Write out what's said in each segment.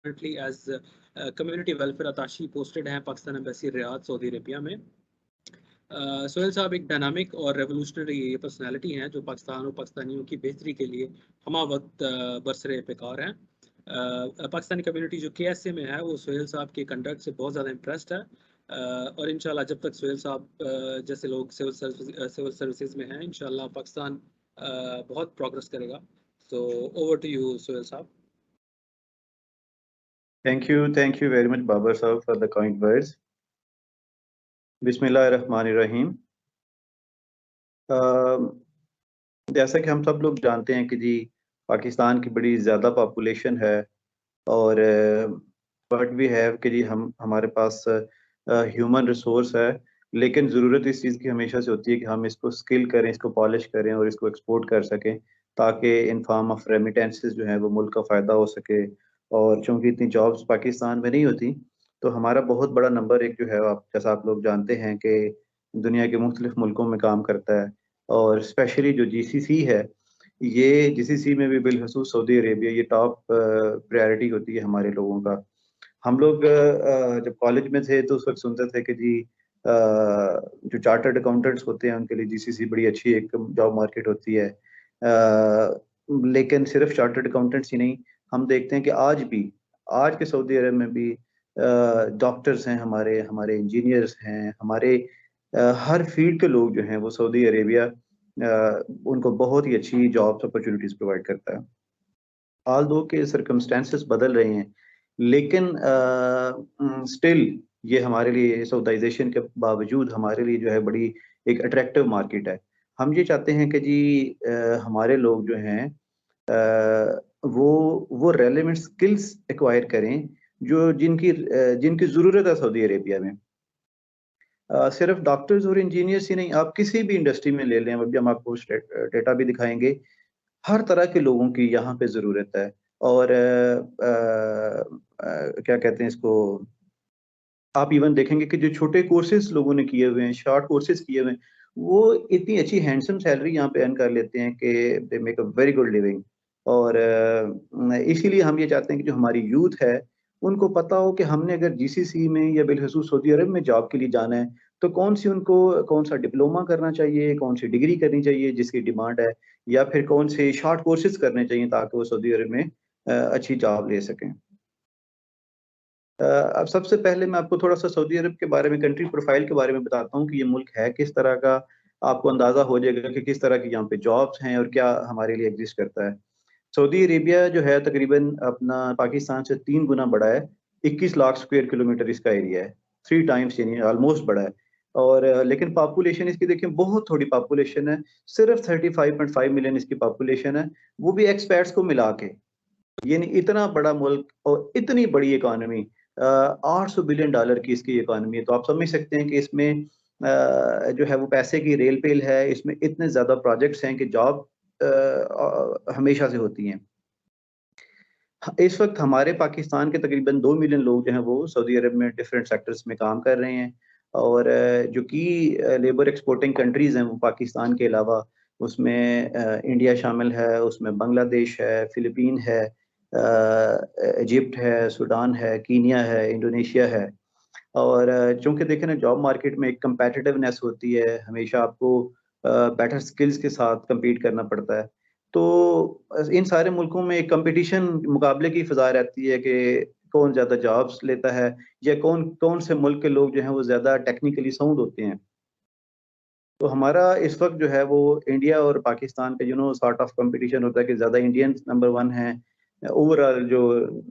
currently as community welfare attache posted हैं Pakistan embassy Riyadh Saudi Arabia में। सोहेल साहब एक डायनामिक और रेवोल्यूशनरी पर्सनालिटी हैं जो पाकिस्तान और पाकिस्तानियों की बेहतरी के लिए हमा वक्त बरसरे पेकार हैं। पाकिस्तानी कम्युनिटी जो KSA में है वो सोहेल साहब के कंडक्ट से बहुत ज़्यादा इम्प्रेस्ड है, और इंशाल्लाह जब तक सोहेल साहब जैसे लोग सिविल सर्विसेज में हैं इंशाल्लाह पाकिस्तान बहुत प्रोग्रेस करेगा। So over to you Sohail साहब। Thank you very much, Babar Sahab, for the kind words. बिस्मिल्लाहिर्रहमानिर्रहीम। जैसा कि हम सब लोग जानते हैं कि जी पाकिस्तान की बड़ी ज़्यादा पॉपुलेशन है और बट वी हैव कि जी हमारे पास ह्यूमन रिसोर्स है, लेकिन ज़रूरत इस चीज़ की हमेशा से होती है कि हम इसको स्किल करें, इसको पॉलिश करें और इसको एक्सपोर्ट कर सकें ताकि इन फॉर्म ऑफ रेमिटेंसेस जो हैं वो मुल्क का फ़ायदा हो सके। और चूँकि इतनी जॉब्स पाकिस्तान में नहीं होती तो हमारा बहुत बड़ा नंबर एक जो है जैसा आप लोग जानते हैं कि दुनिया के मुख्तलिफ मुल्कों में काम करता है और स्पेशली जो GCC है, ये GCC में भी बिलखसूस सऊदी अरेबिया ये टॉप प्रायोरिटी होती है हमारे लोगों का। हम लोग जब कॉलेज में थे तो उस वक्त सुनते थे कि जी जो चार्टर्ड अकाउंटेंट्स होते हैं उनके लिए GCC बड़ी अच्छी एक जॉब मार्केट होती है। लेकिन सिर्फ चार्टर्ड अकाउंटेंट्स ही नहीं, हम देखते हैं कि आज के सऊदी अरब में भी डॉक्टर्स हैं, हमारे इंजीनियर्स हैं, हमारे हर फील्ड के लोग जो हैं वो सऊदी अरेबिया उनको बहुत ही अच्छी जॉब्स अपॉर्चुनिटीज प्रोवाइड करता है। ऑल दो के सर्कमस्टेंसेस बदल रहे हैं, लेकिन स्टिल ये हमारे लिए सऊदाइजेशन के बावजूद हमारे लिए जो है बड़ी एक अट्रैक्टिव मार्केट है। हम ये चाहते हैं कि जी हमारे लोग जो हैं वो रेलेवेंट स्किल्स एक्वायर करें जो जिनकी ज़रूरत है सऊदी अरेबिया में। सिर्फ डॉक्टर्स और इंजीनियर्स ही नहीं, आप किसी भी इंडस्ट्री में ले लें, अभी हम आपको डेटा भी दिखाएंगे, हर तरह के लोगों की यहाँ पे ज़रूरत है। और क्या कहते हैं इसको, आप इवन देखेंगे कि जो छोटे कोर्सेज लोगों ने किए हुए हैं, शॉर्ट कोर्सेज किए हुए हैं, वो इतनी अच्छी हैंडसम सैलरी यहाँ पे अर्न कर लेते हैं कि they make a very good living. और इसीलिए हम ये चाहते हैं कि जो हमारी यूथ है उनको पता हो कि हमने अगर GCC में या बिलखसूस सऊदी अरब में जॉब के लिए जाना है तो कौन सा डिप्लोमा करना चाहिए, कौन सी डिग्री करनी चाहिए जिसकी डिमांड है, या फिर कौन से शॉर्ट कोर्सेज करने चाहिए ताकि वो सऊदी अरब में अच्छी जॉब ले सकें। अब सबसे पहले मैं आपको थोड़ा-सा सऊदी अरब के बारे में, कंट्री प्रोफाइल के बारे में बताता हूँ कि ये मुल्क है किस तरह का। आपको अंदाज़ा हो जाएगा कि किस तरह की यहाँ पे जॉब्स हैं और क्या हमारे लिए एग्ज़िस्ट करता है। सऊदी अरेबिया जो है तकरीबन अपना पाकिस्तान से 3 गुना बड़ा है, 21 लाख स्क्वायर किलोमीटर इसका एरिया है, 3 टाइम्स यानी ऑलमोस्ट बड़ा है। और लेकिन पॉपुलेशन इसकी देखिए बहुत थोड़ी पॉपुलेशन है, सिर्फ 35.5 मिलियन इसकी पॉपुलेशन है, वो भी एक्सपैट्स को मिला के। यानी इतना बड़ा मुल्क और इतनी बड़ी इकॉनमी, 800 बिलियन डॉलर की इसकी इकॉनमी है, तो आप समझ सकते हैं कि इसमें जो है वो पैसे की रेल पेल है, इसमें इतने ज़्यादा प्रोजेक्ट्स हैं कि जॉब हमेशा से होती हैं। इस वक्त हमारे पाकिस्तान के तकरीबन 2 मिलियन लोग जो हैं वो सऊदी अरब में डिफरेंट सेक्टर्स में काम कर रहे हैं। और जो कि लेबर एक्सपोर्टिंग कंट्रीज़ हैं वो पाकिस्तान के अलावा उसमें इंडिया शामिल है, उसमें बांग्लादेश है, फ़िलिपीन है, इजिप्ट है, सूडान है, कीनिया है, इंडोनेशिया है। और चूँकि देखें ना जॉब मार्केट में एक कम्पेटिटिवनेस होती है, हमेशा आपको बेटर स्किल्स के साथ कम्पीट करना पड़ता है। तो इन सारे मुल्कों में एक कॉम्पिटिशन, मुकाबले की फ़ज़ा रहती है कि कौन ज़्यादा जॉब्स लेता है या कौन से मुल्क के लोग जो हैं वो ज़्यादा टेक्निकली साउंड होते हैं। तो हमारा इस वक़्त जो है वो इंडिया और पाकिस्तान का सॉर्ट ऑफ कॉम्पिटिशन होता है कि ज़्यादा इंडियंस नंबर 1 हैं। ओवरऑल जो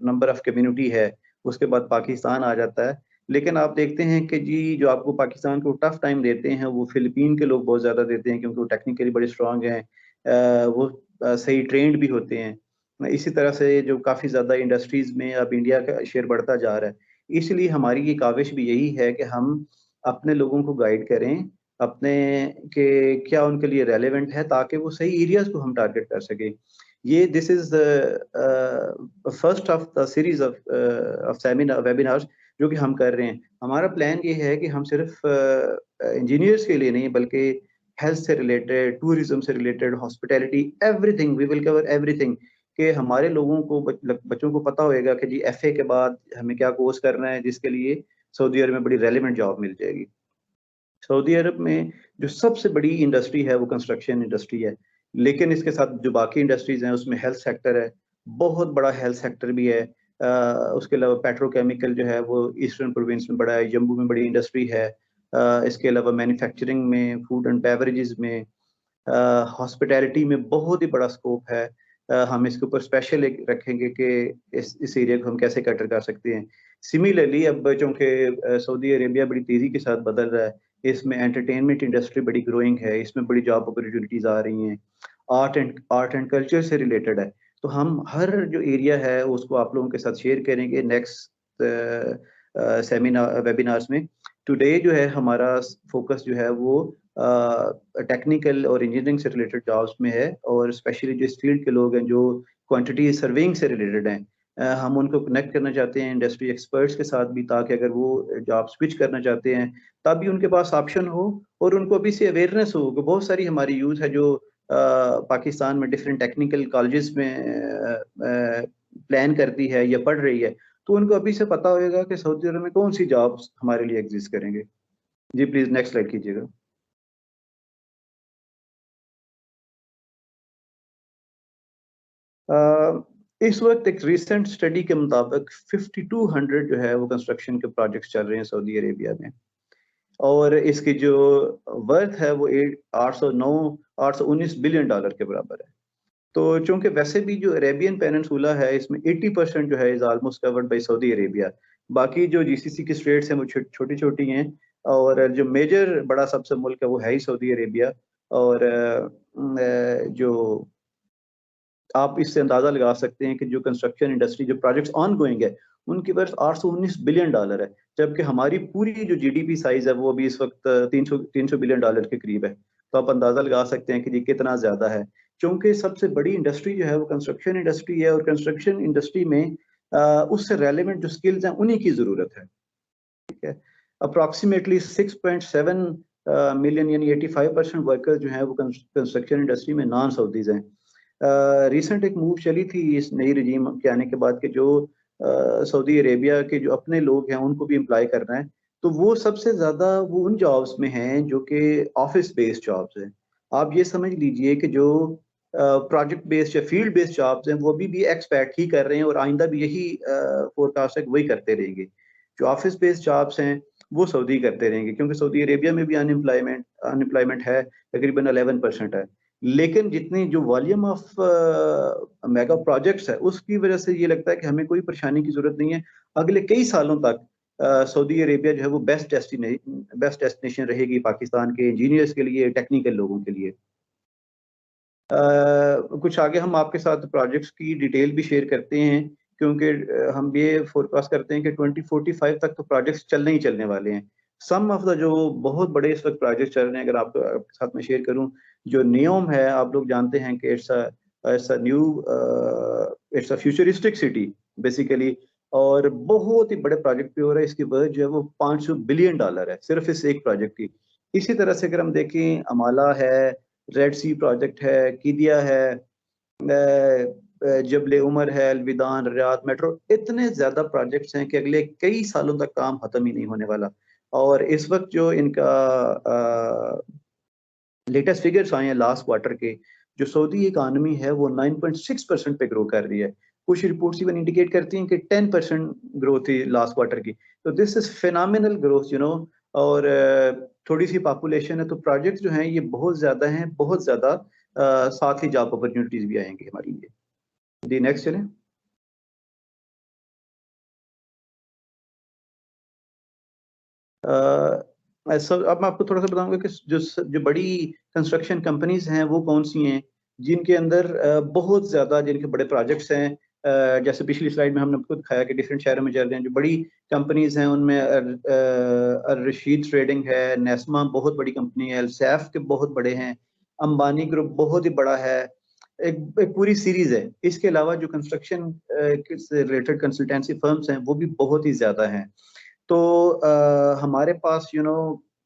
नंबर ऑफ कम्युनिटी है, उसके बाद पाकिस्तान आ जाता है। लेकिन आप देखते हैं कि जी जो आपको पाकिस्तान को टफ़ टाइम देते हैं, वो फ़िलिपीन के लोग बहुत ज़्यादा देते हैं क्योंकि वो टेक्निकली बड़े स्ट्रॉन्ग हैं। वो सही ट्रेंड भी होते हैं। इसी तरह से जो काफ़ी ज़्यादा इंडस्ट्रीज़ में अब इंडिया का शेयर बढ़ता जा रहा है। इसलिए हमारी ये काविश भी यही है कि हम अपने लोगों को गाइड करें, अपने के क्या उनके लिए रेलेवेंट है ताकि वो सही एरियाज़ को हम टारगेट कर सकें। ये this is the first of the series of seminar webinars जो कि हम कर रहे हैं। हमारा प्लान ये है कि हम सिर्फ इंजीनियर्स के लिए नहीं बल्कि हेल्थ से रिलेटेड, टूरिज़्म से related, hospitality, everything we will cover everything, कि हमारे लोगों को बच्चों को पता होएगा कि जी FA के बाद हमें क्या कोर्स करना है जिसके लिए सऊदी अरब में बड़ी रेलिवेंट जॉब मिल जाएगी। सऊदी अरब में जो सबसे बड़ी इंडस्ट्री है वो कंस्ट्रक्शन इंडस्ट्री है, लेकिन इसके साथ जो बाकी इंडस्ट्रीज हैं उसमें हेल्थ सेक्टर है, बहुत बड़ा हेल्थ सेक्टर भी है। उसके अलावा पेट्रोकेमिकल जो है वो ईस्टर्न प्रोविंस में बड़ा है, जम्मू में बड़ी इंडस्ट्री है। इसके अलावा मैन्युफैक्चरिंग में, फूड एंड बेवरेजेस में, हॉस्पिटैलिटी में बहुत ही बड़ा स्कोप है। हम इसके ऊपर स्पेशल एक रखेंगे कि इस एरिया को हम कैसे कैटर कर सकते हैं। सिमिलरली अब चूँकि सऊदी अरेबिया बड़ी तेज़ी के साथ बदल रहा है, इसमें एंटरटेनमेंट इंडस्ट्री बड़ी ग्रोइंग है, इसमें बड़ी जॉब अपॉर्चुनिटीज़ आ रही हैं। आर्ट एंड कल्चर से रिलेटेड है, तो हम हर जो एरिया है उसको आप लोगों के साथ शेयर करेंगे नेक्स्ट सेमिनार वेबिनार्स में। टुडे जो है हमारा फोकस जो है वो टेक्निकल और इंजीनियरिंग से रिलेटेड जॉब्स में है, और स्पेशली जो इस फील्ड के लोग हैं जो क्वांटिटी सर्वेइंग से रिलेटेड हैं, हम उनको कनेक्ट करना चाहते हैं इंडस्ट्री एक्सपर्ट्स के साथ भी, ताकि अगर वो जॉब स्विच करना चाहते हैं तब भी उनके पास ऑप्शन हो, और उनको अभी से अवेयरनेस हो कि बहुत सारी हमारी यूथ है जो पाकिस्तान में डिफरेंट टेक्निकल कॉलेजेस में प्लान करती है या पढ़ रही है, तो उनको अभी से पता होगा कि सऊदी अरब में कौन सी जॉब्स हमारे लिए एग्जिस्ट करेंगे। जी प्लीज नेक्स्ट स्लाइड कीजिएगा। इस वक्त एक रिसेंट स्टडी के मुताबिक 5200 जो है वो कंस्ट्रक्शन के प्रोजेक्ट्स चल रहे हैं सऊदी अरेबिया में, और इसकी जो वर्थ है वो 819 बिलियन डॉलर के बराबर है। तो चूंकि वैसे भी जो अरेबियन पेनिनसुला है इसमें 80% जो है is almost covered by Saudi Arabia. बाकी जो GCC की स्टेट्स हैं वो छोटी छोटी हैं, और जो मेजर बड़ा सबसे मुल्क है वो है ही सऊदी अरेबिया। और जो आप इससे अंदाजा लगा सकते हैं कि जो कंस्ट्रक्शन इंडस्ट्री जो प्रोजेक्ट्स ऑन गोइंग है उनकी वर्थ 819 बिलियन डॉलर है, जबकि हमारी पूरी जो GDP साइज है वो अभी इस वक्त 300 बिलियन डॉलर के करीब है। तो आप अंदाजा लगा सकते हैं कि ये कितना ज्यादा है, क्योंकि सबसे बड़ी इंडस्ट्री जो है वो कंस्ट्रक्शन इंडस्ट्री है, और कंस्ट्रक्शन इंडस्ट्री में उससे रेलेवेंट जो स्किल्स हैं उन्हीं की जरूरत है। ठीक है, अप्रॉक्सीमेटली 6.7 मिलियन यानी 85% वर्कर्स जो हैं वो कंस्ट्रक्शन इंडस्ट्री में नॉन सऊदीज हैं। रिसेंट एक मूव चली थी इस नई रजीम के आने के बाद कि जो सऊदी अरेबिया के जो अपने लोग हैं उनको भी एम्प्लॉय करना है, तो वो सबसे ज़्यादा वो उन जॉब्स में हैं जो कि ऑफिस बेस्ड जॉब्स हैं। आप ये समझ लीजिए कि जो प्रोजेक्ट बेस्ड या फील्ड बेस्ड जॉब्स हैं वो भी एक्सपैक्ट ही कर रहे हैं, और आइंदा भी यही फोरकास्ट है वही करते रहेंगे। जो ऑफिस बेस्ड जॉब्स हैं वो सऊदी करते रहेंगे, क्योंकि सऊदी अरेबिया में भी अनएम्प्लॉयमेंट है, तकरीबन 11% है। लेकिन जितनी जो वॉल्यूम ऑफ मेगा प्रोजेक्ट्स है उसकी वजह से ये लगता है कि हमें कोई परेशानी की जरूरत नहीं है। अगले कई सालों तक सऊदी अरेबिया जो है वो बेस्ट डेस्टिनेशन रहेगी पाकिस्तान के इंजीनियर्स के लिए, टेक्निकल लोगों के लिए। कुछ आगे हम आपके साथ प्रोजेक्ट्स की डिटेल भी शेयर करते हैं, क्योंकि हम ये फोरकास्ट करते हैं कि 2045 तक तो प्रोजेक्ट्स चलने ही चलने वाले हैं। सम ऑफ द जो बहुत बड़े इस वक्त प्रोजेक्ट चल रहे हैं, अगर आपके साथ में शेयर करूं, जो नियोम है आप लोग जानते हैं कि it's a futuristic city basically, और बहुत ही बड़े प्रोजेक्ट पे हो रहा है। इसकी वर्थ जो है वो 500 बिलियन डॉलर है सिर्फ इस एक प्रोजेक्ट की। इसी तरह से अगर हम देखें, अमाला है, रेड सी प्रोजेक्ट है, किदिया है, जबले उमर है, अलविदान, रियाद मेट्रो, इतने ज्यादा प्रोजेक्ट्स हैं कि अगले कई सालों तक काम खत्म ही नहीं होने वाला। और इस वक्त जो इनका लेटेस्ट फिगर्स आए हैं लास्ट क्वार्टर के, जो सऊदी इकानमी है वो 9.6% पे ग्रो कर रही है। कुछ रिपोर्ट्स इवन इंडिकेट करती हैं कि 10% ग्रोथ थी लास्ट क्वार्टर की। तो this is phenomenal growth, you know. और थोड़ी सी पॉपुलेशन है, तो प्रोजेक्ट जो हैं ये बहुत ज्यादा हैं, बहुत ज्यादा। साथ ही जॉब अपॉर्चुनिटीज भी आएंगी हमारे लिए। जी नेक्स्ट चलें। अब मैं आपको थोड़ा सा बताऊंगा कि जो बड़ी कंस्ट्रक्शन कंपनीज हैं वो कौन सी हैं, जिनके अंदर बहुत ज्यादा जिनके बड़े प्रोजेक्ट्स हैं। जैसे पिछली स्लाइड में हमने आपको दिखाया कि डिफरेंट शहरों में चल रहे हैं जो बड़ी कंपनीज हैं, उनमें रशीद ट्रेडिंग है, नेस्मा बहुत बड़ी कंपनी है, अल्सैफ के बहुत बड़े हैं, अंबानी ग्रुप बहुत ही बड़ा है। एक पूरी सीरीज है। इसके अलावा जो कंस्ट्रक्शन से रिलेटेड कंसल्टेंसी फर्म्स हैं वो भी बहुत ही ज्यादा हैं। तो हमारे पास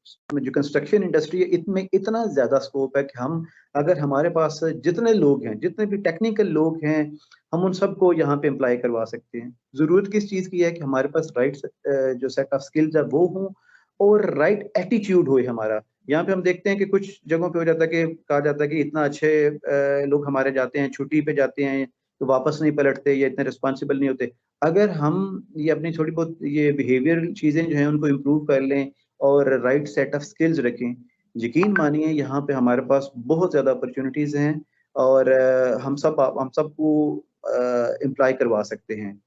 जो कंस्ट्रक्शन इंडस्ट्री है इसमें इतना ज़्यादा स्कोप है कि हम अगर हमारे पास जितने लोग हैं, जितने भी टेक्निकल लोग हैं, हम उन सबको यहाँ पे एम्प्लॉय करवा सकते हैं। ज़रूरत किस चीज़ की है कि हमारे पास राइट जो सेट ऑफ स्किल्स है वो हों और राइट एटीट्यूड हो हमारा। यहाँ पे हम देखते हैं कि कुछ जगहों पे हो जाता है कि कहा जाता है कि इतना अच्छे लोग हमारे जाते हैं, छुट्टी पे जाते हैं, तो वापस नहीं पलटते या इतने रिस्पॉन्सिबल नहीं होते। अगर हम ये अपनी थोड़ी बहुत ये बिहेवियर चीज़ें जो हैं उनको इम्प्रूव कर लें और राइट सेट ऑफ स्किल्स रखें, यकीन मानिए यहाँ पे हमारे पास बहुत ज़्यादा अपॉर्चुनिटीज़ हैं और हम सबको एम्प्लॉय करवा सकते हैं।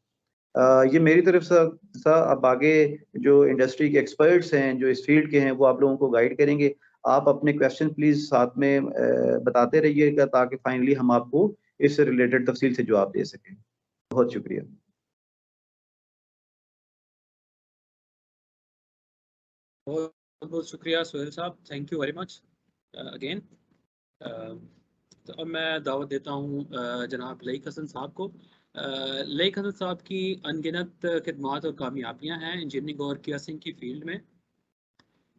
ये मेरी तरफ से अब आगे जो इंडस्ट्री के एक्सपर्ट्स हैं, जो इस फील्ड के हैं, वो आप लोगों को गाइड करेंगे। आप अपने क्वेश्चन प्लीज़ साथ में बताते रहिएगा ताकि फाइनली हम आपको इससे रिलेटेड तफसील से जवाब दे सकें। बहुत शुक्रिया। बहुत बहुत शुक्रिया सोहेल साहब, thank you very much again. तो अब मैं दावत देता हूँ जनाब लईक हसन साहब को। लईक हसन साहब की अनगिनत खिदमात और कामयाबियाँ हैं इंजीनियरिंग और कियासिंग की फील्ड में।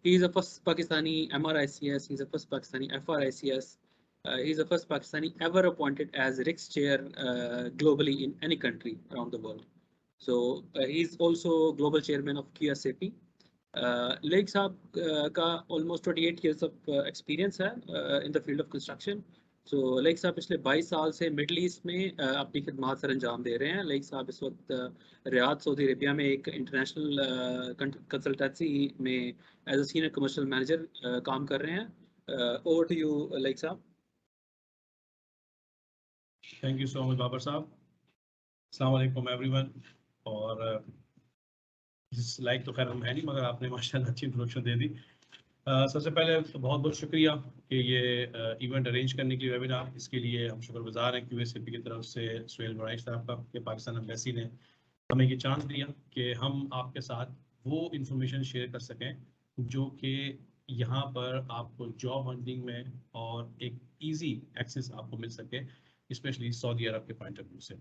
He is the first Pakistani MRICS. He is the first Pakistani FRICS. He is the first Pakistani ever appointed as RICS chair globally in any country around the world. So he is also global chairman of Kia SAP. Lake साहब का almost 28 years of experience है in the field of construction. So lake साहब पिछले 22 साल से middle east में अपनी खिदमात sir अंजाम दे रहे हैं। लेक साहब इस वक्त रियाद सऊदी अरेबिया में एक इंटरनेशनल कंसल्टेंसी में as a senior commercial manager काम कर रहे हैं। ओवर टू यू लेक साहब। Thank you so much Babar साहब। अस्सलाम वालेकुम एवरीवन। और इस लाइक तो खैर हम है नहीं, मगर आपने माशाल्लाह अच्छी इंट्रोडक्शन दे दी। सबसे पहले तो बहुत बहुत शुक्रिया कि ये इवेंट अरेंज करने के लिए वेबिनार, इसके लिए हम शुक्रगुजार हैं QSAP की तरफ से सुहेल बराइश साहब का कि पाकिस्तान एम्बेसी ने हमें ये चांस दिया कि हम आपके साथ वो इंफॉर्मेशन शेयर कर सकें जो कि यहाँ पर आपको जॉब हंटिंग में और एक इजी एक्सेस आपको मिल सके, स्पेशली सऊदी अरब के पॉइंट ऑफ व्यू से।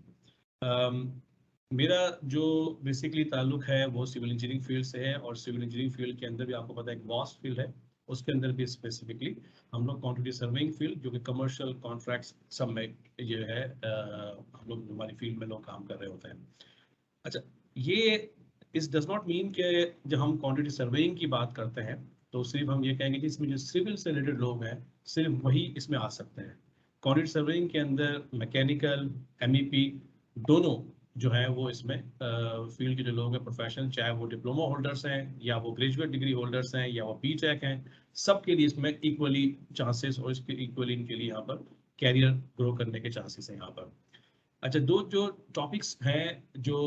मेरा जो बेसिकली ताल्लुक है वो सिविल इंजीनियरिंग फील्ड से है, और सिविल इंजीनियरिंग फील्ड के अंदर भी आपको पता है एक वास्ट फील्ड है, उसके अंदर भी स्पेसिफिकली हम लोग क्वांटिटी सर्वेइंग फील्ड जो कि कमर्शियल कॉन्ट्रैक्ट्स सब में ये है, हम लोग हमारी फील्ड में लोग काम कर रहे होते हैं। अच्छा, ये इस डज नॉट मीन कि जब हम क्वांटिटी सर्वेइंग की बात करते हैं तो सिर्फ हम ये कहेंगे कि इसमें जो सिविल से रिलेटेड लोग हैं सिर्फ वही इसमें आ सकते हैं। क्वांटिटी सर्वेइंग के अंदर मैकेनिकल, MEP दोनों जो है वो इसमें फील्ड के जो लोग हैं प्रोफेशनल, चाहे वो डिप्लोमा होल्डर्स हैं या वो ग्रेजुएट डिग्री होल्डर्स हैं या वो BTech हैं, सबके लिए इसमें इक्वली चांसेस और इसके इक्वली इनके लिए यहाँ पर कैरियर ग्रो करने के चांसेस हैं यहाँ पर। अच्छा, दो जो टॉपिक्स हैं जो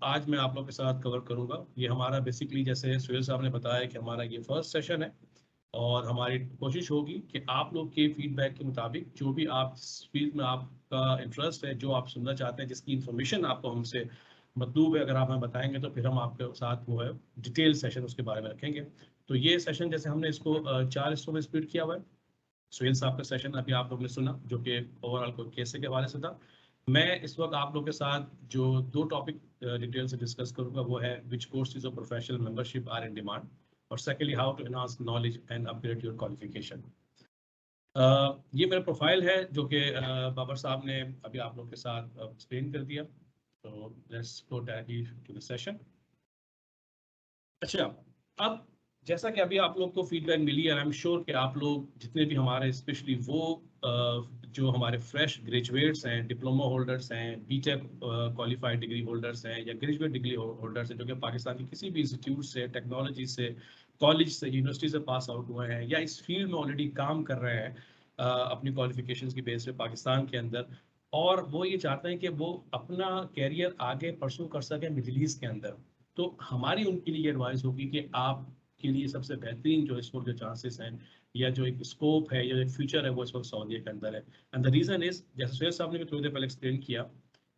आज मैं आप लोग के साथ कवर करूंगा, ये हमारा बेसिकली जैसे सुहेल साहब ने बताया कि हमारा ये फर्स्ट सेशन है, और हमारी कोशिश होगी कि आप लोग के फीडबैक के मुताबिक जो भी आप फील्ड में आपका इंटरेस्ट है, जो आप सुनना चाहते हैं, जिसकी इन्फॉर्मेशन आपको हमसे मतलूब है, अगर आप हमें बताएंगे तो फिर हम आपके साथ वो है डिटेल सेशन उसके बारे में रखेंगे। तो ये सेशन जैसे हमने इसको 4 हिस्सों में स्प्लिट किया हुआ है। सुहेल साहब का सेशन अभी आप लोग ने सुना जो कि ओवरऑल को केस के हवाले से था। मैं इस वक्त आप लोग के साथ जो 2 टॉपिक डिटेल से डिस्कस करूंगा वो है which courses of professional membership are in demand, और secondly how to enhance knowledge and upgrade your qualification. ये मेरा प्रोफाइल है जो कि बाबर साहब ने अभी आप लोग के साथ एक्सप्लेन कर दिया। तो let's go directly to the session. अच्छा, अब जैसा कि अभी आप लोग को फीडबैक मिली है, आई एम श्योर कि आप लोग जितने भी हमारे स्पेशली वो जो हमारे फ्रेश ग्रेजुएट्स हैं, डिप्लोमा होल्डर्स हैं, BTech क्वालिफाइड डिग्री होल्डर्स हैं या ग्रेजुएट डिग्री होल्डर्स हैं जो कि पाकिस्तान की किसी भी इंस्टीट्यूट से, टेक्नोलॉजी से, कॉलेज से, यूनिवर्सिटी से पास आउट हुए हैं या इस फील्ड में ऑलरेडी काम कर रहे हैं अपनी क्वालिफिकेशंस की बेस पे पाकिस्तान के अंदर, और वो ये चाहते हैं कि वो अपना कैरियर आगे परसू कर सकें मिडिल ईस्ट के अंदर। तो हमारी उनके लिए एडवाइस होगी कि आप के लिए सबसे बेहतरीन जो इस वक्त जो चांसेस हैं या जो एक स्कोप है या एक फ्यूचर है वो इस वक्त सऊदी के अंदर है। एंड द रीजन इज, जैसे सुहेल साहब ने भी थोड़ी देर पहले एक्सप्लेन किया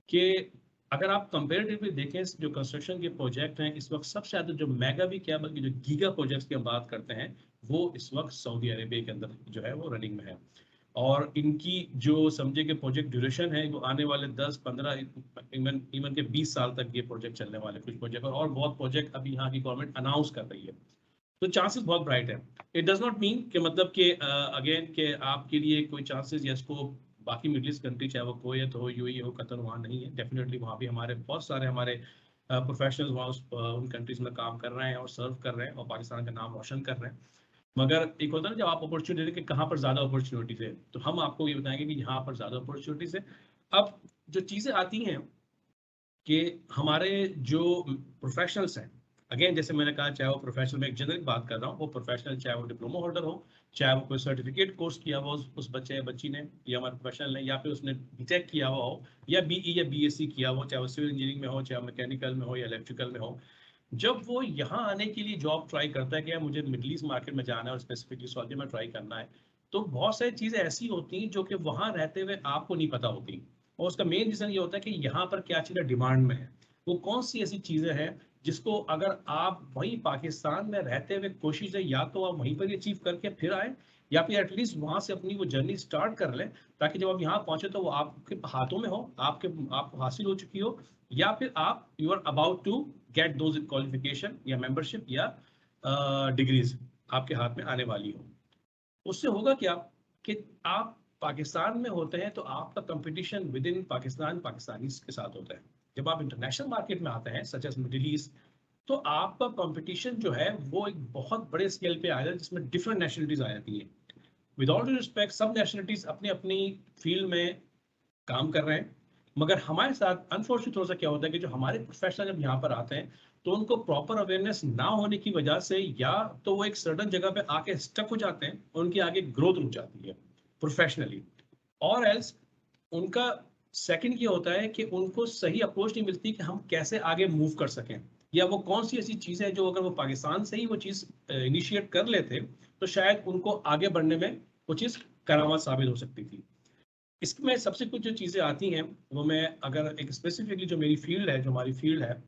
कि अगर आप कंपेरेटिवली देखें जो कंस्ट्रक्शन के प्रोजेक्ट हैं इस वक्त सबसे ज़्यादा जो मेगा भी क्या बल्कि जो गीगा प्रोजेक्ट्स की हम बात करते हैं वो इस वक्त सऊदी अरेबिया के अंदर जो है वो रनिंग में है, और इनकी जो समझे कि प्रोजेक्ट ड्यूरेशन है वो आने वाले 10-15 इवन के 20 साल तक ये प्रोजेक्ट चलने वाले कुछ प्रोजेक्ट, और बहुत प्रोजेक्ट अभी यहाँ की गवर्नमेंट अनाउंस कर रही है। तो चांसेस बहुत ब्राइट है। इट डज नॉट मीन कि मतलब कि अगेन के आपके लिए कोई चांसेस या इसको बाकी मिडिल ईस्ट कंट्री चाहे वो कोवैत हो, यूएई हो, कतर, वहाँ नहीं है। डेफिनेटली वहाँ भी हमारे बहुत सारे हमारे प्रोफेशनल्स वहाँ उन कंट्रीज में काम कर रहे हैं और सर्व कर रहे हैं और पाकिस्तान का नाम रोशन कर रहे हैं। मगर एक होता है ना जब आप अपॉर्चुनिटी के कहाँ पर ज़्यादा अपॉर्चुनिटीज है, तो हम आपको ये बताएंगे कि यहाँ पर ज़्यादा अपॉर्चुनिटीज है। अब जो चीज़ें आती हैं कि हमारे जो प्रोफेशनल्स हैं, अगेन जैसे मैंने कहा, चाहे वो प्रोफेशनल में एक जनरल बात कर रहा हूँ, वो प्रोफेशनल चाहे वो डिप्लोमा होल्डर हो, चाहे वो कोई सर्टिफिकेट कोर्स किया हुआ उस बच्चे या बच्ची ने, या हमारे प्रोफेशनल ने, या फिर उसने बीटेक किया हुआ हो या बीई या बीएससी किया हो, चाहे वो सिविल इंजीनियरिंग में हो, चाहे मैकेनिकल में हो या इलेक्ट्रिकल में हो, जब वो यहाँ आने के लिए जॉब ट्राई करता है कि यार मुझे मिडिल ईस्ट मार्केट में जाना है और स्पेसिफिकली सऊदी में ट्राई करना है, तो बहुत सारी चीज़ें ऐसी होती हैं जो कि वहाँ रहते हुए आपको नहीं पता होती। और उसका मेन रीज़न ये होता है कि यहाँ पर क्या चीज़ें डिमांड में है, वो कौन सी ऐसी चीज़ें हैं जिसको अगर आप वहीं पाकिस्तान में रहते हुए कोशिश है या तो आप वहीं पर अचीव करके फिर आए, या फिर एटलीस्ट वहाँ से अपनी वो जर्नी स्टार्ट कर लें, ताकि जब आप यहाँ पहुँचे तो वो आपके हाथों में हो, आपको हासिल हो चुकी हो, या फिर आप you are about to get those qualification या मेंबरशिप या डिग्रीज आपके हाथ में आने वाली हो। उससे होगा क्या कि आप पाकिस्तान में होते हैं तो आपका competition with in Pakistan Pakistani के साथ होता है। जब आप इंटरनेशनल मार्केट में आते हैं सच एज मिडिल ईस्ट, तो आपका कंपटीशन जो है वो एक बहुत बड़े स्केल पे आएगा जिसमें डिफरेंट नेशनलिटीज आ जाती हैं। विद ऑल रिस्पेक्ट, सब नेशनलिटीज अपनी अपनी फील्ड में काम कर रहे हैं, मगर हमारे साथ अनफॉर्चुनेट थोड़ा सा क्या होता है कि जो हमारे प्रोफेशनल जब यहाँ पर आते हैं तो उनको प्रॉपर अवेयरनेस ना होने की वजह से या तो वो एक सर्टन जगह पे आके स्टक हो जाते हैं, उनकी आगे ग्रोथ रुक जाती है प्रोफेशनली, और एल्स उनका सेकंड ये होता है कि उनको सही अप्रोच नहीं मिलती कि हम कैसे आगे मूव कर सकें, या वो कौन सी ऐसी चीज़ है जो अगर वो पाकिस्तान से ही वो चीज़ इनिशिएट कर लेते तो शायद उनको आगे बढ़ने में वो चीज़ करामत साबित हो सकती थी। इसमें सबसे कुछ जो चीज़ें आती हैं वो मैं अगर एक स्पेसिफिकली जो मेरी फील्ड है, जो हमारी फील्ड है,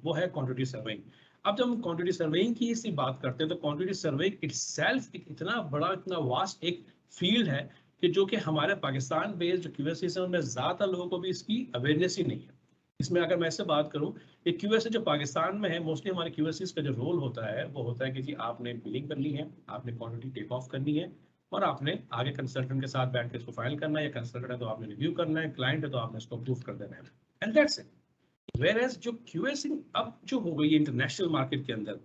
वो है क्वांटिटी सर्वेइंग। अब जब हम क्वांटिटी सर्वेइंग की इसी बात करते हैं तो क्वांटिटी सर्वेइंग इटसेल्फ एक इतना बड़ा, इतना वास्ट एक फील्ड है कि जो कि हमारे पाकिस्तान बेस्ड जो क्यूएससी है उनमें ज़्यादा लोगों को भी इसकी अवेयरनेस ही नहीं है। इसमें अगर मैं इससे बात करूं कि क्यूएसए जो पाकिस्तान में है, मोस्टली हमारे क्यूएससीज का जो रोल होता है वो होता है कि जी आपने बिलिंग करनी है, आपने क्वांटिटी टेक ऑफ करनी है, और आपने आगे कंसल्टेंट के साथ बैठ के इसको फाइल करना है, या कंसल्टेंट है तो आपने रिव्यू करना है, क्लाइंट है तो आपने इसको अप्रूव कर देना है, and that's it. Whereas जो क्यूएसिंग अब जो हो गई है इंटरनेशनल मार्केट के अंदर,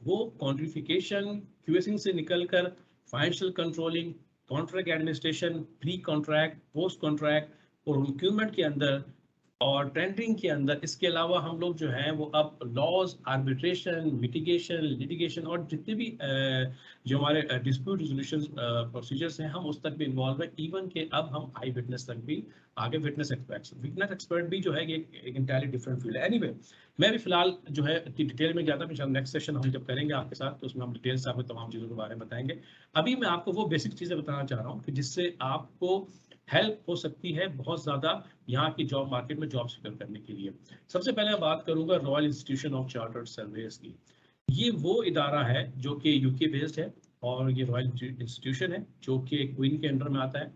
वो क्वांटिफिकेशन क्यूएसिंग से निकलकर financial controlling, contract administration, pre contract, post contract और रिक्रूटमेंट के अंदर और टेंडरिंग के अंदर, इसके अलावा हम लोग जो हैं वो अब लॉज, आर्बिट्रेशन, मिटिगेशन, लिटिगेशन और जितने भी जो हमारे डिस्प्यूट रिजोल्यूशन प्रोसीजर्स हैं हम उस तक भी इन्वॉल्व हैं। इवन के अब हम आई विटनेस तक भी आगे, विटनेस एक्सपर्ट भी जो है ये एक इंटायरली डिफरेंट फील्ड है। एनीवे, मैं भी फिलहाल जो है डिटेल में जाता हूँ, नेक्स्ट सेशन हम जब करेंगे आपके साथ तो उसमें हम डिटेल से आपको तमाम चीज़ों के बारे में बताएंगे। अभी मैं आपको वो बेसिक चीज़ें बताना चाह रहा हूँ कि जिससे आपको हेल्प हो सकती है बहुत ज़्यादा यहाँ की जॉब मार्केट में जॉब सिक्योर करने के लिए। सबसे पहले मैं बात करूंगा royal institution of chartered surveyor's की। ये वो इदारा है जो कि यूके बेस्ड है, और ये रॉयल इंस्टीट्यूशन है जो कि क्वीन के अंडर में आता है,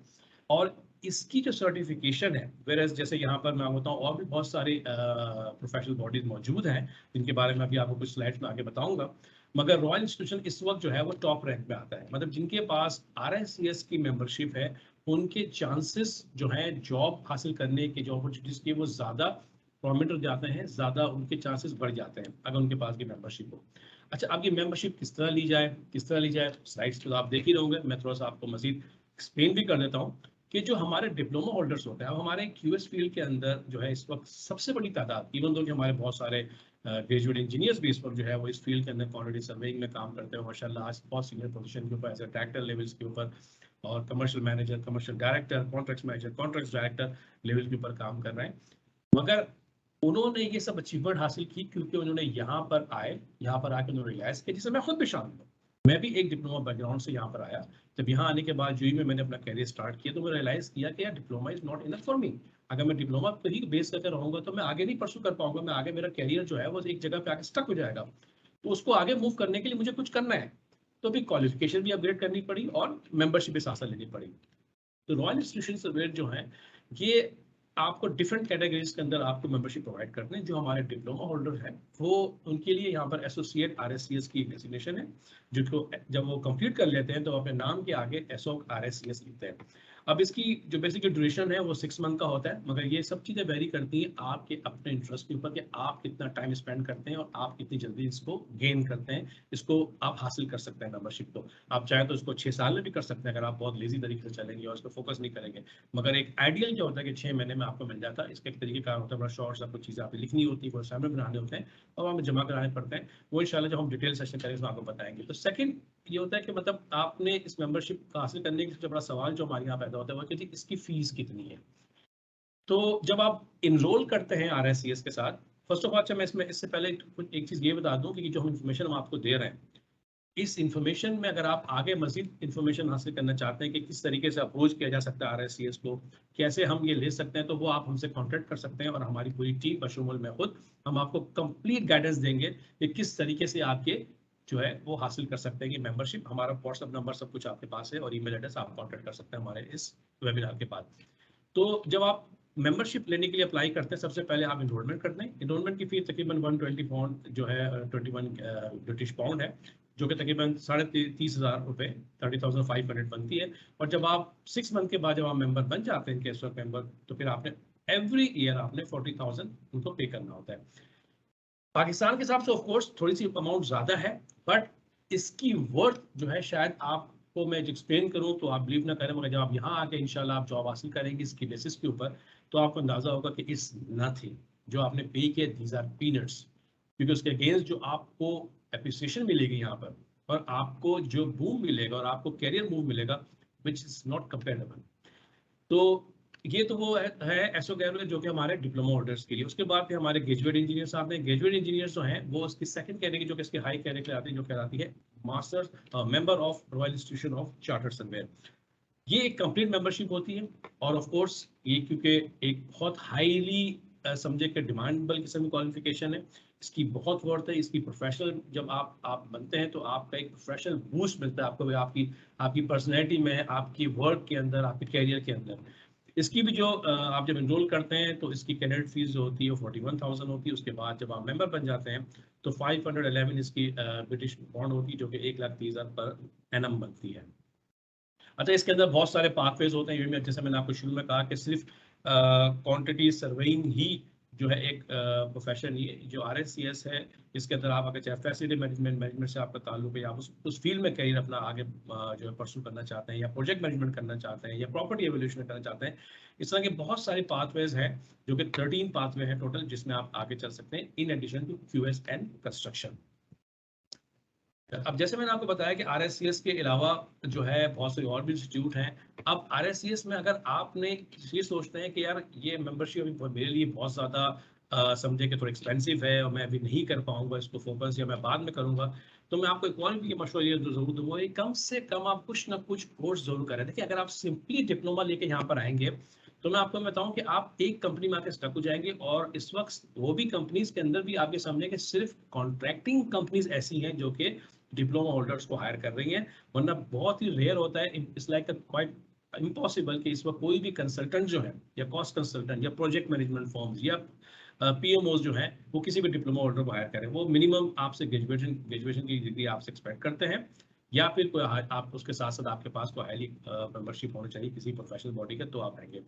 और इसकी जो सर्टिफिकेशन है, वेरएस जैसे यहाँ पर मैं बताऊँ और भी बहुत सारी प्रोफेशनल बॉडीज मौजूद हैं जिनके बारे में अभी आपको कुछ स्लाइड्स में आगे बताऊंगा, मगर रॉयल इंस्टीट्यूशन इस वक्त जो है वो टॉप रैंक में आता है। मतलब जिनके पास RICS की मेंबरशिप है उनके चांसेस जो हैं जॉब हासिल करने के, जॉब अपॉर्चुनिटीज के, वो ज़्यादा प्रोमिनेंट जाते हैं, ज़्यादा उनके चांसेस बढ़ जाते हैं अगर उनके पास की मेंबरशिप हो। अच्छा, अब ये मेंबरशिप किस तरह ली जाए, किस तरह ली जाए, स्लाइड्स तो आप देख ही रहोगे, मैं थोड़ा सा आपको मजीद एक्सप्लेन भी कर देता हूँ कि जो हमारे डिप्लोमा होल्डर्स होते हैं, अब हमारे QS फील्ड के अंदर जो है इस वक्त सबसे बड़ी तादाद, इवन दो कि हमारे बहुत सारे ग्रेजुएट इंजीनियर्स भी इस वक्त जो है वो इस फील्ड के अंदर क्वांटिटी सर्वेइंग में काम करते हैं माशाल्लाह, आज बहुत सीनियर पोजीशन के ऊपर, एज डायरेक्टर लेवल्स के ऊपर, और commercial manager, commercial director, contracts manager, contracts director level के ऊपर काम कर रहे हैं। मगर उन्होंने ये सब अचीवमेंट हासिल की क्योंकि उन्होंने यहाँ पर आए, यहाँ पर आकर उन्होंने रियलाइज किया, जिससे मैं खुद भी शामिल हूँ। मैं भी एक डिप्लोमा बैकग्राउंड से यहाँ पर आया, जब यहाँ आने के बाद यूई में मैंने अपना कैरियर स्टार्ट किया तो मैं रियलाइज किया कि यार diploma is not enough for me. अगर मैं डिप्लोमा पर ही बेस करके रहूंगा तो मैं आगे नहीं परसू कर पाऊंगा, मैं आगे मेरा कैरियर जो है वो एक जगह पे आके स्टक हो जाएगा। तो उसको आगे मूव करने के लिए मुझे कुछ करना है, तो भी क्वालिफिकेशन भी अपग्रेड करनी पड़ी और मेंबरशिप भी साथ साथ लेनी पड़ी। तो रॉयल इंस्टीट्यूशन सर्वेयर जो है ये आपको डिफरेंट कैटेगरीज के अंदर आपको मेंबरशिप प्रोवाइड करते हैं। जो हमारे डिप्लोमा होल्डर है वो उनके लिए यहाँ पर एसोसिएट RSCS की डेजिग्नेशन है, जिसको जब वो कंप्लीट कर लेते हैं तो अपने नाम के आगे एसोक RSCS लिखते हैं। अब इसकी जो बेसिक ड्यूरेशन है वो 6 मंथ का होता है, मगर ये सब चीज़ें वेरी करती हैं आपके अपने इंटरेस्ट के ऊपर कि आप कितना टाइम स्पेंड करते हैं और आप कितनी जल्दी इसको गेन करते हैं, इसको आप हासिल कर सकते हैं मेंबरशिप को। आप चाहे तो इसको 6 साल में भी कर सकते हैं अगर आप बहुत लेजी तरीके से चलेंगे और इस पर फोकस नहीं करेंगे। मगर एक आइडियल क्या होता है कि 6 महीने में आपको मिल जाता है। इसका एक तरीके का होता है बड़ा शॉर्ट सा, कुछ चीज़ें आपको लिखनी होती है, कोई असाइनमेंट बनाने होते हैं और हमें जमा कराने पड़ते हैं। वो इंशाल्लाह जब हम डिटेल सेशन करेंगे तो आपको बताएंगे। तो सेकंड ये होता है कि मतलब आपने इस मेंबरशिप हासिल करने का सबसे बड़ा सवाल जो हमारे यहाँ पैदा होता है वो कि इसकी फीस कितनी है। तो जब आप इनरोल करते हैं RSCS के साथ, फर्स्ट ऑफ ऑल अच्छा मैं इससे पहले एक चीज़ ये बता दूं कि जो हम इन्फॉर्मेशन हम आपको दे रहे हैं, इस इन्फॉर्मेशन में अगर आप आगे मजीद इन्फॉर्मेशन हासिल करना चाहते हैं कि किस तरीके से अप्रोच किया जा सकता है RSCS को, कैसे हम ये ले सकते हैं, तो वो आप हमसे कांटेक्ट कर सकते हैं और हमारी पूरी टीम बशमूल में खुद हम आपको कंप्लीट गाइडेंस देंगे कि किस तरीके से आपके जो है वो हासिल कर सकते हैं कि मेंबरशिप। हमारा व्हाट्सएप नंबर सब कुछ आपके पास है और ईमेल एड्रेस आप कांटेक्ट कर सकते हैं हमारे इस वेबिनार के बाद। तो जब आप मेंबरशिप लेने के लिए अप्लाई करते हैं, सबसे पहले आप इनरोलमेंट करते हैं। इनरोलमेंट की फीस तकरीबन 120 पाउंड जो है 21 ब्रिटिश पाउंड है, जो कि तकरीबन 30,500 रुपये 30,500 बनती है। और जब आप 6 मंथ के बाद जब आप मेंबर बन जाते हैं केस ऑफ मेंबर, तो फिर आपने एवरी ईयर आपने 40,000 उनको पे करना होता है। पाकिस्तान के हिसाब से ऑफकोर्स थोड़ी सी अमाउंट ज़्यादा है, बट इसकी वर्थ जो है शायद आपको मैं एक्सप्लेन करूं तो आप बिलीव ना करें, मगर जब आप यहाँ आके इंशाल्लाह आप जॉब हासिल करेंगे इसकी बेसिस के ऊपर, तो आपको अंदाजा होगा कि इस नथिंग जो आपने पे किया दीज आर पीनट्स, क्योंकि उसके अगेंस्ट जो आपको एप्रिसिएशन मिलेगी यहाँ पर और आपको जो बूम मिलेगा और आपको कैरियर मूव मिलेगा विच इज नॉट कंपेरेबल। तो ये तो वो है एसओ कैटेगरी जो कि हमारे डिप्लोमा होल्डर्स के लिए। उसके बाद फिर हमारे ग्रेजुएट इंजीनियर्स आते हैं। ग्रेजुएट इंजीनियर्स जो हैं वो उसकी सेकंड कैटेगरी जो कि इसके हाई कैटेगरी आती है, जो कहलाती है masters member of royal institution of chartered surveyor. ये एक कंप्लीट मेंबरशिप होती है और ऑफ कोर्स ये क्योंकि एक बहुत हाईली समझे कि डिमांडेबल किस्म की क्वालिफिकेशन है, इसकी बहुत वर्थ है। इसकी प्रोफेशनल जब आप बनते हैं तो आपका एक प्रोफेशनल बूस्ट मिलता है आपको, आपकी पर्सनैलिटी में, आपकी वर्क के अंदर, आपके कैरियर के अंदर। इसकी भी जो आप जब एनरोल करते हैं तो इसकी कैंडिडेट फीस जो होती है वो 41,000 होती है। उसके बाद जब आप मेंबर बन जाते हैं तो 511 इसकी ब्रिटिश पाउंड होती है, जो कि 1,30,000 पर एनम बनती है। अच्छा, इसके अंदर बहुत सारे पाथवेज होते हैं। जैसे मैंने आपको शुरू में कहा कि सिर्फ क्वांटिटी सर्वेइंग ही जो है एक प्रोफेशन, ये जो RSCS है इसके अंदर आप अगर चाहे फैसिलिटी मैनेजमेंट से आपका ताल्लुक है या उस फील्ड में कहीं अपना आगे जो है परसू करना चाहते हैं या प्रोजेक्ट मैनेजमेंट करना चाहते हैं या प्रॉपर्टी एवोल्यूशन करना चाहते हैं, इस तरह के बहुत सारे पाथवेज हैं जो कि 13 पाथवे हैं टोटल, जिसमें आप आगे चल सकते हैं in addition to QS and construction. अब जैसे मैंने आपको बताया कि RSCS के अलावा जो है बहुत से और भी इंस्टीट्यूट हैं। अब RSCS में अगर आपने ये सोचते हैं कि यार ये मेंबरशिप अभी मेरे लिए बहुत ज़्यादा समझे कि थोड़ा एक्सपेंसिव है और मैं अभी नहीं कर पाऊंगा इसको फोकस, या मैं बाद में करूंगा, तो मैं आपको एक और भी मशवरा जरूर दूंगा, कम से कम आप कुछ ना कुछ कोर्स जरूर करें। देखिए, अगर आप सिंपली डिप्लोमा लेके यहाँ पर आएंगे तो मैं आपको बताऊं कि आप एक कंपनी में आके स्टक हो जाएंगे। और इस वक्त वो भी कंपनीज के अंदर भी आपके सामने कि सिर्फ कॉन्ट्रैक्टिंग कंपनीज ऐसी हैं जो कि डिप्लोमा होल्डर्स को हायर कर रही हैं, वरना बहुत ही रेयर होता है, इट्स लाइक क्वाइट इम्पॉसिबल कि इस वक्त कोई भी कंसल्टेंट जो है या कॉस्ट कंसल्टेंट या प्रोजेक्ट मैनेजमेंट फॉर्म्स या PMOs जो हैं वो किसी भी डिप्लोमा होल्डर को हायर करें। वो मिनिमम आपसे ग्रेजुएशन की डिग्री आपसे एक्सपेक्ट करते हैं, या फिर कोई आप उसके साथ साथ आपके पास कोई हाईली मेंबरशिप होनी चाहिए किसी प्रोफेशनल बॉडी का, तो आप आएंगे।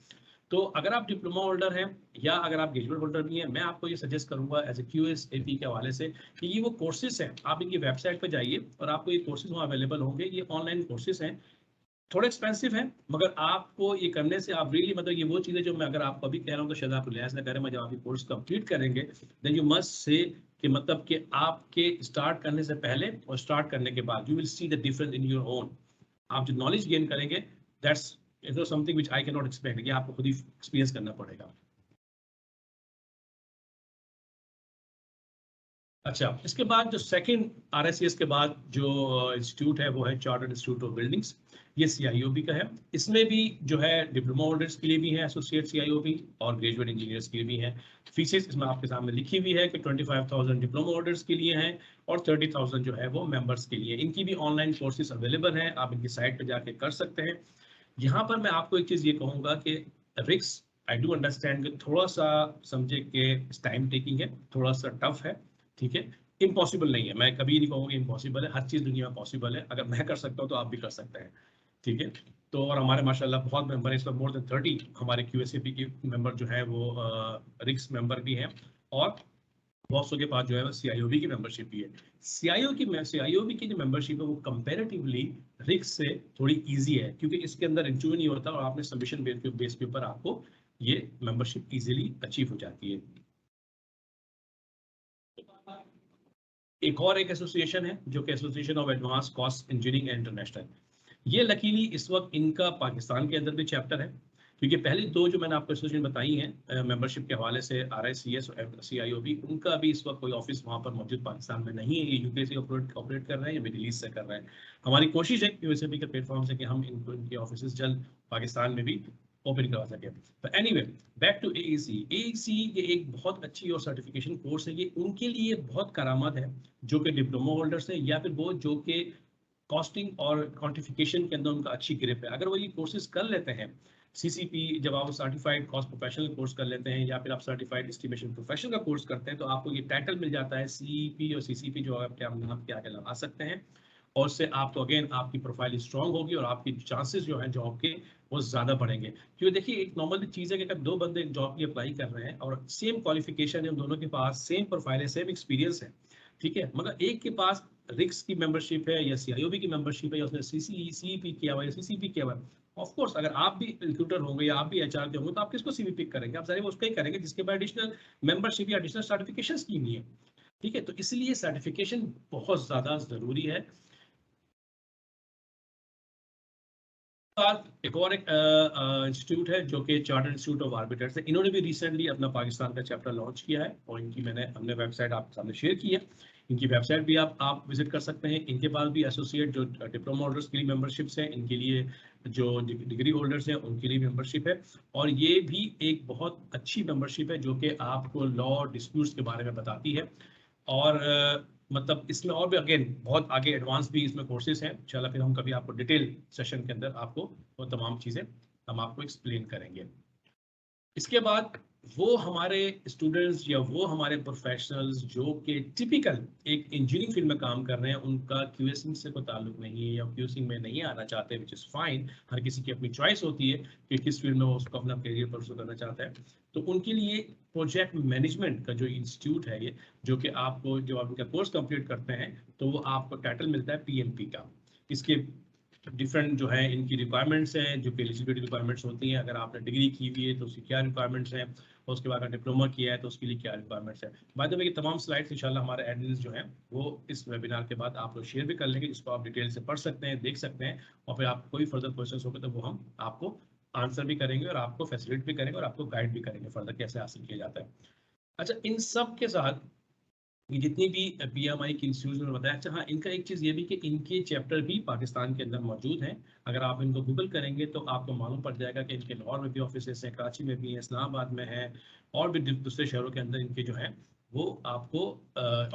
तो अगर आप डिप्लोमा होल्डर हैं या अगर आप ग्रेजुएट होल्डर भी हैं, मैं आपको ये सजेस्ट करूंगा एज ए QSAP के हवाले से कि ये वो कोर्सेज हैं, आप इनकी वेबसाइट पर जाइए और आपको ये कोर्सेज वहाँ अवेलेबल होंगे। ये ऑनलाइन कोर्सेज हैं, थोड़े एक्सपेंसिव हैं, मगर आपको ये करने से आप रियली मतलब ये वो चीज़ें जो मैं अगर आपको अभी कह रहा हूँ तो शायद आप रिलायंस ना करें, मैं जब आप ये कोर्स कंप्लीट करेंगे देन यू मस्ट से कि मतलब कि आपके स्टार्ट करने से पहले और स्टार्ट करने के बाद you will see the difference in your own. आप जो नॉलेज गेन करेंगे that's something which I can not explain, ये आपको खुद ही एक्सपीरियंस करना पड़ेगा। अच्छा, इसके बाद जो सेकंड RSCS के बाद जो इंस्टीट्यूट है वो है चार्टर्ड इंस्टीट्यूट ऑफ बिल्डिंग्स। ये CIOB का है। इसमें भी जो है डिप्लोमा होल्डर्स के लिए भी है एसोसिएट CIOB और ग्रेजुएट इंजीनियर्स के लिए भी है। फीसेस इसमें आपके सामने लिखी हुई है कि 25,000 डिप्लोमा होल्डर्स के लिए हैं और 30,000 जो है वो मेंबर्स के लिए। इनकी भी ऑनलाइन कोर्सेज अवेलेबल हैं, आप इनकी साइट पर जाके कर सकते हैं। यहाँ पर मैं आपको एक चीज़ ये कहूँगा कि रिस्क आई डू अंडरस्टैंड कि थोड़ा सा समझे कि टाइम टेकिंग है, थोड़ा सा टफ है, ठीक है, इम्पॉसिबल नहीं है, मैं कभी नहीं कहूँगा इम्पॉसिबल है, हर चीज़ दुनिया में पॉसिबल है, अगर मैं कर सकता हूँ तो आप भी कर सकते हैं, ठीक है। तो और हमारे माशाल्लाह बहुत मेंबर हैं, इस वक्त मोर देन 30 हमारे QSAP के मेंबर जो है वो रिक्स मेंबर भी हैं, और बहुत सौ के पास जो है वो CIOB की मेंबरशिप भी है। CIOB की जो मेंबरशिप है वो कंपैरेटिवली रिक्स से थोड़ी इजी है, क्योंकि इसके अंदर इंटरव्यू नहीं होता और आपने सबमिशन बेस के ऊपर आपको ये मेंबरशिप इजीली अचीव हो जाती है। एक और एक एसोसिएशन है जो कि association of advance cost engineering international, ये लकीली इस वक्त इनका पाकिस्तान के अंदर भी चैप्टर है, क्योंकि पहली दो जो मैंने आपको एसोसिएशन बताई हैं मेंबरशिप के हवाले से RICS और CIOB, उनका भी इस वक्त कोई ऑफिस वहाँ पर मौजूद पाकिस्तान में नहीं है, ये UK से ऑपरेट कर रहे हैं या मिडिल ईस्ट से कर रहे हैं। हमारी कोशिश है QSAP के प्लेटफॉर्म से कि हम इनके ऑफिस जल्द पाकिस्तान में भी ओपन करवा सके। तो एनीवे बैक टू AEC ये एक बहुत अच्छी और सर्टिफिकेशन कोर्स है, ये उनके लिए बहुत करामत है जो कि डिप्लोमा होल्डर्स है या फिर वो जो कि कॉस्टिंग और क्वांटिफिकेशन के अंदर उनका अच्छी ग्रिप है। अगर वो ये कोर्सेज कर लेते हैं, CCP जब आप सर्टिफाइड कॉस्ट प्रोफेशनल कोर्स कर लेते हैं या फिर आप सर्टिफाइड एस्टिमेशन प्रोफेशनल का कोर्स करते हैं, तो आपको ये टाइटल मिल जाता है CEP और CCP जो आपके आप नाम के आगे लगा सकते हैं, और उससे आपको अगेन आपकी प्रोफाइल स्ट्रांग होगी और आपकी चांसेस जो हैं जॉब के वो ज़्यादा बढ़ेंगे। क्योंकि देखिए एक नॉर्मल चीज़ है कि अगर दो बंदे जॉब की अप्लाई कर रहे हैं और सेम क्वालिफिकेशन है, उन दोनों के पास सेम प्रोफाइल है, सेम एक्सपीरियंस है, ठीक है, मगर एक के पास रिक्स की मेंबरशिप है या CIOB की मेंबरशिप है या उसने CEP किया हुआ या CCP किया हुआ, ऑफ कोर्स अगर आप भी रिक्रूटर होंगे या आप भी HR के होंगे तो आप किसको CV पिक करेंगे, आप सारे उसका ही करेंगे जिसके पास एडिशनल मेंबरशिप या एडिशनल सर्टिफिकेशन स्कीम नहीं है, ठीक है। तो इसलिए सर्टिफिकेशन बहुत ज़्यादा ज़रूरी है। एक और एक इंस्टीट्यूट है जो कि चार्टर्ड इंस्टीट्यूट ऑफ आर्बिटर्स है, इन्होंने भी रिसेंटली अपना पाकिस्तान का चैप्टर लॉन्च किया है और इनकी हमने वेबसाइट आपके सामने शेयर की है, इनकी वेबसाइट भी आप विजिट कर सकते हैं। इनके पास भी एसोसिएट जो डिप्लोमा होल्डर्स के लिए मेंबरशिप्स हैं, इनके लिए जो डिग्री होल्डर्स हैं उनके लिए मेंबरशिप है, और ये भी एक बहुत अच्छी मेंबरशिप है जो कि आपको लॉ डिस्प्यूट्स के बारे में बताती है, और मतलब इसमें और भी अगेन बहुत आगे एडवांस भी इसमें कोर्सेज हैं। इंशाल्लाह फिर हम कभी आपको डिटेल सेशन के अंदर आपको वो तमाम चीज़ें हम आपको एक्सप्लेन करेंगे। इसके बाद वो हमारे स्टूडेंट्स या वो हमारे प्रोफेशनल्स जो कि टिपिकल एक इंजीनियरिंग फील्ड में काम कर रहे हैं, उनका QSing से कोई ताल्लुक नहीं है या QSing में नहीं आना चाहते, विच इज़ फाइन, हर किसी की अपनी चॉइस होती है कि किस फील्ड में वो उसको अपना करियर परस्यू करना चाहता है। तो उनके लिए प्रोजेक्ट मैनेजमेंट का जो इंस्टीट्यूट है ये, जो कि आपको जो आप इनका कोर्स कंप्लीट करते हैं तो वो आपको टाइटल मिलता है PMP का। इसके डिफरेंट जो है इनकी रिक्वायरमेंट्स हैं, जो कि एलिजिबिलिटी रिक्वायरमेंट्स होती हैं, अगर आपने डिग्री की हुई है तो उसकी क्या रिक्वायरमेंट्स हैं, और उसके बाद अगर डिप्लोमा किया है तो उसके लिए क्या रिक्वायरमेंट्स है। बाय द वे ये तमाम स्लाइड्स इंशाल्लाह हमारे एडमिन्स जो हैं वो इस वेबिनार के बाद आप लोग शेयर भी कर लेंगे, जिसको आप डिटेल से पढ़ सकते हैं, देख सकते हैं, और फिर आपको कोई फर्दर क्वेश्चन होगा तो वो हम आपको आंसर भी करेंगे और आपको फैसिलिटेट भी करेंगे और आपको गाइड भी करेंगे फर्दर कैसे हासिल किया जाता है। अच्छा, इन सब के साथ ये जितनी भी PMI की इंस्टीट्यूट में बताया, अच्छा हाँ, इनका एक चीज़ ये भी कि इनके चैप्टर भी पाकिस्तान के अंदर मौजूद हैं। अगर आप इनको गूगल करेंगे तो आपको मालूम पड़ जाएगा कि इनके लाहौर में भी ऑफिस हैं, कराची में भी हैं, इस्लामाबाद में हैं, और भी दूसरे शहरों के अंदर इनके जो हैं वो आपको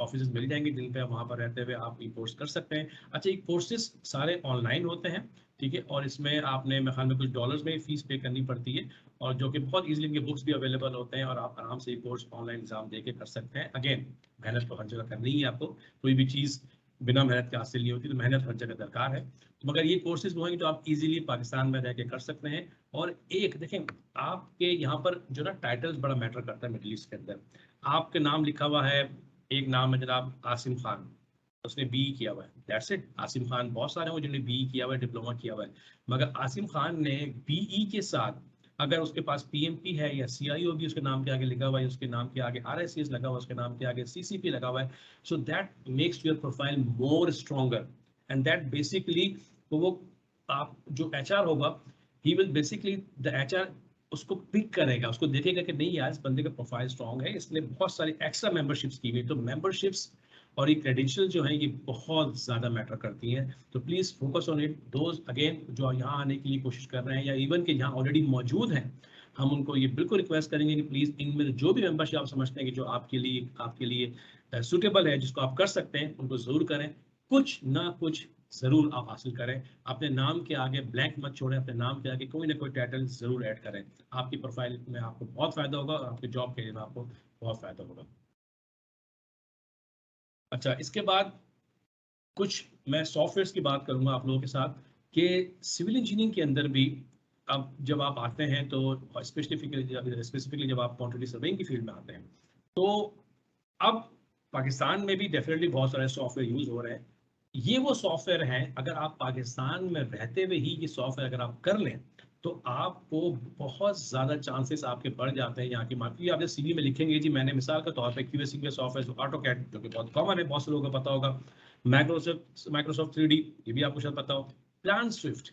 ऑफिस मिल जाएंगे जिन पे वहाँ पर रहते हुए आप ये कोर्स कर सकते हैं। अच्छा, ये कोर्सेज सारे ऑनलाइन होते हैं, ठीक है, और इसमें आपने मेरे ख्याल में कुछ डॉलर्स में फीस पे करनी पड़ती है, और जो कि बहुत इजीली इनके बुक्स भी अवेलेबल होते हैं और आप आराम से ये कोर्स ऑनलाइन एग्जाम दे के कर सकते हैं। अगेन मेहनत तो हर जगह करनी ही है, आपको कोई भी चीज़ बिना मेहनत के हासिल नहीं होती, तो मेहनत हर जगह दरकार है। तो मगर ये कोर्सेज वो हैं जो आप इजीली पाकिस्तान में रह के कर सकते हैं। और एक देखें, आपके यहाँ पर जो ना टाइटल्स बड़ा मैटर करता है मिडिल ईस्ट के अंदर। आपके नाम लिखा हुआ है, एक नाम है जनाब आसिम खान, उसने BE किया हुआ है, दैट्स इट। आसिम खान बहुत सारे हैं जिन्होंने BE किया हुआ है, डिप्लोमा किया हुआ है, मगर आसिम खान ने BE के साथ अगर उसके पास PMP है या CIOB उसके नाम के आगे लिखा हुआ है, उसके नाम के आगे RICS लगा हुआ है, उसके नाम के आगे CCP लगा हुआ है, so that makes your profile more stronger, and that basically वो आप जो HR होगा, he will basically the HR उसको पिक करेगा, उसको देखेगा कि नहीं यार इस बंदे का प्रोफाइल स्ट्रॉन्ग है, इसने बहुत सारी एक्स्ट्रा मेंबरशिप्स की हुई। तो मेंबरशिप्स और ये क्रेडेंशियल जो है ये बहुत ज़्यादा मैटर करती हैं। तो please focus on it. Those again जो यहाँ आने के लिए कोशिश कर रहे हैं या इवन के यहाँ ऑलरेडी मौजूद हैं, हम उनको ये बिल्कुल रिक्वेस्ट करेंगे कि प्लीज़ इनमें जो भी मेंबरशिप आप समझते हैं कि जो आपके लिए सूटेबल है, जिसको आप कर सकते हैं, उनको ज़रूर करें। कुछ ना कुछ ज़रूर आप हासिल करें। अपने नाम के आगे ब्लैंक मत छोड़ें, अपने नाम के आगे कोई ना कोई टाइटल ज़रूर ऐड करें। आपकी प्रोफाइल में आपको बहुत फ़ायदा होगा और आपके जॉब के लिए आपको बहुत फ़ायदा होगा। अच्छा, इसके बाद कुछ मैं सॉफ्टवेयर्स की बात करूंगा आप लोगों के साथ कि सिविल इंजीनियरिंग के अंदर भी अब जब आप आते हैं तो स्पेसिफिकली जब आप क्वांटिटी सर्वेइंग की फील्ड में आते हैं तो अब पाकिस्तान में भी डेफिनेटली बहुत सारे सॉफ्टवेयर यूज हो रहे हैं। ये वो सॉफ्टवेयर हैं, अगर आप पाकिस्तान में रहते हुए ही ये सॉफ्टवेयर अगर आप कर लें तो आपको बहुत ज़्यादा चांसेस आपके बढ़ जाते हैं यहाँ की मार्केट। आप जब सीवी में लिखेंगे जी मैंने मिसाल के तौर पे क्यूएससी के सॉफ्टवेयर ऑटोकैड जो कि बहुत कॉमन है, बहुत से लोगों को पता होगा, माइक्रोसॉफ्ट 3D ये भी आपको शायद पता हो, plan swift,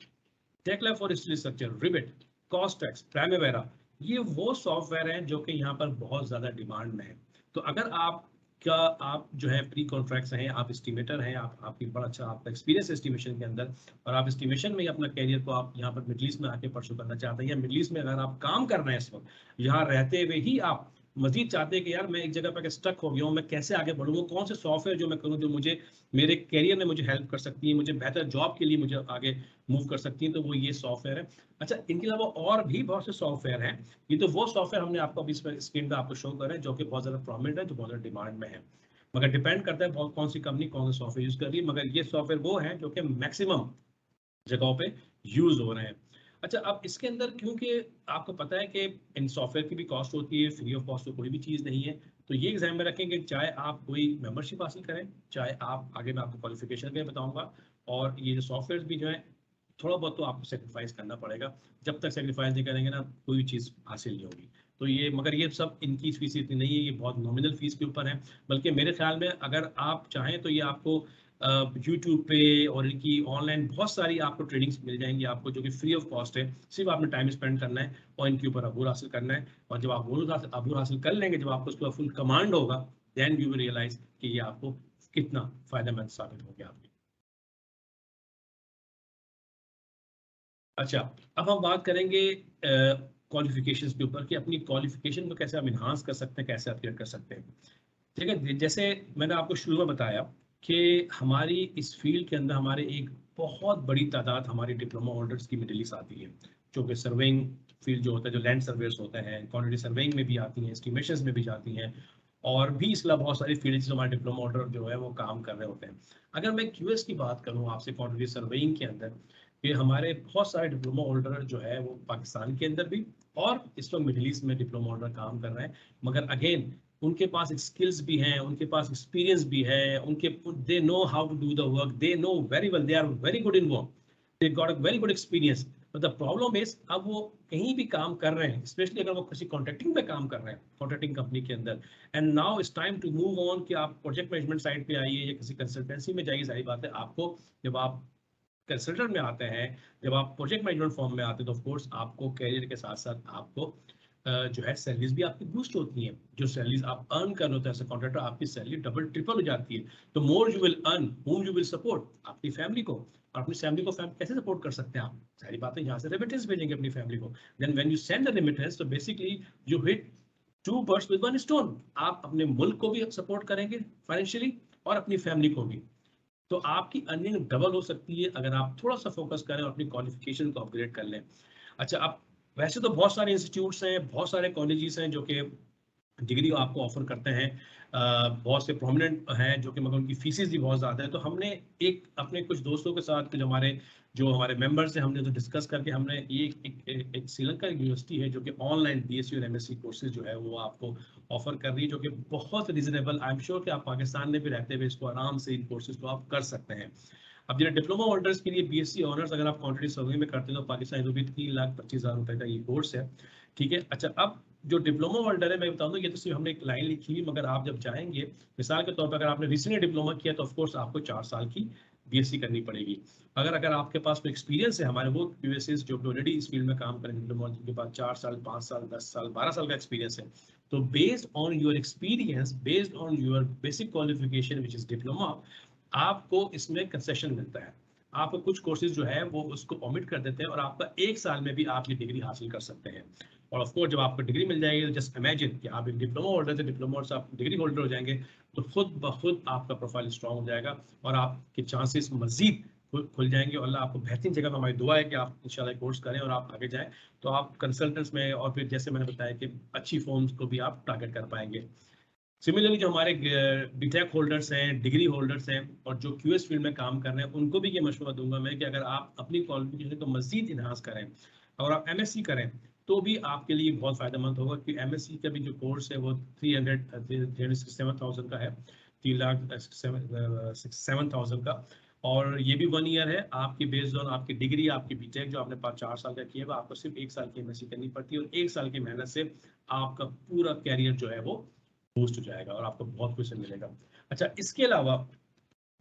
Tekla for structure, Revit, CostX, Primavera, ये वो सॉफ्टवेयर हैं जो कि यहाँ पर बहुत ज़्यादा डिमांड में है। तो अगर आप जो है प्री कॉन्ट्रैक्ट्स हैं, आप एस्टिमेटर हैं, आपकी बड़ा अच्छा आपका एक्सपीरियंस एस्टिमेशन के अंदर और आप एस्टिमेशन में ही अपना कैरियर को आप यहाँ पर मिडिल ईस्ट में आके परसू करना चाहते हैं या मिडिल ईस्ट में अगर आप काम कर रहे हैं इस वक्त यहाँ रहते हुए ही आप मजीद चाहते हैं कि यार मैं एक जगह पर स्टक हो गया हूँ, मैं कैसे आगे बढ़ूँ, कौन से सॉफ्टवेयर जो मैं करूँ जो मुझे मेरे कैरियर में मुझे हेल्प कर सकती है, मुझे बेहतर जॉब के लिए मुझे आगे मूव कर सकती है, तो वो ये सॉफ्टवेयर है। अच्छा, इनके अलावा और भी बहुत से सॉफ्टवेयर हैं। ये तो वो सॉफ्टवेयर हमने आपको अभी स्क्रीन पे आपको शो कर रहे हैं जो कि बहुत ज़्यादा प्रोमिनेंट है, जो बहुत ज़्यादा डिमांड में है, मगर डिपेंड करता है बहुत कौन सी कंपनी कौन सा सॉफ्टवेयर यूज़ कर रही है। मगर ये सॉफ्टवेयर वो है जो कि मैक्सिमम जगहों पे यूज हो रहे हैं। अच्छा, अब इसके अंदर क्योंकि आपको पता है कि इन सॉफ्टवेयर की भी कॉस्ट होती है, फ्री ऑफ कॉस्ट तो कोई भी चीज़ नहीं है, तो ये एग्जाम में रखें कि चाहे आप कोई मेंबरशिप हासिल करें, चाहे आप आगे मैं आपको क्वालिफिकेशन के बताऊंगा, और ये जो सॉफ्टवेयर भी जो है थोड़ा बहुत तो आपको सेक्रीफाइस करना पड़ेगा, जब तक सेक्रीफाइस नहीं करेंगे ना कोई भी चीज़ हासिल नहीं होगी। तो ये मगर ये सब इनकी फीस इतनी नहीं है, ये बहुत नॉमिनल फीस के ऊपर है, बल्कि मेरे ख्याल में अगर आप चाहें तो ये आपको यूट्यूब पे और इनकी ऑनलाइन बहुत सारी आपको ट्रेनिंग्स मिल जाएंगी आपको जो कि फ्री ऑफ कॉस्ट है। सिर्फ आपने टाइम स्पेंड करना है और इनके ऊपर अबूर हासिल करना है, और जब आप अबूर हासिल कर लेंगे, जब आपको उसका फुल कमांड होगा, देन यू विल रियलाइज कि ये आपको कितना फायदेमंद साबित हो गया आपके। अच्छा, अब हम बात करेंगे क्वालिफिकेशंस के ऊपर कि अपनी क्वालिफिकेशन को कैसे हम इन्हांस कर सकते हैं, कैसे अपग्रेड कर सकते हैं। ठीक है, जैसे मैंने आपको शुरू में बताया कि हमारी इस फील्ड के अंदर हमारे एक बहुत बड़ी तादाद हमारी डिप्लोमा होल्डर्स की मिडिल ईस्ट आती है, जो कि सर्वेइंग फील्ड जो होता है, जो लैंड सर्वेयर्स होते हैं, क्वांटिटी सर्वेइंग में भी आती हैं, एस्टिमेशंस में भी जाती हैं, और भी इसके अलावा बहुत सारी फील्ड जो हमारे डिप्लोमा होल्डर जो है वो काम कर रहे होते हैं। अगर मैं क्यूएस की बात करूँ आपसे क्वांटिटी सर्वेइंग के अंदर, कि हमारे बहुत सारे डिप्लोमा होल्डर जो है वो पाकिस्तान के अंदर भी और इस वक्त मिडिल ईस्ट में डिप्लोमा होल्डर काम कर रहे हैं, मगर अगेन उनके पास स्किल्स भी हैं, उनके पास एक्सपीरियंस भी है, उनके they know how to do the work, they know very well, they are very good in work, they got a very good experience. But the problem is अब वो कहीं भी काम कर रहे हैं, स्पेशली अगर वो किसी कॉन्ट्रैक्टिंग पे काम कर रहे हैं, कॉन्ट्रैक्टिंग कंपनी के अंदर, and now it's time to move on कि आप प्रोजेक्ट मैनेजमेंट साइड पे आइए या किसी कंसल्टेंसी में जाइए। सारी बात है, आपको जब आप कंसल्टेंट में आते हैं, जब आप प्रोजेक्ट मैनेजमेंट फॉर्म में आते हैं, तो ऑफ कोर्स आपको कैरियर के साथ साथ आपको जो है सैलरीज भी आपकी बूस्ट होती हैं। जो सैलरीज आप अर्न कर रहे होते हैं एज ए कॉन्ट्रैक्टर, आपकी सैलरी डबल ट्रिपल हो जाती है। तो more you will earn, home you will support अपनी फैमिली को, और अपनी फैमिली को कैसे सपोर्ट कर सकते हैं आप, सारी बातें यहाँ से रेमिटेंस भेजेंगे अपनी फैमिली को। Then when you send the remittance, तो basically you hit two birds with one stone, आप अपने मुल्क को भी सपोर्ट करेंगे फाइनेंशियली और अपनी फैमिली को भी। तो आपकी अर्निंग डबल हो सकती है अगर आप थोड़ा सा फोकस करें और अपनी क्वालिफिकेशन को अपग्रेड कर लें। अच्छा, अब वैसे तो बहुत सारे इंस्टीट्यूट्स हैं, बहुत सारे कॉलेजेस हैं जो कि डिग्री आपको ऑफर करते हैं, बहुत से प्रोमिनेंट हैं जो कि मगर उनकी फीसेस भी बहुत ज़्यादा है। तो हमने एक अपने कुछ दोस्तों के साथ जो हमारे मेंबर्स हैं, हमने तो डिस्कस करके हमने ये एक श्रीलंका यूनिवर्सिटी है जो कि ऑनलाइन बीएससी और एमएससी कोर्सेज जो है वो आपको ऑफर कर रही है, जो कि बहुत रीजनेबल। आई एम श्योर कि आप पाकिस्तान में भी रहते हुए इसको आराम से इन कोर्सेज को आप कर सकते हैं। अब जिन्हें डिप्लोमा होल्डर्स के लिए बीएससी ऑनर्स अगर आप क्वांटिटी सर्वे में करते हैं तो पाकिस्तानी रुपये 3,25,000 रुपए का ये कोर्स है। ठीक है, अच्छा, अब जो डिप्लोमा होल्डर है, मैं बताऊं, ये तो सिर्फ हमने एक लाइन लिखी हुई, मगर आप जब जाएंगे, मिसाल के तौर पर अगर आपने रिसेंटली डिप्लोमा किया तो ऑफकोर्स आपको 4 साल की बीएससी करनी पड़ेगी। अगर आपके पास कोई एक्सपीरियंस है, हमारे वो यूएसएस जो ऑलरेडी इस फील्ड में काम करें, डिप्लोमा के पास 4 साल, 5 साल, 10 साल, 12 साल का एक्सपीरियंस है, तो based on your experience, based on your basic qualification which is diploma, आपको इसमें कंसेशन मिलता है। आपको कुछ कोर्सेज जो है वो उसको ओमिट कर देते हैं और आपका 1 साल में भी आप ये डिग्री हासिल कर सकते हैं। और ऑफ कोर्स जब आपको डिग्री मिल जाएगी तो जस्ट इमेजिन कि आप एक डिप्लोमा होल्डर से डिप्लोमा से आप डिग्री होल्डर हो जाएंगे, तो खुद ब खुद आपका प्रोफाइल स्ट्रांग हो जाएगा और आपके चांसेस मजीद खुल जाएंगे और अल्लाह आपको बेहतरीन जगह में, हमारी दुआ है कि आप इंशाल्लाह कोर्स करें और आप आगे जाएं तो आप कंसल्टेंट्स में और फिर जैसे मैंने बताया कि अच्छी फॉर्म्स को भी आप टारगेट कर पाएंगे। सिमिलरली जो हमारे बीटेक होल्डर्स हैं, डिग्री होल्डर्स हैं और जो क्यूएस फील्ड में काम कर रहे हैं, उनको भी ये मशवरा दूंगा मैं कि अगर आप अपनी क्वालिफिकेशन को मजीद इन्हांस करें और आप एमएससी करें तो भी आपके लिए बहुत फ़ायदेमंद होगा, कि एमएससी का भी जो कोर्स है वो 367,000 का है, 3,67,000 का, और ये भी 1 ईयर है। आपकी बेस्ड ऑन आपकी डिग्री, आपकी बीटेक जो आपने 4 साल का किया है, आपको सिर्फ 1 साल की एमएससी करनी पड़ती है और 1 साल की मेहनत से आपका पूरा कैरियर जो है वो बूस्ट हो जाएगा और आपको बहुत कुछ मिलेगा। अच्छा, इसके अलावा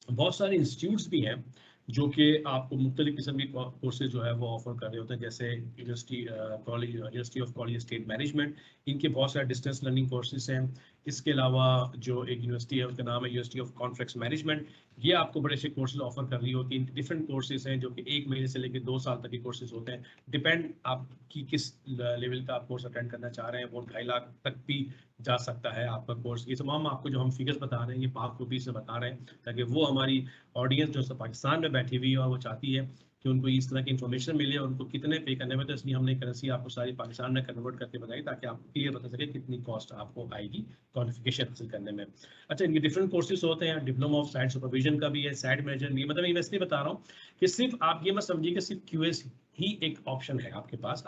बहुत सारे इंस्टीट्यूट्स भी हैं जो कि आपको मुख्तलिफ किस्म के कोर्सेज जो है वो ऑफर कर रहे होते हैं, जैसे university of college state management, इनके बहुत सारे डिस्टेंस लर्निंग कोर्सेज हैं। इसके अलावा जो एक यूनिवर्सिटी है उसका नाम है यूनिवर्सिटी ऑफ कॉन्फ्रेक्स मैनेजमेंट, ये आपको बड़े से कोर्सेज ऑफर कर रही होती है। डिफरेंट कोर्सेज हैं जो कि 1 महीने से लेकर 2 साल तक के कोर्सेज होते हैं, डिपेंड आपकी किस लेवल का आप कोर्स अटेंड करना चाह रहे हैं। वो 2.5 लाख तक भी जा सकता है आपका कोर्स। ये तमाम आपको जो हम फिगर्स बता रहे हैं ये पाक रुपीज़ से बता रहे हैं, ताकि वो हमारी ऑडियंस जो पाकिस्तान में बैठी हुई है और वो चाहती है कि उनको इस तरह की इन्फॉर्मेशन मिले और उनको कितने पे करने में, तो इसलिए हमने करेंसी आपको सारी पाकिस्तान में कन्वर्ट करके बताई ताकि आपको क्लियर बता सके कितनी कॉस्ट आपको आएगी क्वालिफिकेशन हासिल करने में। अच्छा, इनके डिफरेंट कोर्सेज होते हैं, डिप्लोमा ऑफ साइट सुपरविजन का भी है, साइट मैनेजर भी। मतलब मैं इसलिए बता रहा हूँ कि सिर्फ आप ये मत समझिए कि सिर्फ क्यूएस ही एक ऑप्शन है आपके पास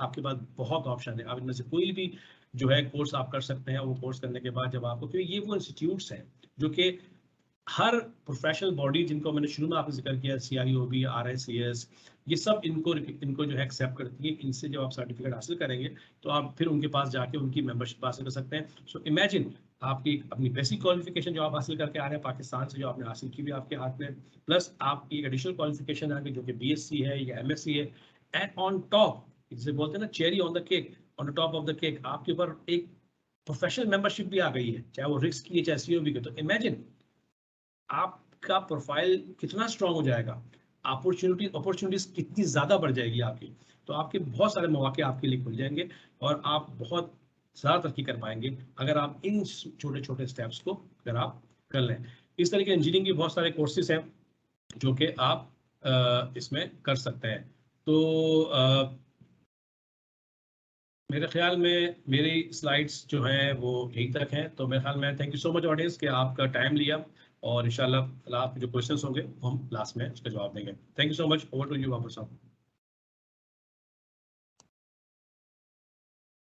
बहुत ऑप्शन है। आप इनमें से कोई भी जो है कोर्स आप कर सकते हैं। वो कोर्स करने के बाद जब आपको, क्योंकि ये वो इंस्टीट्यूट्स हैं जो कि हर प्रोफेशनल बॉडी, जिनको मैंने शुरू में आपने जिक्र किया, CIOB, RICS, ये सब इनको जो है एक्सेप्ट करती है। इनसे जब आप सर्टिफिकेट हासिल करेंगे तो आप फिर उनके पास जाके उनकी मेंबरशिप हासिल कर सकते हैं। सो इमेजिन आपकी अपनी बेसिक क्वालिफिकेशन जो आप हासिल करके आ रहे हैं पाकिस्तान से, जो आपने हासिल की हुई आपके हाथ में, प्लस आपकी एक एडिशनल क्वालिफिकेशन आगे जो कि BSc है या MSc है, एंड ऑन टॉप, जिसे बोलते हैं ना cherry on the cake, on the top of the cake, आपके ऊपर एक प्रोफेशनल मेंबरशिप भी आ गई है, चाहे वो रिस्क की है चाहे COB की। तो इमेजिन आपका प्रोफाइल कितना स्ट्रांग हो जाएगा, अपॉर्चुनिटीज कितनी ज्यादा बढ़ जाएगी आपकी। तो आपके बहुत सारे मौके आपके लिए खुल जाएंगे और आप बहुत ज्यादा तरक्की कर पाएंगे अगर आप इन छोटे छोटे स्टेप्स को अगर आप कर लें। इस तरह के इंजीनियरिंग के बहुत सारे कोर्सेज हैं जो कि आप इसमें कर सकते हैं। तो मेरे ख्याल में मेरी स्लाइड्स जो हैं वो यहीं तक हैं। तो मेरे ख्याल में thank you so much audience कि आपका टाइम लिया, और इंशाल्लाह आपके जो क्वेश्चंस होंगे वो हम लास्ट में उसका जवाब देंगे। Thank you so much. Over to you Babar साहब।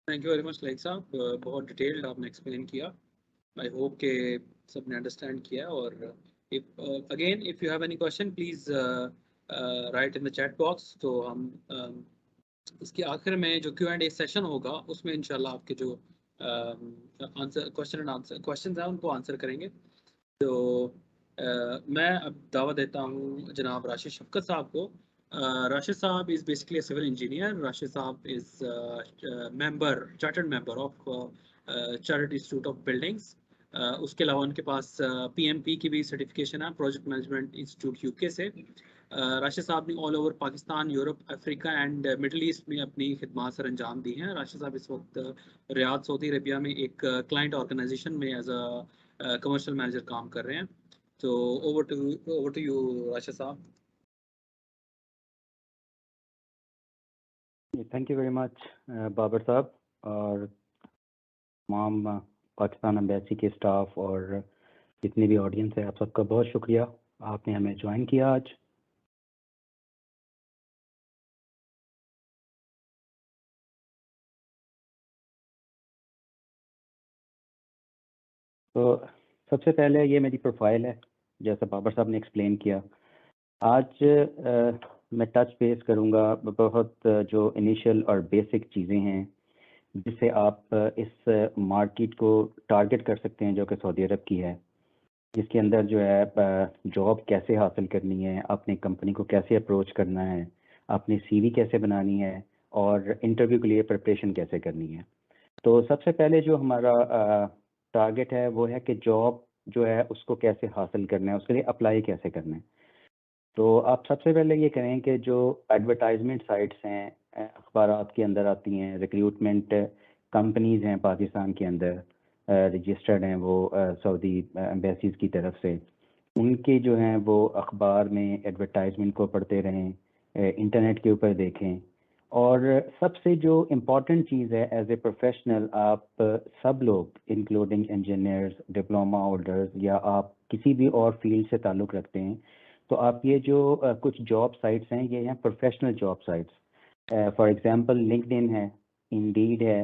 थैंक यू वेरी मच लाइक साहब, बहुत डिटेल्ड आपने एक्सप्लेन किया। आई होप के सबने अंडरस्टैंड किया। और if again if you have any question please right in the chat box. तो हम इसके आखिर में जो Q&A सेशन होगा उसमें इंशाल्लाह आपके जो आंसर क्वेश्चन हैं उनको आंसर करेंगे। तो मैं अब दावा देता हूँ जनाब राशिद शफकत साहब को। राशिद साहब is basically a civil engineer. Rashid साहब is chartered member of chartered institute of buildings. उसके अलावा उनके पास PMP की भी सर्टिफिकेशन है, प्रोजेक्ट मैनेजमेंट इंस्टीट्यूट UK से। राशिद साहब ने all over Pakistan, Europe, Africa and middle east में अपनी खिदमात सर अंजाम दी हैं। राशिद साहब इस वक्त रियाद सऊदी अरबिया में एक क्लाइंट ऑर्गेनाइजेशन में एज अ कमर्शियल मैनेजर काम कर रहे हैं। तो ओवर टू यू राशिद साहब। Thank you very much Babar साहब, और तमाम पाकिस्तान एम्बेसी के स्टाफ और जितनी भी ऑडियंस है, आप सबका बहुत शुक्रिया, आपने हमें ज्वाइन किया आज। तो सबसे पहले ये मेरी प्रोफाइल है, जैसा बाबर साहब ने एक्सप्लेन किया। आज मैं टच बेस करूँगा बहुत जो इनिशियल और बेसिक चीज़ें हैं जिससे आप इस मार्केट को टारगेट कर सकते हैं जो कि सऊदी अरब की है, जिसके अंदर जो है जॉब कैसे हासिल करनी है, अपनी कंपनी को कैसे अप्रोच करना है, अपनी CV कैसे बनानी है और इंटरव्यू के लिए प्रिपरेशन कैसे करनी है। तो सबसे पहले जो हमारा टारगेट है वो है कि जॉब जो है उसको कैसे हासिल करना है, उसके लिए अप्लाई कैसे करना है। तो आप सबसे पहले ये करें कि जो एडवर्टाइजमेंट साइट्स हैं, अखबारात के अंदर आती हैं, रिक्रूटमेंट कंपनीज़ हैं पाकिस्तान के अंदर रजिस्टर्ड हैं वो सऊदी एम्बेसीज़ की तरफ से, उनके जो हैं वो अखबार में एडवर्टाइजमेंट को पढ़ते रहें, इंटरनेट के ऊपर देखें। और सबसे जो इम्पॉर्टेंट चीज़ है एज ए प्रोफेशनल, आप सब लोग इंक्लूडिंग इंजीनियर्स, डिप्लोमा होल्डर्स या आप किसी भी और फील्ड से ताल्लुक़ रखते हैं, तो आप ये जो कुछ जॉब साइट्स हैं ये हैं professional job sites. For example LinkedIn है, इंडीड है,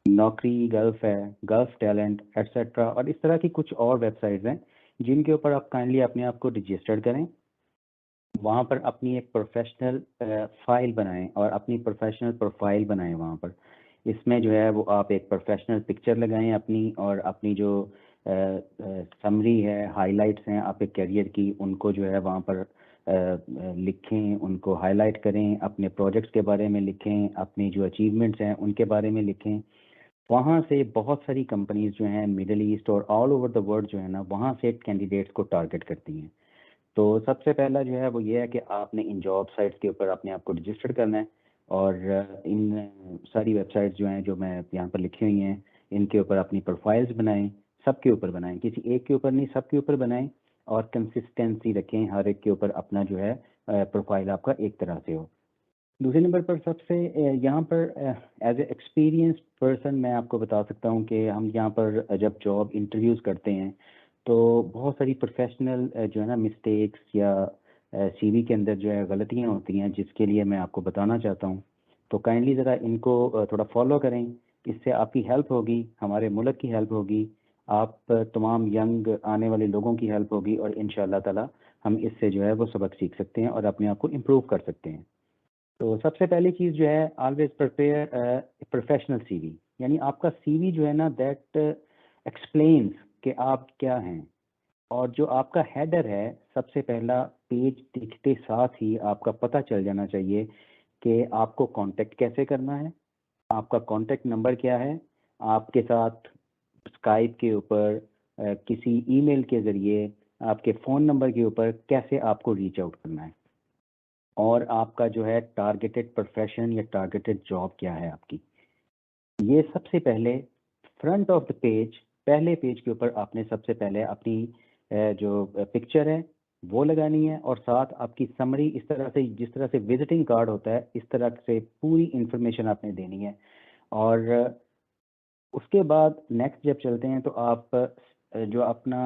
नौकरी गल्फ है, गल्फ टैलेंट एट्सेट्रा, और इस तरह की कुछ और वेबसाइट्स हैं जिनके ऊपर आप काइंडली अपने आप को रजिस्टर करें। वहाँ पर अपनी एक प्रोफेशनल फाइल बनाएं और अपनी प्रोफेशनल प्रोफाइल बनाएं। वहाँ पर इसमें जो है वो आप एक प्रोफेशनल पिक्चर लगाएं अपनी, और अपनी जो समरी है, हाइलाइट्स हैं आपके करियर की, उनको जो है वहाँ पर लिखें, उनको हाईलाइट करें, अपने प्रोजेक्ट्स के बारे में लिखें, अपनी जो अचीवमेंट्स हैं उनके बारे में लिखें। वहाँ से बहुत सारी कंपनीज जो हैं मिडल ईस्ट और ऑल ओवर द वर्ल्ड जो है ना, वहाँ से कैंडिडेट्स को टारगेट करती हैं। तो सबसे पहला जो है वो ये है कि आपने इन जॉब साइट्स के ऊपर अपने आप को रजिस्टर करना है, और इन सारी वेबसाइट्स जो हैं जो मैं यहाँ पर लिखी हुई हैं इनके ऊपर अपनी प्रोफाइल्स बनाएं, सबके ऊपर बनाएं, किसी एक के ऊपर नहीं सबके ऊपर बनाएं, और कंसिस्टेंसी रखें, हर एक के ऊपर अपना जो है प्रोफाइल आपका एक तरह से हो। दूसरे नंबर पर सबसे यहाँ पर एज ए एक्सपीरियंस पर्सन मैं आपको बता सकता हूँ कि हम यहाँ पर जब जॉब इंटरव्यूज़ करते हैं तो बहुत सारी प्रोफेशनल जो है ना मिस्टेक्स या सीवी के अंदर जो है गलतियाँ होती हैं, जिसके लिए मैं आपको बताना चाहता हूँ। तो काइंडली ज़रा इनको थोड़ा फॉलो करें, इससे आपकी हेल्प होगी, हमारे मुल्क की हेल्प होगी, आप तमाम यंग आने वाले लोगों की हेल्प होगी, और इंशाअल्लाह ताला हम इससे जो है वो सबक सीख सकते हैं और अपने आप को इम्प्रूव कर सकते हैं। तो सबसे पहली चीज़ जो है, ऑलवेज प्रिपेयर प्रोफेशनल सीवी, यानी आपका सीवी जो है ना दैट एक्सप्लेन्स कि आप क्या हैं। और जो आपका हेडर है, सबसे पहला पेज दिखते साथ ही आपका पता चल जाना चाहिए कि आपको कांटेक्ट कैसे करना है, आपका कांटेक्ट नंबर क्या है, आपके साथ स्काइप के ऊपर किसी ईमेल के ज़रिए, आपके फ़ोन नंबर के ऊपर कैसे आपको रीच आउट करना है, और आपका जो है टारगेटेड प्रोफेशन या टारगेटेड जॉब क्या है आपकी। ये सबसे पहले फ्रंट ऑफ द पेज, पहले पेज के ऊपर आपने सबसे पहले अपनी जो पिक्चर है वो लगानी है, और साथ आपकी समरी इस तरह से, जिस तरह से विजिटिंग कार्ड होता है, इस तरह से पूरी इंफॉर्मेशन आपने देनी है। और उसके बाद नेक्स्ट जब चलते हैं तो आप जो अपना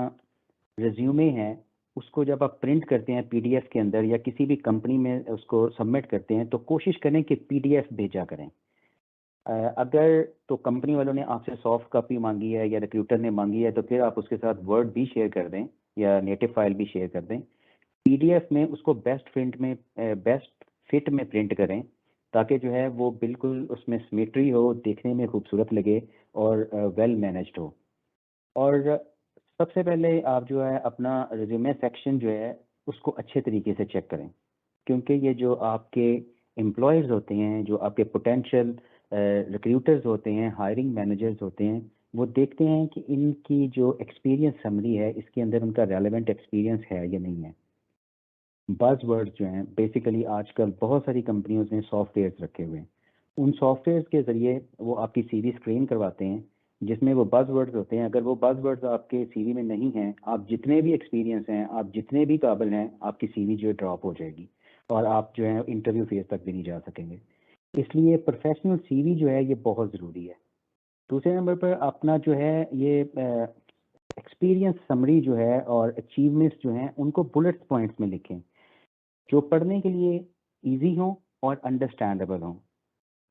रिज्यूमे है उसको जब आप प्रिंट करते हैं पीडीएफ के अंदर या किसी भी कंपनी में उसको सबमिट करते हैं, तो कोशिश करें कि पीडीएफ भेजा करें। अगर तो कंपनी वालों ने आपसे सॉफ्ट कॉपी मांगी है या रिक्रूटर ने मांगी है, तो फिर आप उसके साथ वर्ड भी शेयर कर दें या नेटिव फाइल भी शेयर कर दें। पीडीएफ में उसको बेस्ट फिट में प्रिंट करें, ताकि जो है वो बिल्कुल उसमें सिमेट्री हो, देखने में खूबसूरत लगे और वेल मैनेज्ड हो। और सबसे पहले आप जो है अपना रिज्यूमे सेक्शन जो है उसको अच्छे तरीके से चेक करें, क्योंकि ये जो आपके एम्प्लॉयज़ होते हैं, जो आपके पोटेंशियल रिक्रूटर्स होते हैं, हायरिंग मैनेजर्स होते हैं, वो देखते हैं कि इनकी जो एक्सपीरियंस समरी है इसके अंदर उनका रेलेवेंट एक्सपीरियंस है या नहीं है। बज़वर्ड्स जो हैं, बेसिकली आजकल बहुत सारी कंपनियों ने सॉफ्टवेयर्स रखे हुए हैं, उन सॉफ्टवेयर्स के ज़रिए वो आपकी सीवी स्क्रीन करवाते हैं, जिसमें वो बज़वर्ड्स होते हैं। अगर वो बज़वर्ड्स आपके सीवी में नहीं हैं, आप जितने भी एक्सपीरियंस हैं, आप जितने भी काबिल हैं, आपकी सीवी जो है ड्रॉप हो जाएगी और आप जो है इंटरव्यू फेज तक भी नहीं जा सकेंगे। इसलिए प्रोफेशनल सीवी जो है ये बहुत ज़रूरी है। दूसरे नंबर पर अपना जो है ये एक्सपीरियंस समरी जो है और अचीवमेंट्स जो हैं उनको बुलेट पॉइंट्स में लिखें, जो पढ़ने के लिए इजी हों और अंडरस्टैंडेबल हों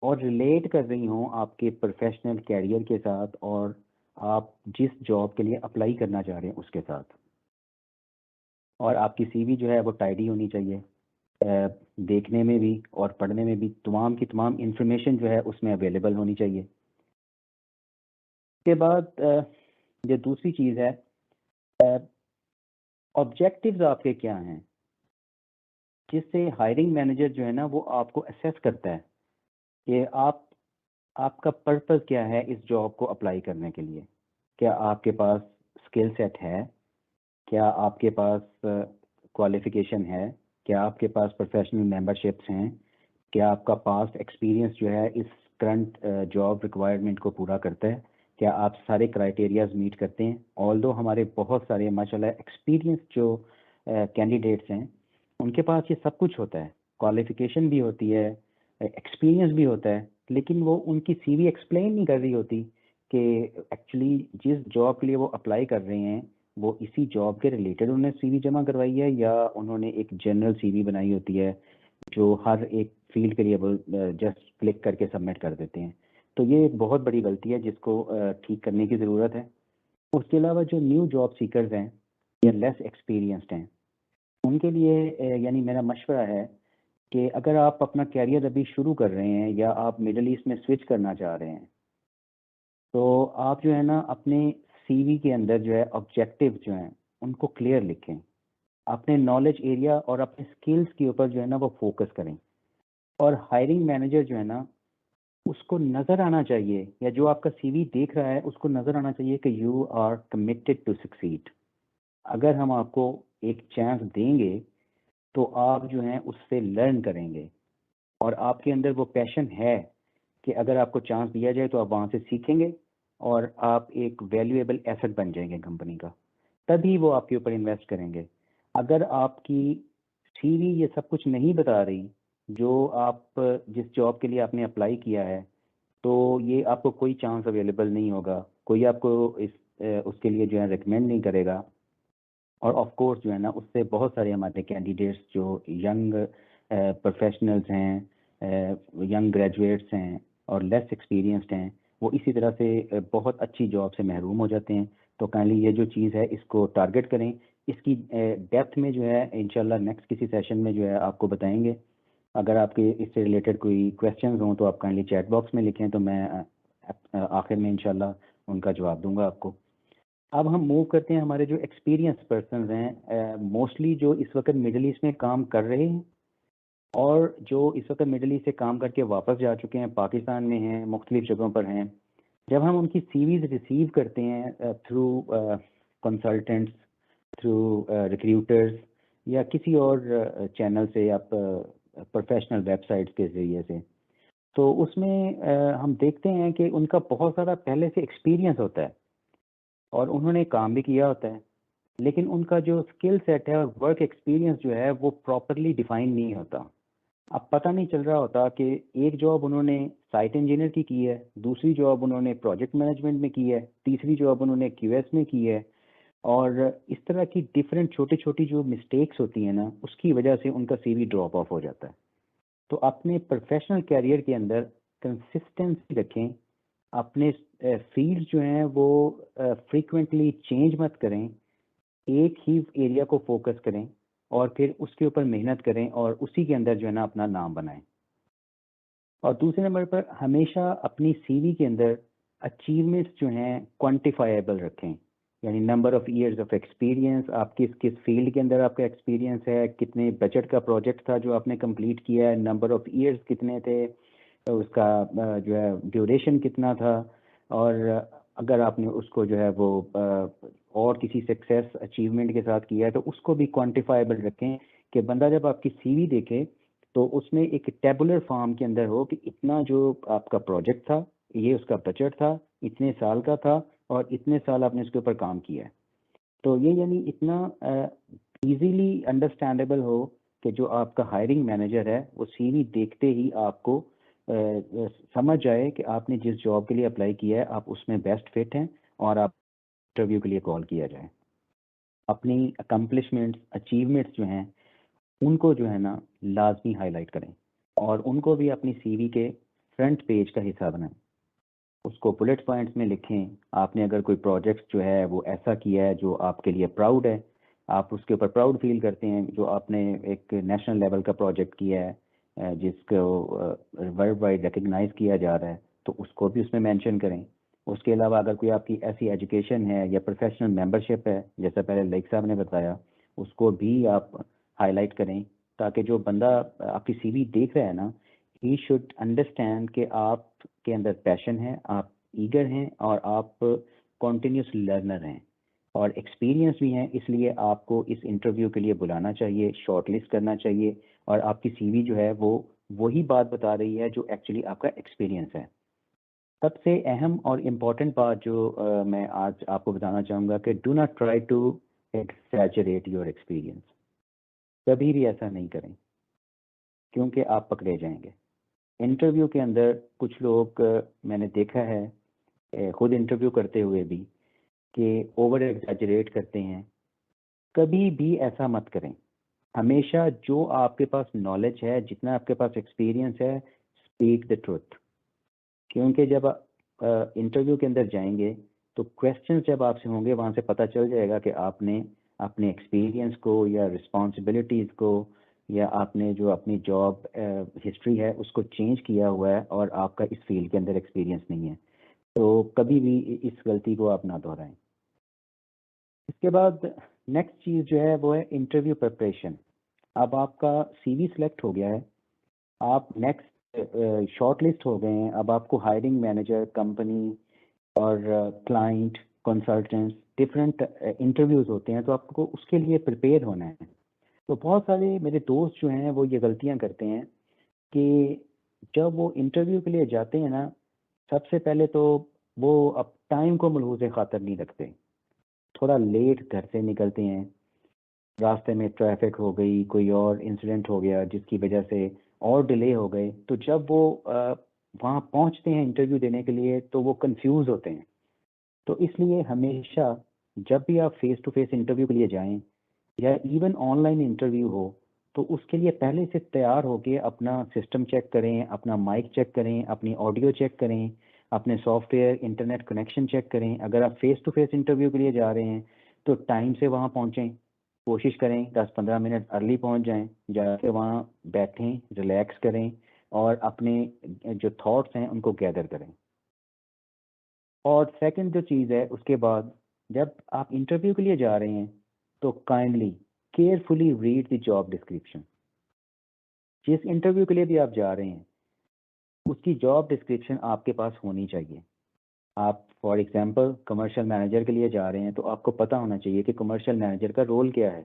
और रिलेट कर रही हों आपके प्रोफेशनल कैरियर के साथ और आप जिस जॉब के लिए अप्लाई करना चाह रहे हैं उसके साथ। और आपकी सीवी जो है वो टाइडी होनी चाहिए, देखने में भी और पढ़ने में भी तमाम की तमाम इंफॉर्मेशन जो है उसमें अवेलेबल होनी चाहिए। उसके बाद जो दूसरी चीज़ है, ऑब्जेक्टिव्स आपके क्या हैं, जिससे हायरिंग मैनेजर जो है ना वो आपको असेस करता है कि आपका पर्पस क्या है इस जॉब को अप्लाई करने के लिए। क्या आपके पास स्किल सेट है, क्या आपके पास क्वालिफिकेशन है, क्या आपके पास प्रोफेशनल मेंबरशिप्स हैं, क्या आपका पास्ट एक्सपीरियंस जो है इस करंट जॉब रिक्वायरमेंट को पूरा करता है, क्या आप सारे क्राइटेरियाज मीट करते हैं? ऑल्दो हमारे बहुत सारे माशाल्लाह एक्सपीरियंस जो कैंडिडेट्स हैं उनके पास ये सब कुछ होता है, क्वालिफिकेशन भी होती है, एक्सपीरियंस भी होता है, लेकिन वो उनकी सीवी एक्सप्लेन नहीं कर रही होती कि एक्चुअली जिस जॉब के लिए वो अप्लाई कर रहे हैं वो इसी जॉब के रिलेटेड उन्होंने सीवी जमा करवाई है या उन्होंने एक जनरल सीवी बनाई होती है जो हर एक फील्ड के लिए वो जस्ट क्लिक करके सबमिट कर देते हैं। तो ये एक बहुत बड़ी गलती है जिसको ठीक करने की ज़रूरत है। उसके अलावा जो न्यू जॉब सीकर्स हैं या लेस एक्सपीरियंस्ड हैं उनके लिए यानी मेरा मशवरा है कि अगर आप अपना कैरियर अभी शुरू कर रहे हैं या आप मिडल ईस्ट में स्विच करना चाह रहे हैं तो आप जो है ना अपने सीवी के अंदर जो है ऑब्जेक्टिव जो हैं उनको क्लियर लिखें, अपने नॉलेज एरिया और अपने स्किल्स के ऊपर जो है ना वो फोकस करें और हायरिंग मैनेजर जो है ना उसको नज़र आना चाहिए या जो आपका सीवी देख रहा है उसको नज़र आना चाहिए कि you are committed to succeed. अगर हम आपको एक चांस देंगे तो आप जो हैं उससे लर्न करेंगे और आपके अंदर वो पैशन है कि अगर आपको चांस दिया जाए तो आप वहाँ से सीखेंगे और आप एक वैल्यूएबल एसेट बन जाएंगे कंपनी का, तभी वो आपके ऊपर इन्वेस्ट करेंगे। अगर आपकी सीवी ये सब कुछ नहीं बता रही जो आप जिस जॉब के लिए आपने अप्लाई किया है तो ये आपको कोई चांस अवेलेबल नहीं होगा, कोई आपको उसके लिए जो है रिकमेंड नहीं करेगा। और ऑफ कोर्स जो है ना उससे बहुत सारे हमारे कैंडिडेट्स जो यंग प्रोफेशनल्स हैं, यंग ग्रेजुएट्स हैं और लेस एक्सपीरियंस्ड हैं वो इसी तरह से बहुत अच्छी जॉब से महरूम हो जाते हैं। तो काइंडली ये जो चीज़ है इसको टारगेट करें, इसकी डेप्थ में जो है इंशाल्लाह नेक्स्ट किसी सेशन में जो है आपको बताएंगे। अगर आपके इससे रिलेटेड कोई क्वेश्चंस हों तो आप काइंडली चैट बॉक्स में लिखें तो मैं आखिर में इंशाल्लाह उनका जवाब दूंगा आपको। अब हम मूव करते हैं हमारे जो एक्सपीरियंस पर्सनस हैं, मोस्टली जो इस वक्त मिडल ईस्ट में काम कर रहे हैं और जो इस वक्त मिडल ईस्ट से काम करके वापस जा चुके हैं, पाकिस्तान में हैं, मुख्तलिफ जगहों पर हैं। जब हम उनकी सीवीज रिसीव करते हैं थ्रू कंसल्टेंट्स, थ्रू रिक्रूटर्स या किसी और चैनल से या प्रोफेशनल वेबसाइट्स के ज़रिए से, तो उसमें हम देखते हैं कि उनका बहुत सारा पहले से एक्सपीरियंस होता है और उन्होंने काम भी किया होता है, लेकिन उनका जो स्किल सेट है और वर्क एक्सपीरियंस जो है वो प्रॉपरली डिफाइन नहीं होता। अब पता नहीं चल रहा होता कि एक जॉब उन्होंने साइट इंजीनियर की है, दूसरी जॉब उन्होंने प्रोजेक्ट मैनेजमेंट में की है, तीसरी जॉब उन्होंने क्यूएस में की है और इस तरह की डिफरेंट छोटी छोटी जो मिस्टेक्स होती हैं ना उसकी वजह से उनका सीवी ड्रॉप ऑफ हो जाता है। तो अपने प्रोफेशनल कैरियर के अंदर कंसिस्टेंसी रखें, अपने फील्ड जो हैं वो फ्रीक्वेंटली चेंज मत करें, एक ही एरिया को फोकस करें और फिर उसके ऊपर मेहनत करें और उसी के अंदर जो है ना अपना नाम बनाएं। और दूसरे नंबर पर हमेशा अपनी सीवी के अंदर अचीवमेंट्स जो हैं क्वांटिफाइबल रखें, यानी number of years of experience, आप किस किस फील्ड के अंदर आपका एक्सपीरियंस है, कितने बजट का प्रोजेक्ट था जो आपने कंप्लीट किया है, नंबर ऑफ इयर्स कितने थे, उसका जो है ड्यूरेशन कितना था और अगर आपने उसको जो है वो और किसी सक्सेस अचीवमेंट के साथ किया है तो उसको भी क्वांटिफाइबल रखें कि बंदा जब आपकी सीवी देखे तो उसमें एक टेबुलर फॉर्म के अंदर हो कि इतना जो आपका प्रोजेक्ट था, ये उसका बजट था, इतने साल का था और इतने साल आपने इसके ऊपर काम किया है। तो ये यानी इतना इजीली अंडरस्टैंडेबल हो कि जो आपका हायरिंग मैनेजर है वो सीवी देखते ही आपको समझ जाए कि आपने जिस जॉब के लिए अप्लाई किया है आप उसमें बेस्ट फिट हैं और आप इंटरव्यू के लिए कॉल किया जाए। अपनी अकम्पलिशमेंट्स, अचीवमेंट्स जो हैं उनको जो है ना लाजमी हाईलाइट करें और उनको भी अपनी सीवी के फ्रंट पेज का हिस्सा बनाएं, उसको बुलेट पॉइंट्स में लिखें। आपने अगर कोई प्रोजेक्ट जो है वो ऐसा किया है जो आपके लिए प्राउड है, आप उसके ऊपर प्राउड फील करते हैं, जो आपने एक नेशनल लेवल का प्रोजेक्ट किया है जिसको वर्ल्ड वाइड रिकग्नाइज किया जा रहा है, तो उसको भी उसमें मेंशन करें। उसके अलावा अगर कोई आपकी ऐसी एजुकेशन है या प्रोफेशनल मेंबरशिप है जैसा पहले लाइक साहब ने बताया, उसको भी आप हाईलाइट करें ताकि जो बंदा आपकी सीवी देख रहा है ना ही शुड अंडरस्टैंड कि आप के अंदर पैशन है, आप ईगर हैं और आप कॉन्टिन्यूस लर्नर हैं और एक्सपीरियंस भी हैं, इसलिए आपको इस इंटरव्यू के लिए बुलाना चाहिए, शॉर्टलिस्ट करना चाहिए और आपकी सीवी जो है वो वही बात बता रही है जो एक्चुअली आपका एक्सपीरियंस है। सबसे अहम और इम्पॉर्टेंट बात जो मैं आज आपको बताना चाहूँगा कि do not try to exaggerate your experience. कभी भी ऐसा नहीं करें, क्योंकि आप पकड़े जाएंगे। इंटरव्यू के अंदर कुछ लोग मैंने देखा है खुद इंटरव्यू करते हुए भी कि ओवर एक्सैजरेट करते हैं। कभी भी ऐसा मत करें। हमेशा जो आपके पास नॉलेज है, जितना आपके पास एक्सपीरियंस है, स्पीक द ट्रुथ। क्योंकि जब इंटरव्यू के अंदर जाएंगे तो क्वेश्चंस जब आपसे होंगे वहाँ से पता चल जाएगा कि आपने अपने एक्सपीरियंस को या रिस्पॉन्सिबिलिटीज़ को या आपने जो अपनी जॉब हिस्ट्री है उसको चेंज किया हुआ है और आपका इस फील्ड के अंदर एक्सपीरियंस नहीं है। तो कभी भी इस गलती को आप ना दोहराएं। इसके बाद नेक्स्ट चीज़ जो है वो है इंटरव्यू प्रिपरेशन। अब आपका सीवी सिलेक्ट हो गया है, आप नेक्स्ट शॉर्ट लिस्ट हो गए हैं। अब आपको हायरिंग मैनेजर, कंपनी और क्लाइंट, कंसल्टेंट्स, डिफरेंट इंटरव्यूज़ होते हैं, तो आपको उसके लिए प्रिपेयर होना है। तो बहुत सारे मेरे दोस्त जो हैं वो ये गलतियां करते हैं कि जब वो इंटरव्यू के लिए जाते हैं ना, सबसे पहले तो वो अब टाइम को मलहूज़ खातर नहीं रखते, थोड़ा लेट घर से निकलते हैं, रास्ते में ट्रैफिक हो गई, कोई और इंसिडेंट हो गया जिसकी वजह से और डिले हो गए। तो जब वो वहाँ पहुँचते हैं इंटरव्यू देने के लिए तो वो कंफ्यूज होते हैं। तो इसलिए हमेशा जब भी आप फेस टू फेस इंटरव्यू के लिए जाएं या इवन ऑनलाइन इंटरव्यू हो, तो उसके लिए पहले से तैयार होके अपना सिस्टम चेक करें, अपना माइक चेक करें, अपनी ऑडियो चेक करें, अपने सॉफ्टवेयर इंटरनेट कनेक्शन चेक करें। अगर आप फेस टू फेस इंटरव्यू के लिए जा रहे हैं तो टाइम से वहाँ पहुँचें, कोशिश करें 10-15 मिनट अर्ली पहुँच जाएं, जाके वहाँ बैठें, रिलैक्स करें और अपने जो थॉट्स हैं उनको गैदर करें। और सेकंड जो चीज़ है, उसके बाद जब आप इंटरव्यू के लिए जा रहे हैं तो kindly carefully read the job description. जिस इंटरव्यू के लिए भी आप जा रहे हैं उसकी जॉब डिस्क्रिप्शन आपके पास होनी चाहिए। आप फॉर एग्जांपल कमर्शियल मैनेजर के लिए जा रहे हैं तो आपको पता होना चाहिए कि कमर्शियल मैनेजर का रोल क्या है,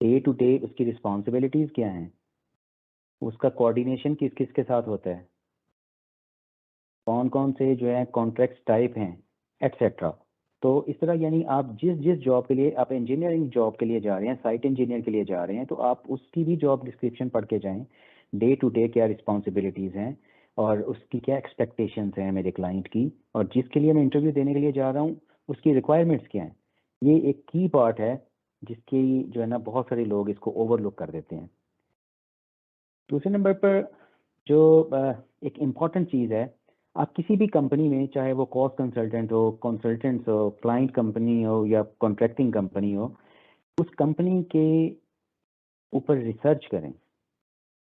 डे टू डे उसकी रिस्पॉन्सिबिलिटीज़ क्या हैं, उसका कोऑर्डिनेशन किस किस के साथ होता है, कौन कौन से जो है कॉन्ट्रैक्ट टाइप हैं, एट्सेट्रा। तो इस तरह यानी आप जिस जिस जॉब के लिए, आप इंजीनियरिंग जॉब के लिए जा रहे हैं, साइट इंजीनियर के लिए जा रहे हैं, तो आप उसकी भी जॉब डिस्क्रिप्शन पढ़ के जाएं। डे टू डे क्या रिस्पॉन्सिबिलिटीज़ हैं और उसकी क्या एक्सपेक्टेशंस हैं मेरे क्लाइंट की, और जिसके लिए मैं इंटरव्यू देने के लिए जा रहा हूँ उसकी रिक्वायरमेंट्स क्या हैं। ये एक की पार्ट है जिसकी जो है ना बहुत सारे लोग इसको ओवरलुक कर देते हैं। दूसरे नंबर पर जो एक इम्पॉर्टेंट चीज़ है, आप किसी भी कंपनी में, चाहे वो कॉस्ट कंसल्टेंट हो, कंसल्टेंट्स हो, क्लाइंट कंपनी हो या कॉन्ट्रैक्टिंग कंपनी हो, उस कंपनी के ऊपर रिसर्च करें।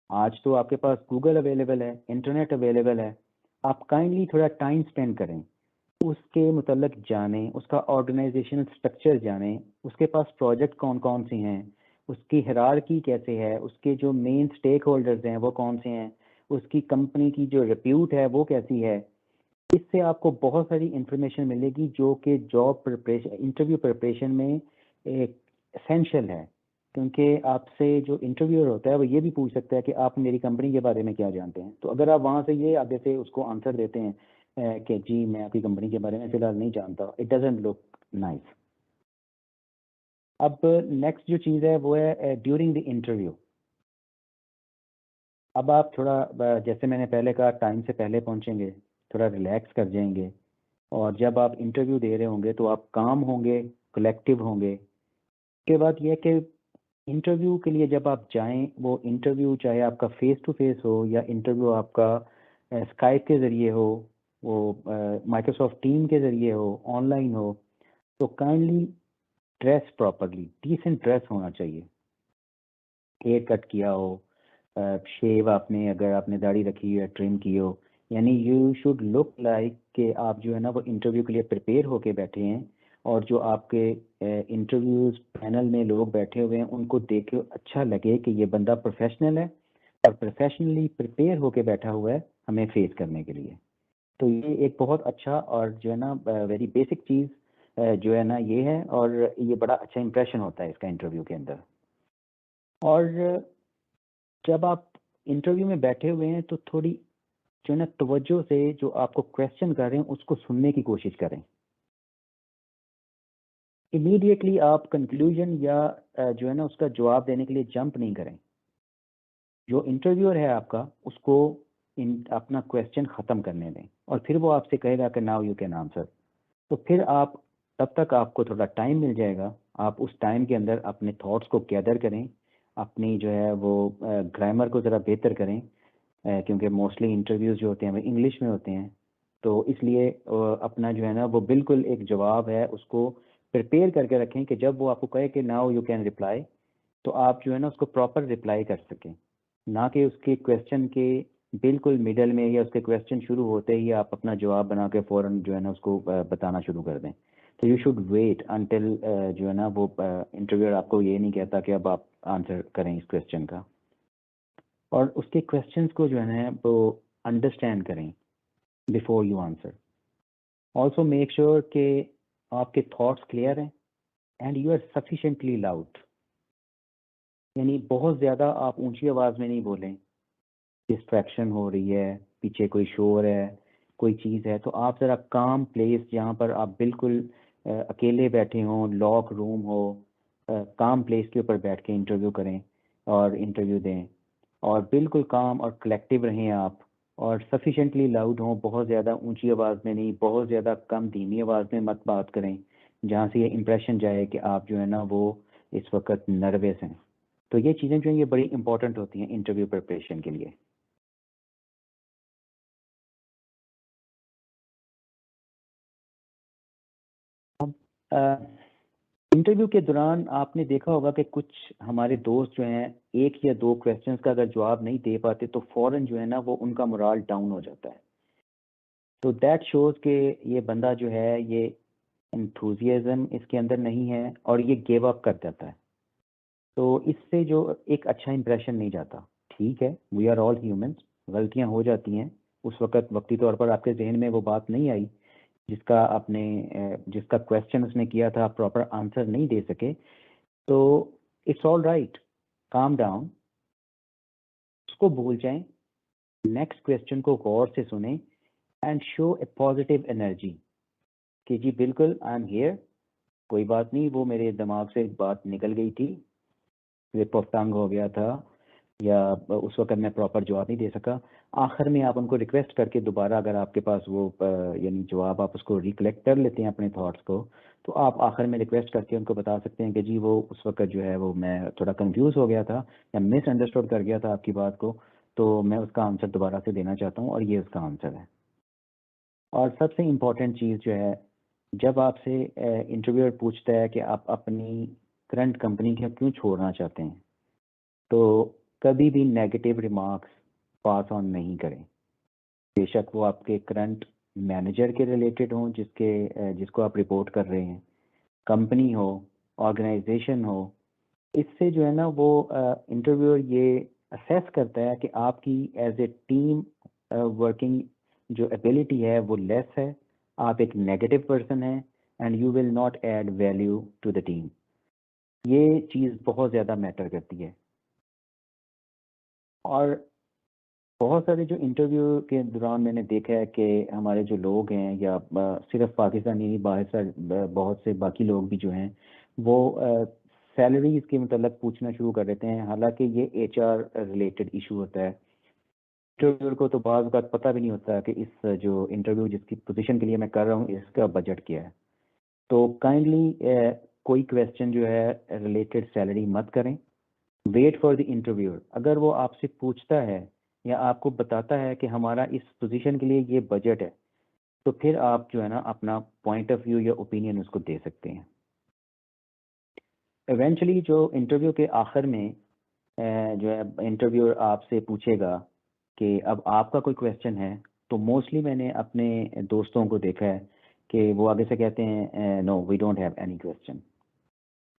आज तो आपके पास गूगल अवेलेबल है, इंटरनेट अवेलेबल है, आप काइंडली थोड़ा टाइम स्पेंड करें, उसके मुतल्लिक जानें, उसका ऑर्गेनाइजेशनल स्ट्रक्चर जानें, उसके पास प्रोजेक्ट कौन कौन से हैं, उसकी हिरार्की कैसे है, उसके जो मेन स्टेक होल्डर्स हैं वो कौन से हैं, उसकी कंपनी की जो रिप्यूट है वो कैसी है। इससे आपको बहुत सारी इंफॉर्मेशन मिलेगी जो कि जॉब प्रिपरेशन, इंटरव्यू प्रिपरेशन में एक एसेंशियल है। क्योंकि आपसे जो इंटरव्यूअर होता है वो ये भी पूछ सकता है कि आप मेरी कंपनी के बारे में क्या जानते हैं। तो अगर आप वहाँ से ये आगे से उसको आंसर देते हैं कि जी मैं आपकी कंपनी के बारे में फ़िलहाल नहीं जानता, इट डजंट लुक नाइस। अब नेक्स्ट जो चीज़ है वो है ड्यूरिंग द इंटरव्यू। अब आप थोड़ा जैसे मैंने पहले कहा, टाइम से पहले पहुँचेंगे, थोड़ा रिलैक्स कर जाएंगे, और जब आप इंटरव्यू दे रहे होंगे तो आप काम होंगे, कलेक्टिव होंगे। उसके बाद यह कि इंटरव्यू के लिए जब आप जाएं, वो इंटरव्यू चाहे आपका फेस टू फेस हो या इंटरव्यू आपका स्काइप के ज़रिए हो, वो माइक्रोसॉफ्ट टीम के ज़रिए हो, ऑनलाइन हो, तो kindly dress properly, decent dress होना चाहिए। हेयर कट किया हो, शेव आपने, अगर आपने दाढ़ी रखी है, ट्रिम की हो, यानी यू शुड लुक लाइक कि आप जो है ना वो इंटरव्यू के लिए प्रिपेयर होके बैठे हैं, और जो आपके इंटरव्यूज पैनल में लोग बैठे हुए हैं उनको देख के अच्छा लगे कि ये बंदा प्रोफेशनल है और प्रोफेशनली प्रिपेयर होके बैठा हुआ है हमें फेस करने के लिए। तो ये एक बहुत अच्छा और जो है ना वेरी बेसिक चीज़ जो है ना ये है, और ये बड़ा अच्छा इंप्रेशन होता है इसका इंटरव्यू के अंदर। और जब आप इंटरव्यू में बैठे हुए हैं तो थोड़ी जो है ना तवज्जो से जो आपको क्वेश्चन कर रहे हैं उसको सुनने की कोशिश करें। इमीडिएटली आप कंक्लूजन या जो है ना उसका जवाब देने के लिए जंप नहीं करें। जो इंटरव्यूअर है आपका उसको अपना क्वेश्चन ख़त्म करने दें और फिर वो आपसे कहेगा कि नाउ यू कैन आंसर। तो फिर आप तब तक आपको थोड़ा टाइम मिल जाएगा, आप उस टाइम के अंदर अपने थॉट्स को गैदर करें, अपनी जो है वो ग्रामर को ज़रा बेहतर करें, क्योंकि मोस्टली इंटरव्यूज़ जो होते हैं वो इंग्लिश में होते हैं। तो इसलिए अपना जो है ना वो बिल्कुल एक जवाब है उसको प्रिपेयर करके रखें कि जब वो आपको कहे कि नाउ यू कैन रिप्लाई, तो आप जो है ना उसको प्रॉपर रिप्लाई कर सकें, ना कि उसके क्वेश्चन के बिल्कुल मिडल में या उसके क्वेश्चन शुरू होते ही आप अपना जवाब बना के फ़ौरन जो है ना उसको बताना शुरू कर दें। तो यू शुड वेट अनटिल जो है ना वो इंटरव्यूअर आपको ये नहीं कहता कि अब आप आंसर करें इस क्वेश्चन का, और उसके क्वेश्चंस को जो है ना वो अंडरस्टैंड करें before you answer. Also make sure कि आपके थॉट्स क्लियर हैं and you are sufficiently loud, यानी बहुत ज़्यादा आप ऊंची आवाज़ में नहीं बोलें, डिस्ट्रैक्शन हो रही है, पीछे कोई शोर है, कोई चीज़ है, तो आप ज़रा काम प्लेस जहाँ पर आप बिल्कुल अकेले बैठे हों, लॉक रूम हो, काम प्लेस के ऊपर बैठ के इंटरव्यू करें और इंटरव्यू दें, और बिल्कुल काम और कलेक्टिव रहें आप, और सफिशेंटली लाउड हों, बहुत ज़्यादा ऊंची आवाज़ में नहीं, बहुत ज़्यादा कम धीमी आवाज़ में मत बात करें जहाँ से ये इम्प्रेशन जाए कि आप जो है ना वो इस वक्त नर्वस हैं। तो ये चीज़ें जो हैं ये बड़ी इंपॉर्टेंट होती हैं इंटरव्यू प्रिपरेशन के लिए। इंटरव्यू के दौरान आपने देखा होगा कि कुछ हमारे दोस्त जो हैं एक या दो क्वेश्चंस का अगर जवाब नहीं दे पाते तो फौरन जो है ना वो उनका मोराल डाउन हो जाता है। तो दैट शोज कि ये बंदा जो है ये एंथुजियाज्म इसके अंदर नहीं है और ये गिव अप कर जाता है। तो इससे जो एक अच्छा इंप्रेशन नहीं जाता। ठीक है, वी आर ऑल ह्यूमंस, गलतियां हो जाती हैं। उस वक्त वक्ती तौर पर आपके जहन में वो बात नहीं आई जिसका क्वेश्चन उसने किया था, आप प्रॉपर आंसर नहीं दे सके, तो it's all right, calm down, उसको भूल जाएं, नेक्स्ट क्वेश्चन को गौर से सुने and show A positive energy कि जी बिल्कुल आई एम हियर, कोई बात नहीं, वो मेरे दिमाग से बात निकल गई थी, स्लिप ऑफ टंग हो गया था, या उस वक्त मैं प्रॉपर जवाब नहीं दे सका। आखिर में आप उनको रिक्वेस्ट करके दोबारा अगर आपके पास वो यानी जवाब आप उसको रिकलेक्ट कर लेते हैं अपने थॉट्स को, तो आप आखिर में रिक्वेस्ट करके उनको बता सकते हैं कि जी वो उस वक्त जो है वो मैं थोड़ा कंफ्यूज हो गया था या मिसअंडरस्टूड कर गया था आपकी बात को, तो मैं उसका आंसर दोबारा से देना चाहता हूँ और ये उसका आंसर है। और सबसे इम्पोर्टेंट चीज़ जो है, जब आपसे इंटरव्यूअर पूछता है कि आप अपनी करंट कंपनी को क्यों छोड़ना चाहते हैं, तो कभी भी नेगेटिव रिमार्क्स पास ऑन नहीं करें, बेशक वो आपके करंट मैनेजर के रिलेटेड हों जिसको आप रिपोर्ट कर रहे हैं, कंपनी हो, ऑर्गेनाइजेशन हो। इससे जो है ना वो इंटरव्यूअर ये असेस करता है कि आपकी एज ए टीम वर्किंग जो एबिलिटी है वो लेस है, आप एक नेगेटिव पर्सन हैं and you will not add value to the team. ये चीज़ बहुत ज़्यादा मैटर करती है। और बहुत सारे जो इंटरव्यू के दौरान मैंने देखा है कि हमारे जो लोग हैं या सिर्फ पाकिस्तानी नहीं, बाहर से बहुत से बाकी लोग भी जो हैं वो सैलरीज के मतलब पूछना शुरू कर देते हैं, हालांकि ये एचआर रिलेटेड इशू होता है। इंटरव्यूअर को तो बाज़ वक़्त पता भी नहीं होता कि इस जो इंटरव्यू जिसकी पोजीशन के लिए मैं कर रहा हूँ इसका बजट क्या है। तो काइंडली कोई क्वेश्चन जो है रिलेटेड सैलरी मत करें, वेट फॉर द इंटरव्यूअर। अगर वो आपसे पूछता है या आपको बताता है कि हमारा इस पोजीशन के लिए ये बजट है, तो फिर आप जो है ना अपना पॉइंट ऑफ व्यू या ओपिनियन उसको दे सकते हैं। इवेंचुअली जो इंटरव्यू के आखिर में जो है इंटरव्यूअर आपसे पूछेगा कि अब आपका कोई क्वेश्चन है, तो मोस्टली मैंने अपने दोस्तों को देखा है कि वो आगे से कहते हैं no we don't have any question.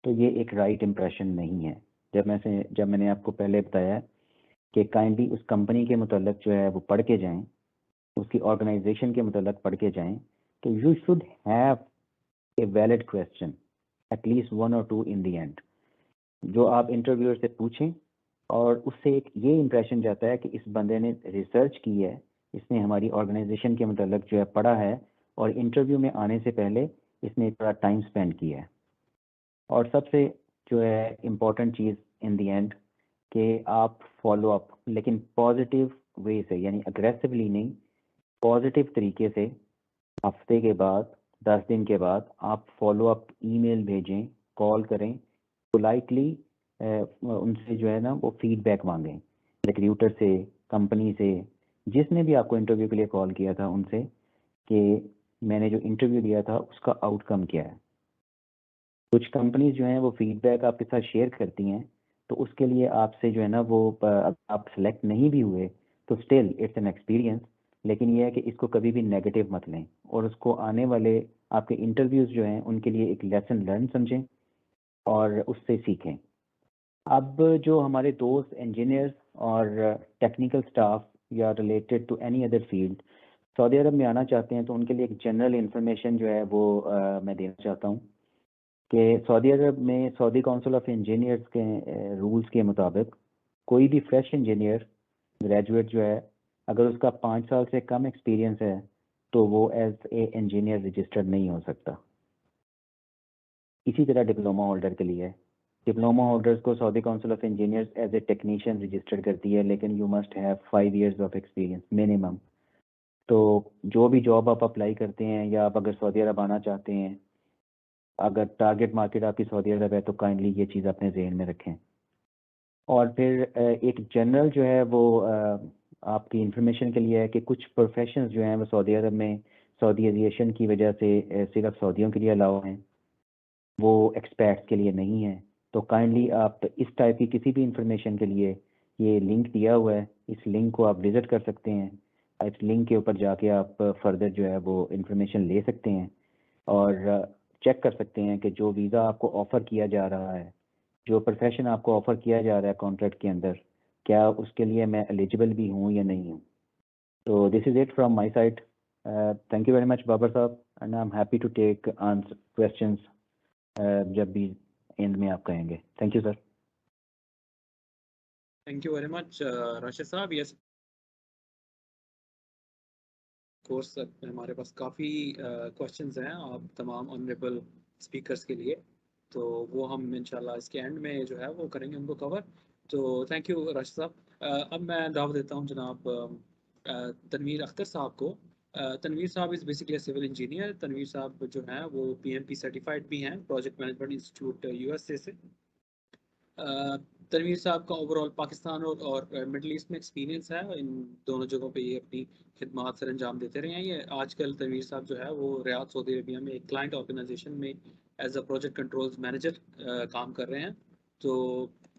तो ये एक राइट इम्प्रेशन नहीं है। जब मैंने आपको पहले बताया कि काइंडली उस कंपनी के मतलब जो है वो पढ़ के जाएं, उसकी ऑर्गेनाइजेशन के मतलब पढ़ के जाएं, तो you should have a valid question, at least 1 or 2 in the end, जो आप इंटरव्यूअर से पूछें और उससे एक ये इम्प्रेशन जाता है कि इस बंदे ने रिसर्च की है इसने हमारी ऑर्गेनाइजेशन के मतलब जो है पढ़ा है और इंटरव्यू में आने से पहले इसने थोड़ा टाइम स्पेंड किया है। और सबसे जो है important cheese in the and कि आप फॉलो अप, लेकिन पॉजिटिव वे से, यानी अग्रेसिवली नहीं, पॉजिटिव तरीके से हफ्ते के बाद 10 दिन के बाद आप फॉलो अप ईमेल भेजें, कॉल करें, पोलाइटली उनसे जो है ना वो फीडबैक मांगें, रिक्रूटर से, कंपनी से, जिसने भी आपको इंटरव्यू के लिए कॉल किया था उनसे, कि मैंने जो इंटरव्यू दिया था उसका आउटकम क्या है। कुछ कंपनीज जो हैं वो फीडबैक आपके साथ शेयर करती हैं, तो उसके लिए आपसे जो है ना वो आप सेलेक्ट नहीं भी हुए तो स्टिल इट्स एन एक्सपीरियंस, लेकिन ये है कि इसको कभी भी नेगेटिव मत लें और उसको आने वाले आपके इंटरव्यूज़ जो हैं उनके लिए एक लेसन लर्न समझें और उससे सीखें। अब जो हमारे दोस्त इंजीनियर्स और टेक्निकल स्टाफ या related to any other field Saudi Arab में आना चाहते हैं, तो उनके लिए एक जनरल इंफॉर्मेशन जो है वो मैं देना चाहता हूँ कि सऊदी अरब में सऊदी काउंसिल ऑफ इंजीनियर्स के रूल्स के मुताबिक कोई भी फ्रेश इंजीनियर ग्रेजुएट जो है, अगर उसका 5 साल से कम एक्सपीरियंस है तो वो एज ए इंजीनियर रजिस्टर्ड नहीं हो सकता। इसी तरह डिप्लोमा होल्डर के लिए, डिप्लोमा होल्डर्स को Saudi council of engineers as a technician registered करती है, लेकिन you must have 5 years of experience minimum. तो जो भी जॉब आप अप्लाई करते हैं या आप अगर सऊदी अरब आना चाहते हैं, अगर टारगेट मार्केट आपकी सऊदी अरब है, तो काइंडली ये चीज़ अपने जहन में रखें। और फिर एक जनरल जो है वो आपकी इंफॉर्मेशन के लिए है कि कुछ प्रोफेशंस जो हैं वो सऊदी अरब में सऊदी एविएशन की वजह से सिर्फ सऊदियों के लिए अलाउ हैं, वो एक्सपर्ट्स के लिए नहीं है। तो काइंडली आप इस टाइप की किसी भी इंफॉर्मेशन के लिए ये लिंक दिया हुआ है, इस लिंक को आप विज़िट कर सकते हैं। इस लिंक के ऊपर जाके आप फर्दर जो है वो इंफॉर्मेशन ले सकते हैं और चेक कर सकते हैं कि जो वीज़ा आपको ऑफ़र किया जा रहा है, जो प्रोफेशन आपको ऑफ़र किया जा रहा है कॉन्ट्रैक्ट के अंदर, क्या उसके लिए मैं एलिजिबल भी हूँ या नहीं हूँ। तो this is it from my side. Thank you very much Babar साहब, and I am happy to take answer questions जब भी एंड में आप कहेंगे। Thank you sir. Thank you very much Rashid साहब। यस कोर्स हमारे पास काफ़ी क्वेश्चंस हैं आप तमाम ऑनरेबल स्पीकर्स के लिए, तो वो हम इंशाल्लाह इसके एंड में जो है वो करेंगे उनको कवर। तो थैंक यू राशिद साहब। अब मैं दावत देता हूँ जनाब तनवीर अख्तर साहब को। तनवीर साहब is basically civil engineer. Tanveer साहब जो हैं वो PMP सर्टिफाइड भी हैं प्रोजेक्ट मैनेजमेंट इंस्टीट्यूट USA से। तनवीर साहब का ओवरऑल पाकिस्तान और मिडल ईस्ट में एक्सपीरियंस है, इन दोनों जगहों पे ये अपनी खिदमात सर अंजाम देते रहे हैं। ये आजकल तनवीर साहब जो है वो रियाद सऊदी अरबिया में एक क्लाइंट ऑर्गेनाइजेशन में as a project controls manager काम कर रहे हैं। तो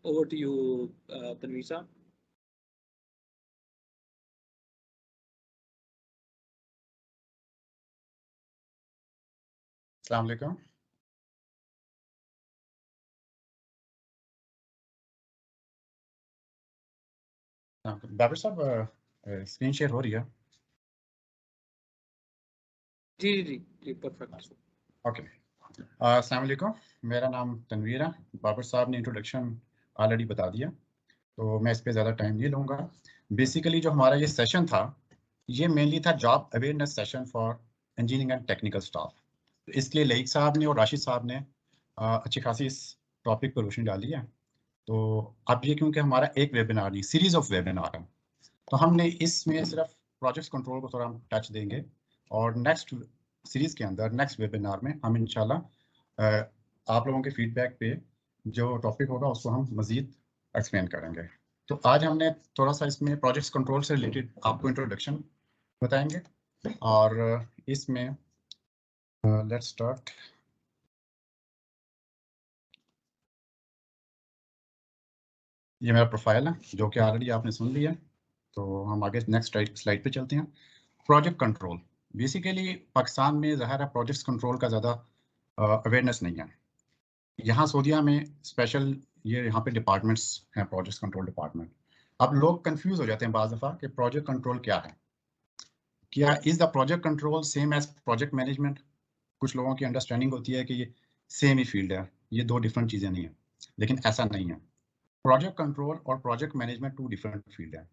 ओवर टू यू तनवीर साहब। अस्सलाम वालेकुम। बाबर साहब स्क्रीन शेयर हो रही है? जी जी जी परफेक्ट। ओके, अस्सलाम वालेकुम। मेरा नाम तनवीर है। बाबर साहब ने इंट्रोडक्शन ऑलरेडी बता दिया, तो मैं इस पे ज़्यादा टाइम नहीं लूँगा। बेसिकली जो हमारा ये सेशन था, ये मेनली था job awareness session for engineering and technical staff. इसलिए लईक साहब ने और राशिद साहब ने अच्छी खासी इस टॉपिक पर रोशनी डाली है। तो अब ये क्योंकि हमारा एक वेबिनार नहीं, सीरीज ऑफ वेबिनार है, तो हमने इसमें सिर्फ प्रोजेक्ट कंट्रोल को थोड़ा टच देंगे और नेक्स्ट सीरीज के अंदर नेक्स्ट वेबिनार में हम इंशाल्लाह आप लोगों के फीडबैक पे जो टॉपिक होगा उसको हम मज़ीद एक्सप्लेन करेंगे। तो आज हमने थोड़ा सा इसमें प्रोजेक्ट कंट्रोल से रिलेटेड आपको इंट्रोडक्शन बताएंगे और इसमें लेट्स स्टार्ट। ये मेरा प्रोफाइल है जो कि ऑलरेडी आपने सुन लिया, तो हम आगे नेक्स्ट स्लाइड पे चलते हैं। प्रोजेक्ट कंट्रोल, बेसिकली पाकिस्तान में ज़ाहिर है प्रोजेक्ट कंट्रोल का ज़्यादा अवेयरनेस नहीं है। यहाँ सऊदीया में स्पेशल ये यहाँ पे डिपार्टमेंट्स हैं, प्रोजेक्ट कंट्रोल डिपार्टमेंट। अब लोग कंफ्यूज हो जाते हैं बाज़ दफ़ा कि प्रोजेक्ट कंट्रोल क्या है, क्या is the project control same as project management. कुछ लोगों की अंडरस्टैंडिंग होती है कि ये सेम ही फील्ड है, ये दो डिफरेंट चीज़ें नहीं है, लेकिन ऐसा नहीं है। प्रोजेक्ट कंट्रोल और project management two different field है।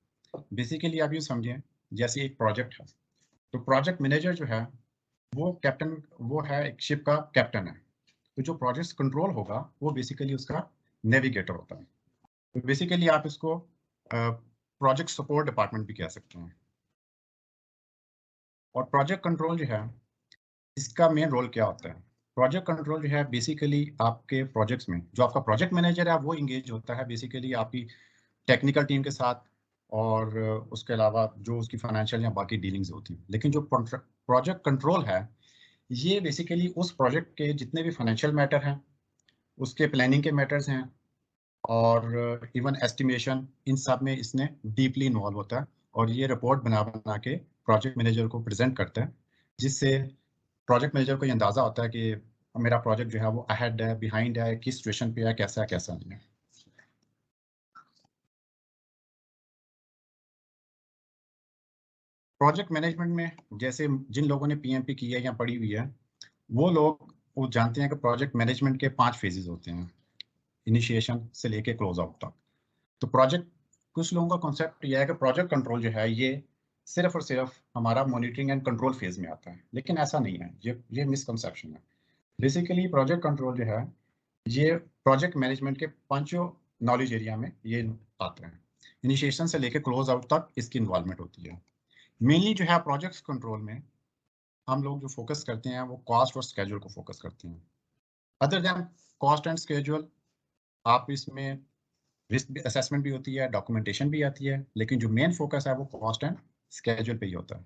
बेसिकली आप ये समझें जैसे एक प्रोजेक्ट है, तो प्रोजेक्ट मैनेजर जो है वो कैप्टन, वो है एक शिप का कैप्टन है। तो जो प्रोजेक्ट कंट्रोल होगा वो बेसिकली उसका नेविगेटर होता है। तो बेसिकली आप इसको प्रोजेक्ट सपोर्ट डिपार्टमेंट भी कह सकते हैं। और प्रोजेक्ट कंट्रोल जो है इसका मेन रोल क्या होता है? प्रोजेक्ट कंट्रोल जो है बेसिकली आपके प्रोजेक्ट्स में जो आपका प्रोजेक्ट मैनेजर है वो इंगेज होता है बेसिकली आपकी टेक्निकल टीम के साथ, और उसके अलावा जो उसकी फाइनेंशियल या बाकी डीलिंग्स होती हैं। लेकिन जो प्रोजेक्ट कंट्रोल है ये बेसिकली उस प्रोजेक्ट के जितने भी फाइनेंशियल मैटर हैं, उसके प्लानिंग के मैटर्स हैं, और इवन एस्टिमेशन, इन सब में इसने डीपली इन्वॉल्व होता है। और ये रिपोर्ट बना बना के प्रोजेक्ट मैनेजर को प्रेजेंट करता है, जिससे प्रोजेक्ट मैनेजर को ये अंदाज़ा होता है कि मेरा प्रोजेक्ट जो है वो अहेड है, बिहाइंड है, किस सिचुएशन पे है, कैसा नहीं है। प्रोजेक्ट मैनेजमेंट में जैसे जिन लोगों ने पीएमपी की है या पढ़ी हुई है वो जानते हैं कि प्रोजेक्ट मैनेजमेंट के 5 फेजेस होते हैं, इनिशिएशन से लेके क्लोज आउट तक। तो प्रोजेक्ट, कुछ लोगों का कॉन्सेप्ट यह है कि प्रोजेक्ट कंट्रोल जो है ये सिर्फ और सिर्फ हमारा मॉनिटरिंग एंड कंट्रोल फेज में आता है, लेकिन ऐसा नहीं है। ये मिसकंसेप्शन है। बेसिकली प्रोजेक्ट कंट्रोल जो है ये प्रोजेक्ट मैनेजमेंट के 5 नॉलेज एरिया में ये आते हैं। इनिशिएशन से लेके क्लोज आउट तक इसकी इन्वॉल्वमेंट होती है। मेनली जो है प्रोजेक्ट कंट्रोल में हम लोग जो फोकस करते हैं वो कॉस्ट और स्केड्यूल को फोकस करते हैं। Other than cost and schedule, आप इसमें रिस्क असेसमेंट भी होती है, डॉक्यूमेंटेशन भी आती है, लेकिन जो मेन फोकस है वो कॉस्ट एंड स्केड्यूल पे ही होता है।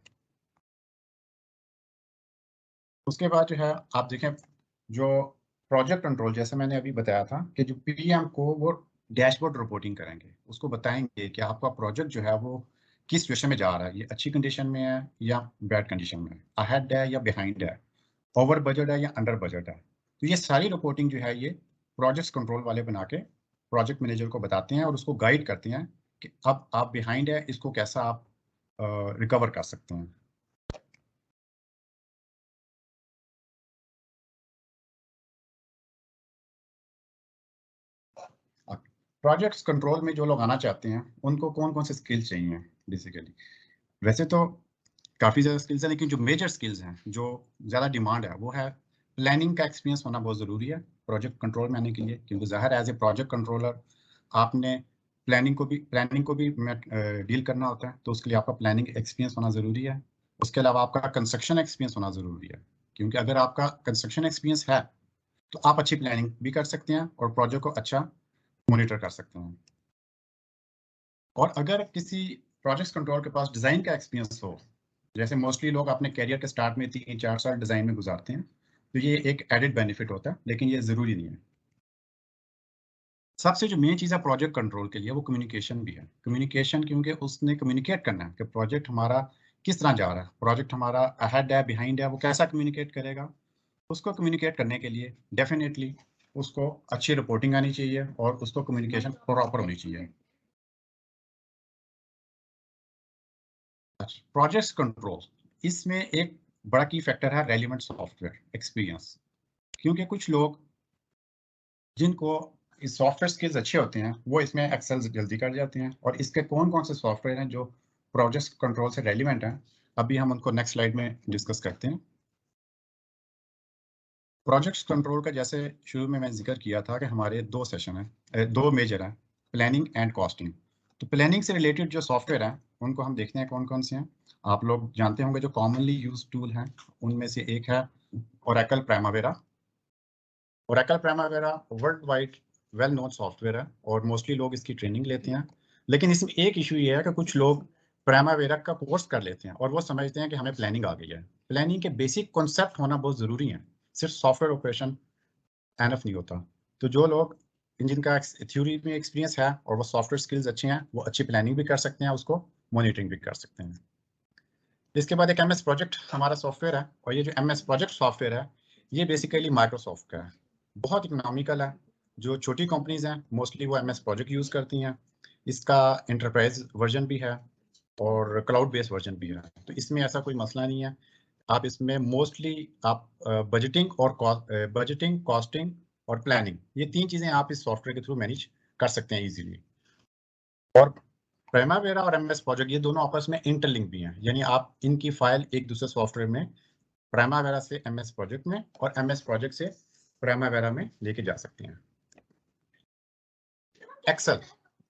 उसके बाद जो है आप देखें, जो प्रोजेक्ट कंट्रोल, जैसे मैंने अभी बताया था कि जो पीएम को वो डैशबोर्ड रिपोर्टिंग करेंगे, उसको बताएंगे कि आपका प्रोजेक्ट जो है वो किस सिचुएशन में जा रहा है, ये अच्छी कंडीशन में है या बैड कंडीशन में है, अहेड है या बिहाइंड है, ओवर बजट है या अंडर बजट है। तो ये सारी रिपोर्टिंग जो है ये प्रोजेक्ट कंट्रोल वाले बना के प्रोजेक्ट मैनेजर को बताते हैं और उसको गाइड करते हैं कि अब आप बिहाइंड है, इसको कैसा आप रिकवर कर सकते हैं। प्रोजेक्ट्स कंट्रोल में जो लोग आना चाहते हैं उनको कौन कौन से स्किल्स चाहिए बेसिकली? वैसे तो काफ़ी ज़्यादा स्किल्स हैं, लेकिन जो मेजर स्किल्स हैं, जो ज़्यादा डिमांड है, वो है प्लानिंग का एक्सपीरियंस होना बहुत ज़रूरी है प्रोजेक्ट कंट्रोल में आने के लिए, क्योंकि ज़ाहिर एज ए प्रोजेक्ट कंट्रोलर आपने प्लानिंग को भी डील करना होता है, तो उसके लिए आपका प्लानिंग एक्सपीरियंस होना ज़रूरी है। उसके अलावा आपका कंस्ट्रक्शन एक्सपीरियंस होना ज़रूरी है, क्योंकि अगर आपका कंस्ट्रक्शन एक्सपीरियंस है तो आप अच्छी प्लानिंग भी कर सकते हैं और प्रोजेक्ट को अच्छा मॉनिटर कर सकते हैं। और अगर किसी प्रोजेक्ट कंट्रोल के पास डिज़ाइन का एक्सपीरियंस हो, जैसे मोस्टली लोग अपने करियर के स्टार्ट में 3-4 साल डिज़ाइन में गुजारते हैं, तो ये एक एडेड बेनिफिट होता है, लेकिन ये ज़रूरी नहीं है। सबसे जो मेन चीज़ है प्रोजेक्ट कंट्रोल के लिए वो कम्युनिकेशन भी है। कम्युनिकेशन, क्योंकि उसने कम्युनिकेट करना है कि प्रोजेक्ट हमारा किस तरह जा रहा है, प्रोजेक्ट हमारा अहेड है, बिहाइंड है, वो कैसा कम्युनिकेट करेगा। उसको कम्युनिकेट करने के लिए डेफिनेटली उसको अच्छी रिपोर्टिंग आनी चाहिए और उसको कम्युनिकेशन प्रॉपर होनी चाहिए। प्रोजेक्ट कंट्रोल, इसमें एक बड़ा की फैक्टर है रेलिवेंट सॉफ्टवेयर एक्सपीरियंस, क्योंकि कुछ लोग जिनको इस सॉफ्टवेयर स्किल्स अच्छे होते हैं वो इसमें एक्सेल जल्दी कर जाते हैं। और इसके कौन कौन से सॉफ्टवेयर हैं जो प्रोजेक्ट कंट्रोल से रेलिवेंट हैं, अभी हम उनको नेक्स्ट स्लाइड में डिस्कस करते हैं। प्रोजेक्ट कंट्रोल का जैसे शुरू में मैंने जिक्र किया था कि हमारे 2 सेशन हैं, 2 मेजर हैं, प्लानिंग एंड कॉस्टिंग। तो प्लानिंग से रिलेटेड जो सॉफ्टवेयर हैं उनको हम देखते हैं कौन कौन से हैं। आप लोग जानते होंगे जो कॉमनली यूज टूल हैं उनमें से एक है Oracle Primavera. Oracle Primavera world wide well known software है और मोस्टली लोग इसकी ट्रेनिंग लेते हैं। लेकिन इसमें एक इशू ये है कि कुछ लोग प्राइमावेरा का कोर्स कर लेते हैं और वो समझते हैं कि हमें प्लानिंग आ गई है। प्लानिंग के बेसिक कॉन्सेप्ट होना बहुत ज़रूरी है, सिर्फ सॉफ्टवेयर ऑपरेशन एनफ नहीं होता। तो जो लोग जिनका थ्योरी में एक्सपीरियंस है और वो सॉफ्टवेयर स्किल्स अच्छे हैं, वो अच्छी प्लानिंग भी कर सकते हैं, उसको मॉनिटरिंग भी कर सकते हैं। इसके बाद एक एमएस प्रोजेक्ट हमारा सॉफ्टवेयर है, और ये जो एमएस प्रोजेक्ट सॉफ्टवेयर है ये बेसिकली माइक्रोसॉफ्ट का है, बहुत इकोनॉमिकल है। जो छोटी कंपनीज हैं मोस्टली वो एमएस प्रोजेक्ट यूज़ करती हैं। इसका एंटरप्राइज वर्जन भी है और क्लाउड बेस्ड वर्जन भी है, तो इसमें ऐसा कोई मसला नहीं है। आप इसमें मोस्टली आप बजटिंग, कॉस्टिंग और प्लानिंग, ये 3 चीज़ें आप इस सॉफ्टवेयर के थ्रू मैनेज कर सकते हैं इजीली। और प्राइमावेरा और एमएस प्रोजेक्ट ये दोनों आपस में इंटरलिंक भी हैं, यानी आप इनकी फाइल एक दूसरे सॉफ्टवेयर में प्राइमावेरा से एमएस प्रोजेक्ट में और एमएस प्रोजेक्ट से प्राइमावेरा में लेके जा सकते हैं।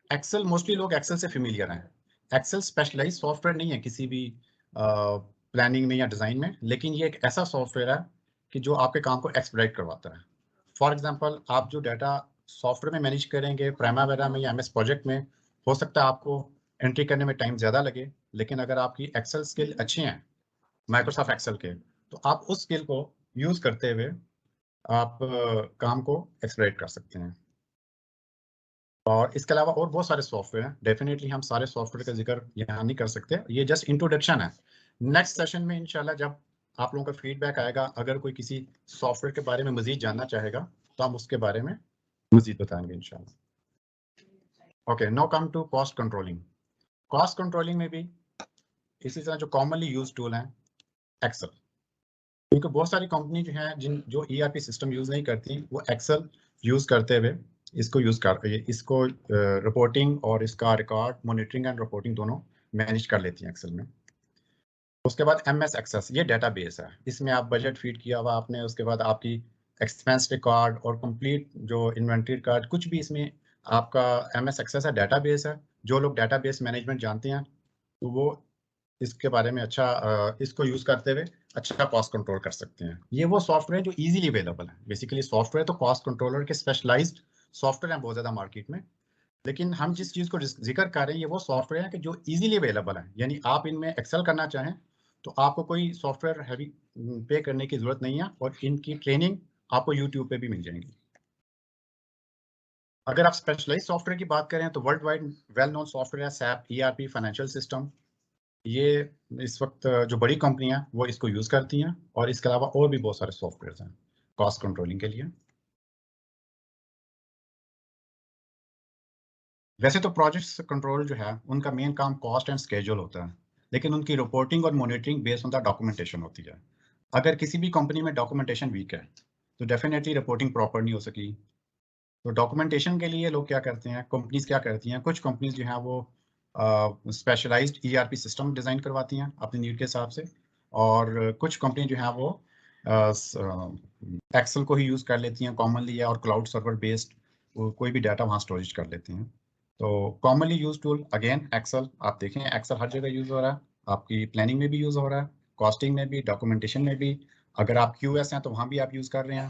एक्सेल मोस्टली लोग एक्सेल से फेमिलियर हैं। एक्सेल स्पेशलाइज सॉफ्टवेयर नहीं है किसी भी प्लानिंग में या डिज़ाइन में, लेकिन ये एक ऐसा सॉफ्टवेयर है कि जो आपके काम को एक्सपेडाइट करवाता है। फॉर एग्जांपल, आप जो डाटा सॉफ्टवेयर में मैनेज करेंगे प्राइमावेरा में या एमएस प्रोजेक्ट में, हो सकता है आपको एंट्री करने में टाइम ज़्यादा लगे, लेकिन अगर आपकी एक्सेल स्किल अच्छी हैं माइक्रोसॉफ्ट एक्सेल के, तो आप उस स्किल को यूज़ करते हुए आप काम को एक्सपेडाइट कर सकते हैं। और इसके अलावा और बहुत सारे सॉफ्टवेयर हैं, डेफिनेटली हम सारे सॉफ्टवेयर का जिक्र यहाँ नहीं कर सकते, ये जस्ट इंट्रोडक्शन है। नेक्स्ट सेशन में इंशाल्लाह जब आप लोगों का फीडबैक आएगा, अगर कोई किसी सॉफ्टवेयर के बारे में मजीद जानना चाहेगा तो हम उसके बारे में मजीद बताएंगे इंशाल्लाह। Okay, now come to cost controlling. Cost controlling में भी इसी तरह जो कॉमनली यूज टूल है एक्सेल, क्योंकि बहुत सारी कंपनी जो है जो ERP सिस्टम यूज नहीं करती, वो एक्सेल यूज करते हुए इसको इसको रिपोर्टिंग और इसका रिकॉर्ड मॉनिटरिंग एंड रिपोर्टिंग दोनों मैनेज कर लेती हैं एक्सेल में। उसके बाद MS एक्सेस, ये डेटाबेस है, इसमें आप बजट फीड किया हुआ आपने, उसके बाद आपकी एक्सपेंस रिकॉर्ड और कंप्लीट जो इन्वेंट्री रिकॉर्ड कुछ भी इसमें आपका MS एक्सेस है, डेटाबेस है। जो लोग डेटाबेस मैनेजमेंट जानते हैं तो वो इसके बारे में इसको यूज करते हुए अच्छा कॉस्ट कंट्रोल कर सकते हैं। ये वो सॉफ्टवेयर जो इजीली अवेलेबल है। बेसिकली सॉफ्टवेयर तो कॉस्ट कंट्रोलर के स्पेशलाइज्ड सॉफ्टवेयर हैं बहुत ज़्यादा मार्केट में, लेकिन हम जिस चीज़ को जिक्र कर रहे हैं ये वो सॉफ्टवेयर है कि जो इजीली अवेलेबल है, यानी आप इनमें एक्सेल करना चाहें तो आपको कोई सॉफ्टवेयर हैवी पे करने की जरूरत नहीं है, और इनकी ट्रेनिंग आपको यूट्यूब पे भी मिल जाएंगी। अगर आप स्पेशलाइज सॉफ्टवेयर की बात करें तो world wide well known software है SAP ERP फाइनेंशियल सिस्टम। ये इस वक्त जो बड़ी कंपनियां वो इसको यूज करती हैं, और इसके अलावा और भी बहुत सारे सॉफ्टवेयर हैं कॉस्ट कंट्रोलिंग के लिए। वैसे तो प्रोजेक्ट कंट्रोल जो है उनका मेन काम कॉस्ट एंड स्केड्यूल होता है, लेकिन उनकी रिपोर्टिंग और monitoring based on the documentation होती है। अगर किसी भी कंपनी में डॉक्यूमेंटेशन वीक है तो डेफिनेटली रिपोर्टिंग प्रॉपर नहीं हो सकी। तो डॉक्यूमेंटेशन के लिए लोग क्या करते हैं, कंपनीज क्या करती हैं, कुछ कंपनीज जो है वो स्पेशलाइज्ड ERP सिस्टम डिज़ाइन करवाती हैं अपनी नीड के हिसाब से, और कुछ कंपनी जो है वो एक्सेल को ही यूज़ कर लेती हैं कॉमनली, और क्लाउड सर्वर बेस्ड कोई भी डाटा वहाँ स्टोरेज कर लेती हैं। तो commonly use tool again Excel, आप देखें एक्सेल हर जगह यूज़ हो रहा है, आपकी प्लानिंग में भी यूज़ हो रहा है, कॉस्टिंग में भी, डॉक्यूमेंटेशन में भी। अगर आप QS हैं तो वहाँ भी आप यूज़ कर रहे हैं।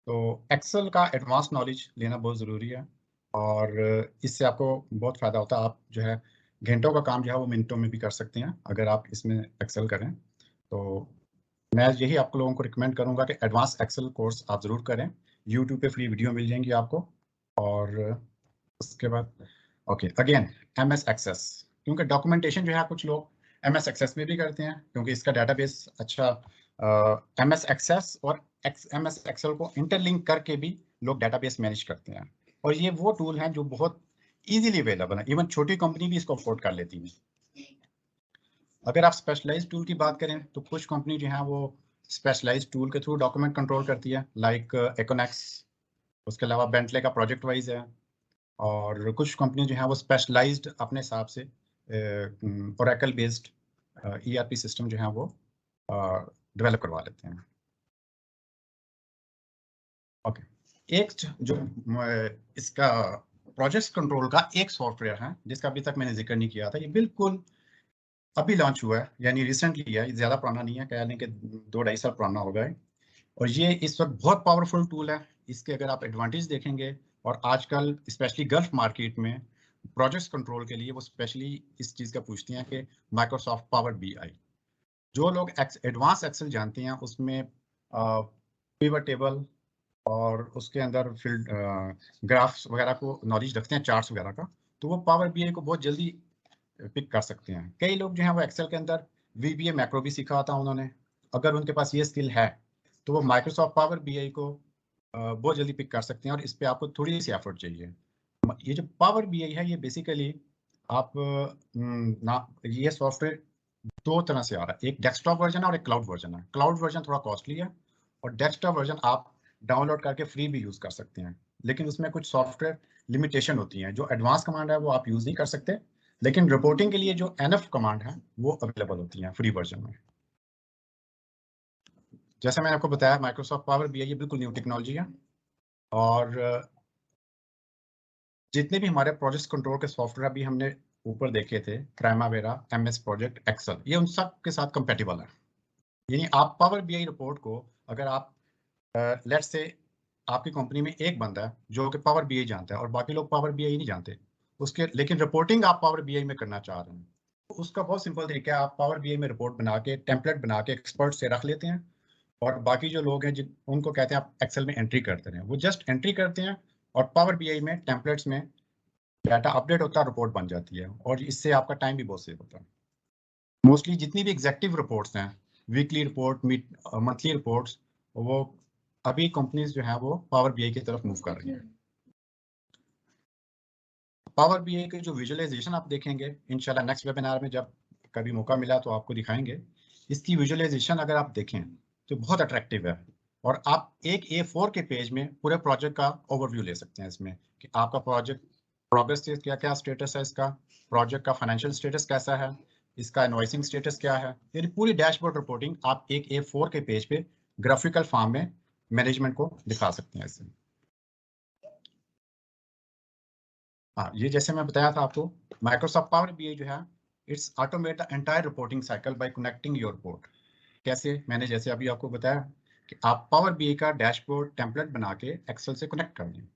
तो एक्सेल का एडवांस नॉलेज लेना बहुत ज़रूरी है, और इससे आपको बहुत फ़ायदा होता है। आप जो है घंटों का काम जो है वो मिनटों में भी कर सकते हैं अगर आप इसमें एक्सेल करें। तो मैं यही आपको लोगों को रिकमेंड करूंगा कि एडवांस एक्सेल कोर्स आप ज़रूर करें। यूट्यूब पे फ्री वीडियो मिल जाएंगी आपको। और उसके बाद ओके अगेन MS एक्सेस, क्योंकि डॉक्यूमेंटेशन जो है कुछ लोग MS एक्सेस में भी करते हैं क्योंकि इसका डेटाबेस अच्छा MS एक्सेस और MS एक्सेल को इंटरलिंक करके भी लोग डेटाबेस मैनेज करते हैं, और ये वो टूल हैं जो बहुत इजीली अवेलेबल है, इवन छोटी कंपनी भी इसको अफोर्ड कर लेती है। अगर आप स्पेशलाइज्ड टूल की बात करें तो कुछ कंपनी जो है वो स्पेशलाइज्ड टूल के थ्रू डॉक्यूमेंट कंट्रोल करती है, लाइक Econex। उसके अलावा बेंटले का प्रोजेक्ट वाइज है, और कुछ कंपनी जो है वो स्पेशलाइज्ड अपने हिसाब से ओरेकल बेस्ड ERP सिस्टम जो है वो डेवलप करवा लेते हैं। ओके, एक जो इसका प्रोजेक्ट कंट्रोल का एक सॉफ्टवेयर है जिसका अभी तक मैंने जिक्र नहीं किया था, ये बिल्कुल अभी लॉन्च हुआ है, यानी रिसेंटली है, ज़्यादा पुराना नहीं है, कह लें कि 2-2.5 साल पुराना होगा है। और ये इस वक्त बहुत पावरफुल टूल है। इसके अगर आप एडवांटेज देखेंगे, और आजकल स्पेशली गल्फ मार्केट में प्रोजेक्ट कंट्रोल के लिए वो स्पेशली इस चीज़ का पूछते हैं कि माइक्रोसॉफ्ट पावर BI। जो लोग एडवांस एक्सेल जानते हैं उसमें पिवट टेबल और उसके अंदर फील्ड ग्राफ्स वगैरह को नॉलेज रखते हैं, चार्ट्स वगैरह का, तो वो पावर BI को बहुत जल्दी पिक कर सकते हैं। कई लोग जो हैं वो एक्सेल के अंदर VBA मैक्रो भी सीखा था उन्होंने, अगर उनके पास ये स्किल है तो वो माइक्रोसॉफ्ट पावर BI को बहुत जल्दी पिक कर सकते हैं, और इस पे आपको थोड़ी सी एफर्ट चाहिए। ये जो पावर BI है ये बेसिकली आप ये सॉफ्टवेयर दो तरह से आ रहा है, एक डेस्कटॉप वर्जन है और एक क्लाउड वर्जन है। क्लाउड वर्जन थोड़ा कॉस्टली है, और डेस्कटॉप वर्जन आप डाउनलोड करके फ्री भी यूज़ कर सकते हैं, लेकिन उसमें कुछ सॉफ्टवेयर लिमिटेशन होती हैं। जो एडवांस कमांड है वो आप यूज़ नहीं कर सकते, लेकिन रिपोर्टिंग के लिए जो NF कमांड है वो अवेलेबल होती है फ्री वर्जन में। जैसे मैंने आपको बताया, माइक्रोसॉफ्ट पावर BI ये बिल्कुल न्यू टेक्नोलॉजी है, और जितने भी हमारे प्रोजेक्ट कंट्रोल के सॉफ्टवेयर अभी हमने ऊपर देखे थे, प्राइमावेरा, MS प्रोजेक्ट, एक्सेल, ये उन सब के साथ कंपेटिबल है। यानी आप पावर BI रिपोर्ट को, अगर आप लेट्स से आपकी कंपनी में एक बंदा है जो कि पावर BI जानता है और बाकी लोग पावर BI नहीं जानते, उसके लेकिन रिपोर्टिंग आप पावर BI में करना चाह रहे हैं, तो उसका बहुत सिंपल तरीका है, आप पावर BI में रिपोर्ट बना के, टेम्पलेट बना के एक्सपर्ट से रख लेते हैं, और बाकी जो लोग हैं जिन उनको कहते हैं आप एक्सेल में एंट्री करते हैं, वो जस्ट एंट्री करते हैं और पावर BI में टेम्पलेट्स में डाटा अपडेट होता है, रिपोर्ट बन जाती है, और इससे आपका टाइम भी बहुत सेव होता है। मोस्टली जितनी भी एग्जेक्टिव रिपोर्ट्स हैं, वीकली रिपोर्ट, मंथली रिपोर्ट्स, वो अभी कंपनीज जो है वो पावर BI की तरफ मूव कर रही हैं। पावर BI के जो विजुअलाइजेशन आप देखेंगे इंशाल्लाह नेक्स्ट वेबिनार में, जब कभी मौका मिला तो आपको दिखाएंगे। इसकी विजुअलाइजेशन अगर आप देखें तो बहुत अट्रैक्टिव है, और आप एक A4 के पेज में पूरे प्रोजेक्ट का ओवरव्यू ले सकते हैं इसमें, कि आपका प्रोजेक्ट प्रोग्रेस क्या क्या स्टेटस है, इसका प्रोजेक्ट का फाइनेंशियल स्टेटस कैसा है, इसका इनवॉइसिंग स्टेटस क्या है, यानी पूरी डैशबोर्ड रिपोर्टिंग आप एक A4 के पेज पे ग्राफिकल फॉर्म में मैनेजमेंट को दिखा सकते हैं इससे। हाँ, ये जैसे मैं बताया था आपको, माइक्रोसॉफ्ट पावर BI जो है, it's automate the entire reporting cycle bye connecting your report. कैसे? मैंने जैसे अभी आपको बताया कि आप पावर BI का डैशबोर्ड टेम्पलेट बना के एक्सेल से कनेक्ट कर दें।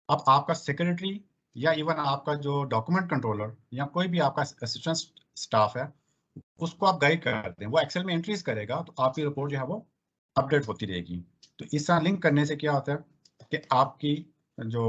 अब आपका सेक्रेटरी या इवन आपका जो डॉक्यूमेंट कंट्रोलर या कोई भी आपका असिस्टेंट स्टाफ है, उसको आप गाइड कर दें, वो एक्सेल में एंट्रीज करेगा, तो आपकी रिपोर्ट जो है वो अपडेट होती रहेगी। तो इस तरह लिंक करने से क्या होता है कि आपकी जो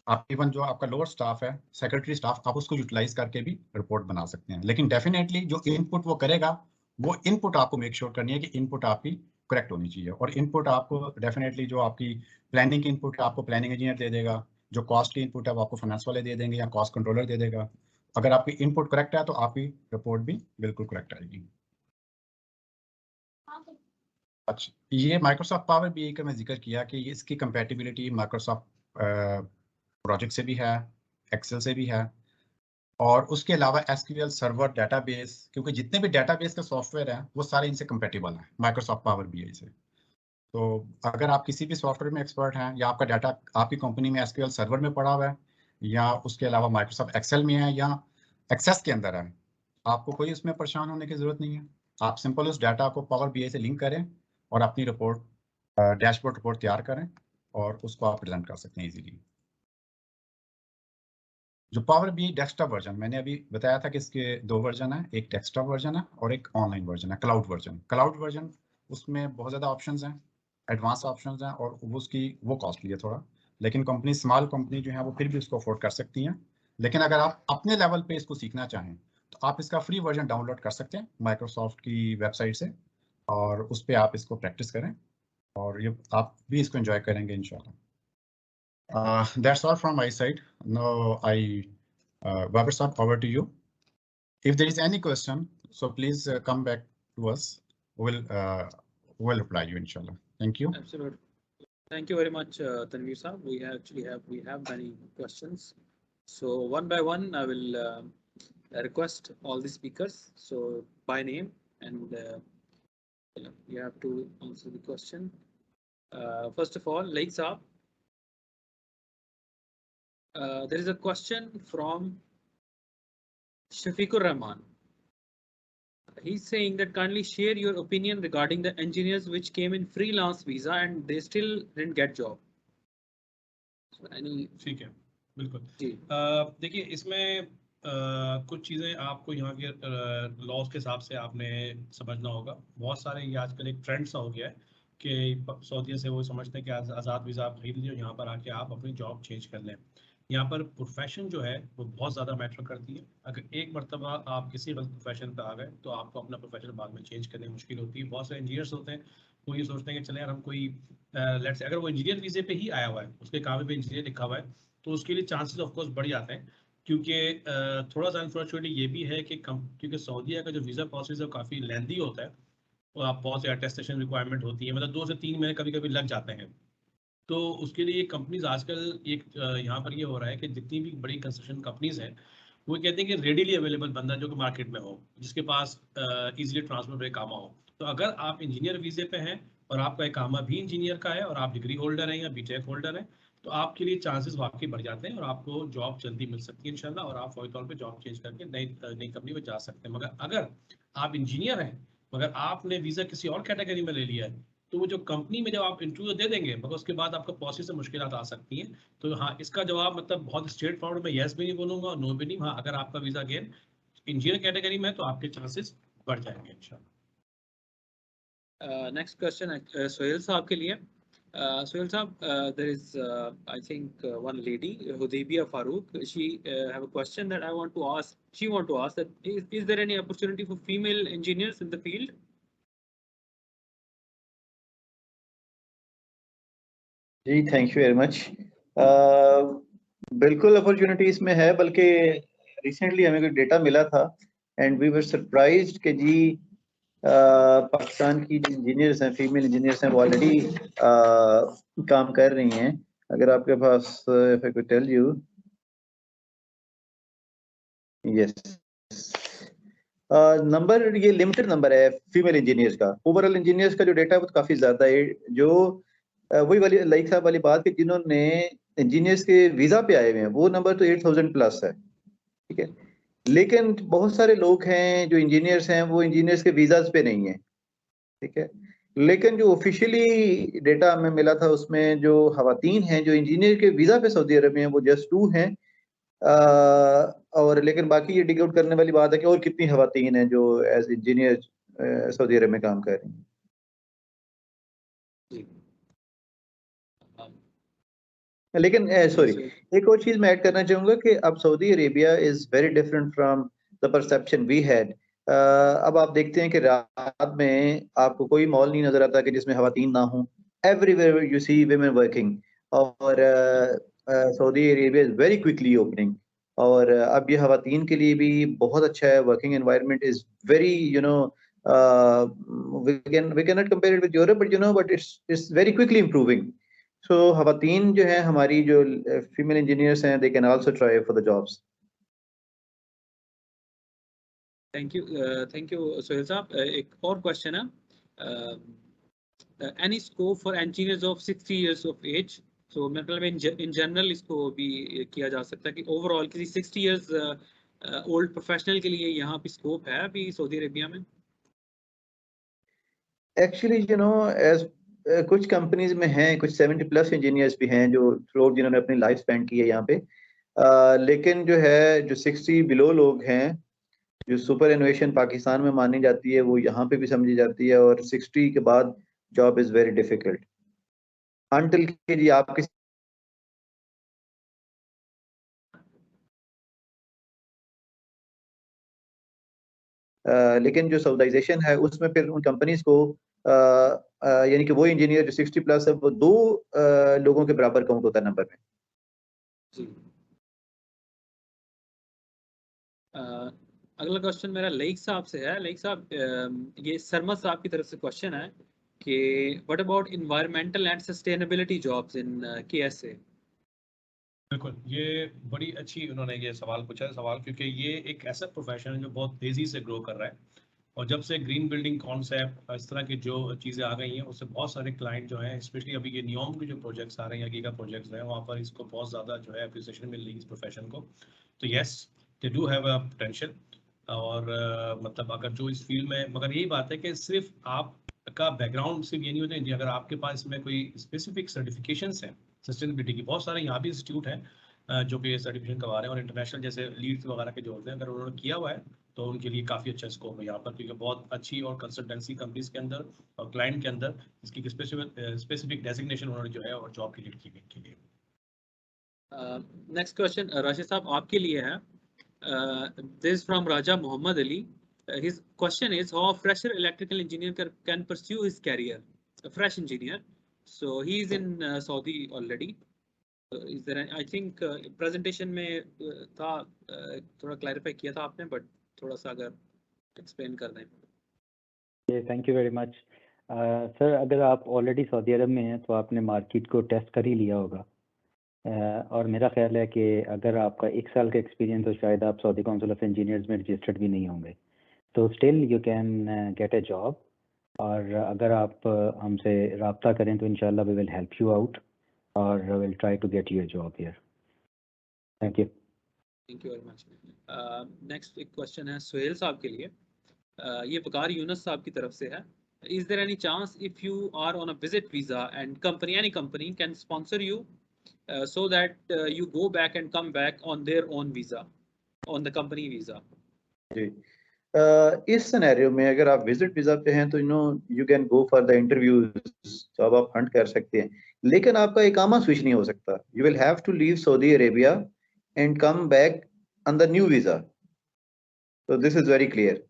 आप इवन जो आपका लोअर स्टाफ है, सेक्रेटरी स्टाफ, आप उसको यूटिलाइज करके भी रिपोर्ट बना सकते हैं। लेकिन डेफिनेटली जो इनपुट वो करेगा, वो इनपुट आपको मेक श्योर करनी है कि इनपुट आपकी करेक्ट होनी चाहिए, और इनपुट आपको डेफिनेटली जो आपकी प्लानिंग की इनपुट आपको प्लानिंग इंजीनियर दे देगा, जो कॉस्ट की इनपुट है वो आपको फाइनेंस वाले दे देंगे या कॉस्ट कंट्रोलर दे देगा। अगर आपकी इनपुट करेक्ट है तो आपकी रिपोर्ट भी बिल्कुल करेक्ट आएगी। अच्छा, ये माइक्रोसॉफ्ट पावर BI का मैं जिक्र किया कि इसकी कंपैटिबिलिटी माइक्रोसॉफ्ट प्रोजेक्ट से भी है, एक्सेल से भी है, और उसके अलावा SQL सर्वर डेटाबेस, क्योंकि जितने भी डेटाबेस के सॉफ्टवेयर हैं वो सारे इनसे कंपैटिबल हैं माइक्रोसॉफ्ट पावर BI से। तो अगर आप किसी भी सॉफ्टवेयर में एक्सपर्ट हैं, या आपका डाटा आपकी कंपनी में SQL सर्वर में पड़ा हुआ है, या उसके अलावा माइक्रोसॉफ्ट एक्सेल में है, या एक्सेस के अंदर है, आपको कोई उसमें परेशान होने की जरूरत नहीं है। आप सिंपल उस डाटा को पावर BI से लिंक करें और अपनी रिपोर्ट, डैशबोर्ड रिपोर्ट तैयार करें, और उसको आप प्रेजेंट कर सकते हैं इजीली। जो पावर BI डेस्कटॉप वर्जन, मैंने अभी बताया था कि इसके 2 वर्जन है, एक डेस्कटॉप वर्जन है और एक ऑनलाइन वर्जन है, क्लाउड वर्जन। क्लाउड वर्जन उसमें बहुत ज़्यादा ऑप्शंस हैं, एडवांस ऑप्शंस हैं, और वो कॉस्टली है थोड़ा, लेकिन कंपनी, स्मॉल कंपनी जो है वो फिर भी उसको अफोर्ड कर सकती हैं। लेकिन अगर आप अपने लेवल पे इसको सीखना चाहें तो आप इसका फ्री वर्जन डाउनलोड कर सकते हैं माइक्रोसॉफ्ट की वेबसाइट से, और उस पर आप इसको प्रैक्टिस करें, और ये आप भी इसको एंजॉय करेंगे इंशाल्लाह। That's all from my side. Now Babar Saab, over to you. If there is any question, so please come back to us. We'll reply you, inshallah. Thank you. Absolutely. Thank you very much, Tanveer Saab. We have many questions. So one by one, I will request all the speakers. So by name, and you have to answer the question. First of all, Laik Saab. There is a question from Shafiqur Rahman. He's saying that kindly share your opinion regarding the engineers which came in freelance visa and they still didn't get job. So ठीक है, बिल्कुल। जी, देखिए इसमें कुछ चीज़ें आपको यहाँ के लॉज के हिसाब से आपने समझना होगा। बहुत सारे ये आजकल एक ट्रेंड सा हो गया है कि सऊदीया से वो समझते हैं कि आज़ाद वीज़ा आप खरीद लीजिए, यहाँ पर आके आप अपनी जॉब चेंज कर लें। यहाँ पर प्रोफेशन जो है वो बहुत ज़्यादा मैटर करती है। अगर एक मरतबा आप किसी वक्त प्रोफेशन पर आ गए तो आपको अपना प्रोफेशन बाद में चेंज करने में मुश्किल होती है। बहुत सारे इंजीनियर्स होते हैं वो ये सोचते हैं कि चले यार हम कोई लेट्स से अगर वो इंजीनियर वीज़े पे ही आया हुआ है, उसके काम पे इंजीनियर लिखा हुआ है, तो उसके लिए चांसेस ऑफ कोर्स बढ़ जाते हैं। क्योंकि थोड़ा सा अनफॉर्चुनेटली ये भी है कि क्योंकि सऊदीया का जो वीज़ा प्रोसेस है काफ़ी लेंदी होता है, और आप बहुत से अटेस्टेशन रिक्वायरमेंट होती है, मतलब 2 से 3 महीने कभी कभी लग जाते हैं। तो उसके लिए कंपनीज आजकल एक यहाँ पर ये हो रहा है कि जितनी भी बड़ी कंस्ट्रक्शन कंपनीज हैं वो कहते हैं कि रेडीली अवेलेबल बंदा जो कि मार्केट में हो, जिसके पास इजीली ट्रांसफर का इकामा हो। तो अगर आप इंजीनियर वीजे पे हैं और आपका इकामा भी इंजीनियर का है और आप डिग्री होल्डर हैं या बीटेक होल्डर हैं, तो आपके लिए चांसेस वाकई बढ़ जाते हैं और आपको जॉब जल्दी मिल सकती है इंशाल्लाह, और आप फौरी तौर पे जॉब चेंज करके नई कंपनी में जा सकते हैं। मगर अगर आप इंजीनियर हैं मगर आपने वीज़ा किसी और कैटेगरी में ले लिया है, तो वो जो कंपनी में जब आप इंटरव्यू दे देंगे मगर उसके बाद आपको प्रोसेस से मुश्किलात आ सकती हैं। तो हाँ, इसका जवाब मतलब बहुत स्ट्रेट फॉरवर्ड में येस भी नहीं बोलूँगा और नो भी नहीं। हाँ, अगर आपका वीज़ा अगेन इंजीनियर कैटेगरी में है तो आपके चांसेस बढ़ जाएंगे इंशाल्लाह। नेक्स्ट क्वेश्चन सोहेल साहब के लिए। Sohail Saab, there is, I think, one lady, Hudaybia Farooq. She have a question that I want to ask. She want to ask that is there any opportunity for female engineers in the field? जी, thank you very much. बिल्कुल opportunity इसमें है, बल्कि recently हमें कोई data मिला था and we were surprised कि जी पाकिस्तान की जो इंजीनियर्स हैं, फीमेल इंजीनियर्स हैं, वो ऑलरेडी काम कर रही हैं। अगर आपके पास if I could tell you, yes, number ये लिमिटेड नंबर है फीमेल इंजीनियर्स का। ओवरऑल इंजीनियर्स का जो डेटा है वो काफी ज्यादा है। जो वही वाली लाइक साहब वाली बात कि जिन्होंने इंजीनियर्स के वीजा पे आए हुए हैं वो नंबर तो 8000 प्लस है, ठीक है। लेकिन बहुत सारे लोग हैं जो इंजीनियर्स हैं, वो इंजीनियर्स के वीजाज पे नहीं है, ठीक है। लेकिन जो ऑफिशियली डेटा हमें मिला था उसमें जो खवातीन हैं जो इंजीनियर के वीजा पे सऊदी अरब में हैं वो जस्ट 2 हैं। और लेकिन बाकी ये डिग आउट करने वाली बात है कि और कितनी खवातीन हैं जो एज इंजीनियर सऊदी अरब में काम कर रही हैं। लेकिन सॉरी, एक और चीज मैं ऐड करना चाहूंगा कि अब Saudi Arabia is very different from the perception we had. अब आप देखते हैं कि रात में आपको कोई मॉल नहीं नजर आता कि जिसमें खवातीन ना हो। Everywhere you see women working. और Saudi Arabia is very quickly opening. और अब ये खवातीन के लिए भी बहुत अच्छा है। Working environment is very we cannot compare it with Europe, but it's very quickly improving. So खवातीन जो है हमारी जो फीमेल इंजीनियर्स हैं, they can also try for the jobs. Thank you, Sohail Saab. एक और क्वेश्चन है, any scope for engineers of 60 years of age? So मतलब in general इसको भी किया जा सकता है कि ओवरऑल किसी 60 years ओल्ड प्रोफेशनल के लिए यहाँ पे स्कोप है अभी सऊदी अरेबिया में? Actually, as कुछ कंपनीज में हैं, कुछ 70 प्लस इंजीनियर्स भी हैं जो थ्रू जिन्होंने अपनी लाइफ स्पेंड की है यहाँ पे। लेकिन जो है जो 60 बिलो लोग हैं, जो सुपर इनोवेशन पाकिस्तान में मानी जाती है वो यहाँ पे भी समझी जाती है। और 60 के बाद job is very difficult until कि जी आप किसी लेकिन जो सऊदाइजेशन है उसमें फिर उन कंपनीज को यानी कि वो इंजीनियर जो 60 प्लस है वो 2 लोगों के बराबर काउंट होता है नंबर में। जी। अगला क्वेश्चन मेरा लईक साहब से है। लईक साहब, ये सरमद साहब की तरफ से क्वेश्चन है कि what about environmental and sustainability jobs in KSA? बिल्कुल, ये बड़ी अच्छी उन्होंने ये सवाल पूछा है सवाल, क्योंकि ये एक ऐसा प्रोफेशन है जो बहुत तेज़ी से ग्रो कर रहा है। और जब से ग्रीन बिल्डिंग कॉन्सेप्ट इस तरह की जो चीज़ें आ गई हैं उससे बहुत सारे क्लाइंट जो हैं, स्पेशली अभी ये नियोम के जो प्रोजेक्ट्स आ रहे हैं या गीगा प्रोजेक्ट्स हैं, वहाँ पर इसको बहुत ज़्यादा जो है एप्रिसिएशन मिल रही है इस प्रोफेशन को। तो yes, they do have a potential. और मतलब अगर जो इस फील्ड में, मगर यही बात है कि सिर्फ आपका बैकग्राउंड सिर्फ ये नहीं होता है, अगर आपके पास इसमें कोई स्पेसिफिक सर्टिफिकेशंस हैं सस्टेनेबिलिटी की, बहुत सारे यहाँ भी इंस्टीट्यूट हैं जो कि सर्टिफिकेशन करवा रहे हैं और इंटरनेशनल जैसे लीड्स वगैरह के जो होते हैं, अगर उन्होंने किया हुआ है तो उनके लिए काफ़ी अच्छा स्कोप है यहाँ पर, क्योंकि बहुत अच्छी और कंसल्टेंसी कंपनीज के अंदर और क्लाइंट के अंदर इसकी स्पेसिफिक डेजिग्नेशन उन्होंने जो है और जॉब क्रिएट की गई के लिए। नेक्स्ट क्वेश्चन राशिद साहब आपके लिए है। This from Raja Mohammad Ali. His question is how a fresher electrical engineer can pursue his career, a fresh engineer. So he is in Saudi already. Is there I think presentation में था, थोड़ा clarify किया था आपने, but थोड़ा सा अगर explain कर दें। Thank you very much sir. अगर आप ऑलरेडी सऊदी अरब में हैं तो आपने मार्केट को टेस्ट कर ही लिया होगा। और मेरा ख्याल है कि अगर आपका 1 साल का एक्सपीरियंस तो शायद आप सऊदी काउंसिल ऑफ इंजीनियर्स में रजिस्टर्ड भी नहीं होंगे, तो still you can get a job. और अगर आप हमसे रब्ता करें तो इंशाल्लाह we will help you out और will try to get you a job here. Thank you. Thank you very much. Next एक क्वेश्चन है सुहेल साहब के लिए। ये वकार यूनस साहब की तरफ से है। Is there any chance if you are on a visit visa and any company can sponsor you so that you go back and come back on their own visa, on the company visa? जी, इस scenario में अगर आप visit visa पे हैं तो you can go for the interviews, तो अब आप हंट कर सकते हैं, लेकिन आपका इकामा स्विच नहीं हो सकता। You will have to leave Saudi Arabia and come back on the new visa, तो दिस इज वेरी क्लियर।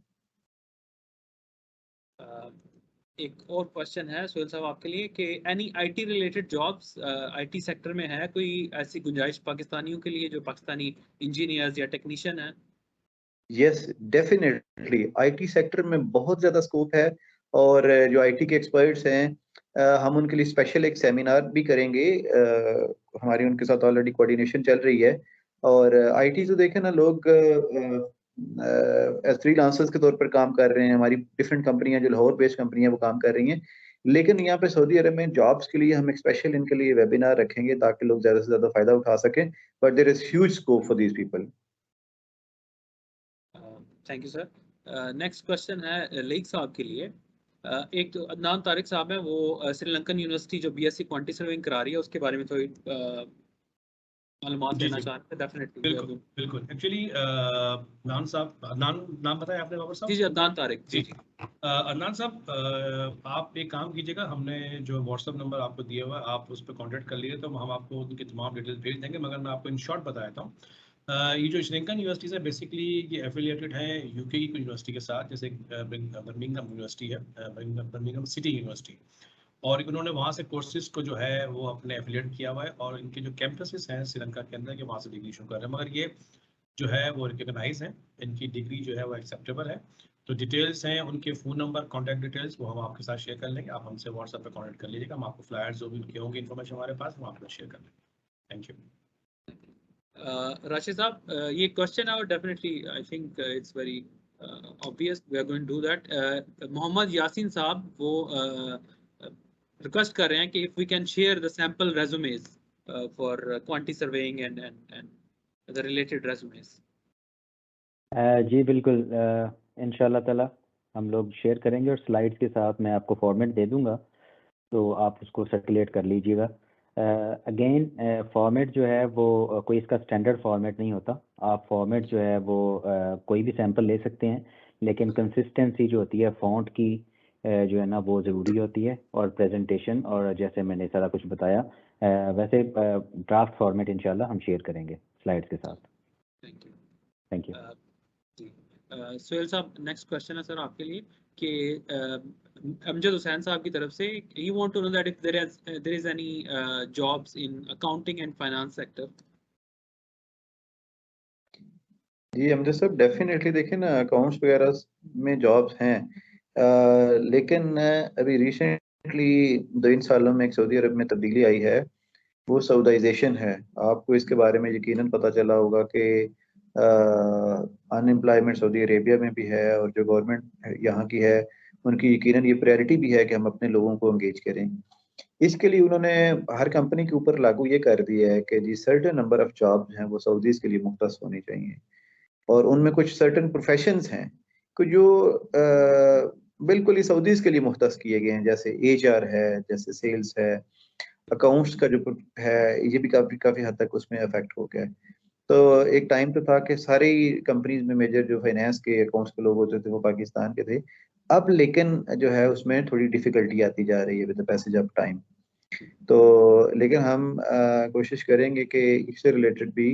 एक और क्वेश्चन है सुहेल साहब आपके लिए कि any IT related jobs IT sector में है कोई ऐसी गुंजाइश पाकिस्तानियों के लिए जो पाकिस्तानी इंजीनियर्स या टेक्नीशियन है? यस, डेफिनेटली आईटी सेक्टर में बहुत ज़्यादा स्कोप है, और जो आईटी के एक्सपर्ट्स हैं हम उनके लिए स्पेशल एक सेमिनार भी करेंगे। हमारी उनके साथ ऑलरेडी कोऑर्डिनेशन चल रही है, और आईटी जो देखें ना, लोग फ्रीलांसर्स के तौर पर काम कर रहे हैं। हमारी डिफरेंट कंपनियां जो लाहौर बेस्ड कंपनियां वो काम कर रही हैं, लेकिन यहाँ पे सऊदी अरब में जॉब्स के लिए हम एक स्पेशल इनके लिए वेबिनार रखेंगे ताकि लोग ज़्यादा से ज़्यादा फायदा उठा सकें, but there is huge scope for these people. Thank you sir. Next question है लेक साहब के लिए। एक तो अदनान तारिक साहब है, वो श्रीलंकन यूनिवर्सिटी जो बीएससी क्वांटिटी सर्विंग करा रही है उसके बारे में थोड़ी मालूमात देना चाहते हैं। डेफिनेटली बिल्कुल बिल्कुल। एक्चुअली अदनान साहब, नाम बताया आपने बाबर साहब? जी अदनान तारिक जी। अदनान साहब, आप एक काम कीजिएगा, हमने जो व्हाट्सएप नंबर आपको दिया हुआ है आप उस पर कांटेक्ट कर लीजिए, तो हम आपको उनकी तमाम डिटेल्स भेज देंगे। मगर मैं आपको इन शॉर्ट बता देता हूँ, ये जो श्रीलंकन यूनिवर्सिटीज़ है बेसिकली ये एफिलिएटेड है यूके की यूनिवर्सिटी के साथ, जैसे बर्मिंघम यूनिवर्सिटी है, बर्मिंघम सिटी यूनिवर्सिटी, और इन्होंने वहाँ से कोर्सेज को जो है वो अपने एफिलिएट किया हुआ है, और इनके जो कैंपसेस हैं श्रीलंका के अंदर के वहाँ से डिग्री इशू कर रहे हैं, मगर ये जो है वो रिकग्नाइज है, इनकी डिग्री जो है वो एक्सेप्टेबल है। तो डिटेल्स हैं, उनके फ़ोन नंबर, कॉन्टैक्ट डिटेल्स वो हम आपके साथ शेयर कर लेंगे। आप हमसे व्हाट्सएप पे कॉन्टैक्ट कर लीजिएगा, हम आपको फ्लायर्स जो भी उनके होंगे इन्फॉर्मेशन हमारे पास हम आपको शेयर कर लेंगे। Thank you. राशिद साहब, ये क्वेश्चन है और definitely I think it's very obvious, we are going to do that. Mohammad Yasin साहब वो रिक्वेस्ट कर रहे हैं कि if we can share the sample resumes for quantity surveying and the related resumes. जी बिल्कुल, इंशाल्लाह ताला हम लोग शेयर करेंगे, और स्लाइड्स के साथ मैं आपको फॉर्मेट दे दूंगा, तो आप उसको सर्कुलेट कर लीजिएगा। अगेन फॉर्मेट जो है वो कोई इसका स्टैंडर्ड फॉर्मेट नहीं होता। आप फॉर्मेट जो है वो कोई भी सैंपल ले सकते हैं, लेकिन कंसिस्टेंसी जो होती है फ़ॉन्ट की जो है ना वो ज़रूरी होती है, और प्रेजेंटेशन, और जैसे मैंने सारा कुछ बताया वैसे ड्राफ्ट फॉर्मेट इंशाल्लाह हम शेयर करेंगे स्लाइड्स के साथ। Thank you. Thank you. Suhail साहब, नेक्स्ट क्वेश्चन है सर आपके लिए कि अमजद हुसैन साहब की तरफ से, he want to know that if there is any jobs in accounting and finance sector. जी अमजद साहब, डेफिनेटली देखिए ना, अकाउंट्स वगैरह में जॉब्स हैं, लेकिन अभी रिसेंटली 2 सालों में एक सऊदी अरब में तब्दीली आई है, वो सऊदाइजेशन है। आपको इसके बारे में यकीनन पता चला होगा कि अनएम्प्लॉयमेंट सऊदी अरेबिया में भी है, और जो गवर्नमेंट यहाँ की है उनकी यकीनन ये प्रायोरिटी भी है कि हम अपने लोगों को एंगेज करें। इसके लिए उन्होंने हर कंपनी के ऊपर लागू ये कर दिया है कि जी सर्टेन नंबर ऑफ जॉब्स हैं वो सऊदीज के लिए मुख्तस होनी चाहिए, और उनमें कुछ सर्टेन प्रोफेशंस हैं कि जो बिल्कुल ही सऊदीज के लिए मुख्तस किए गए हैं, जैसे HR है, जैसे सेल्स है, अकाउंट्स का जो है ये भी काफ़ी हद तक उसमें अफेक्ट हो गया है। तो एक टाइम तो था कि सारी कंपनीज में मेजर जो फाइनेंस के अकाउंट्स के लोग होते थे वो पाकिस्तान के थे। अब लेकिन जो है उसमें थोड़ी डिफिकल्टी आती जा रही है with the passage of time. तो लेकिन हम कोशिश करेंगे कि इससे रिलेटेड भी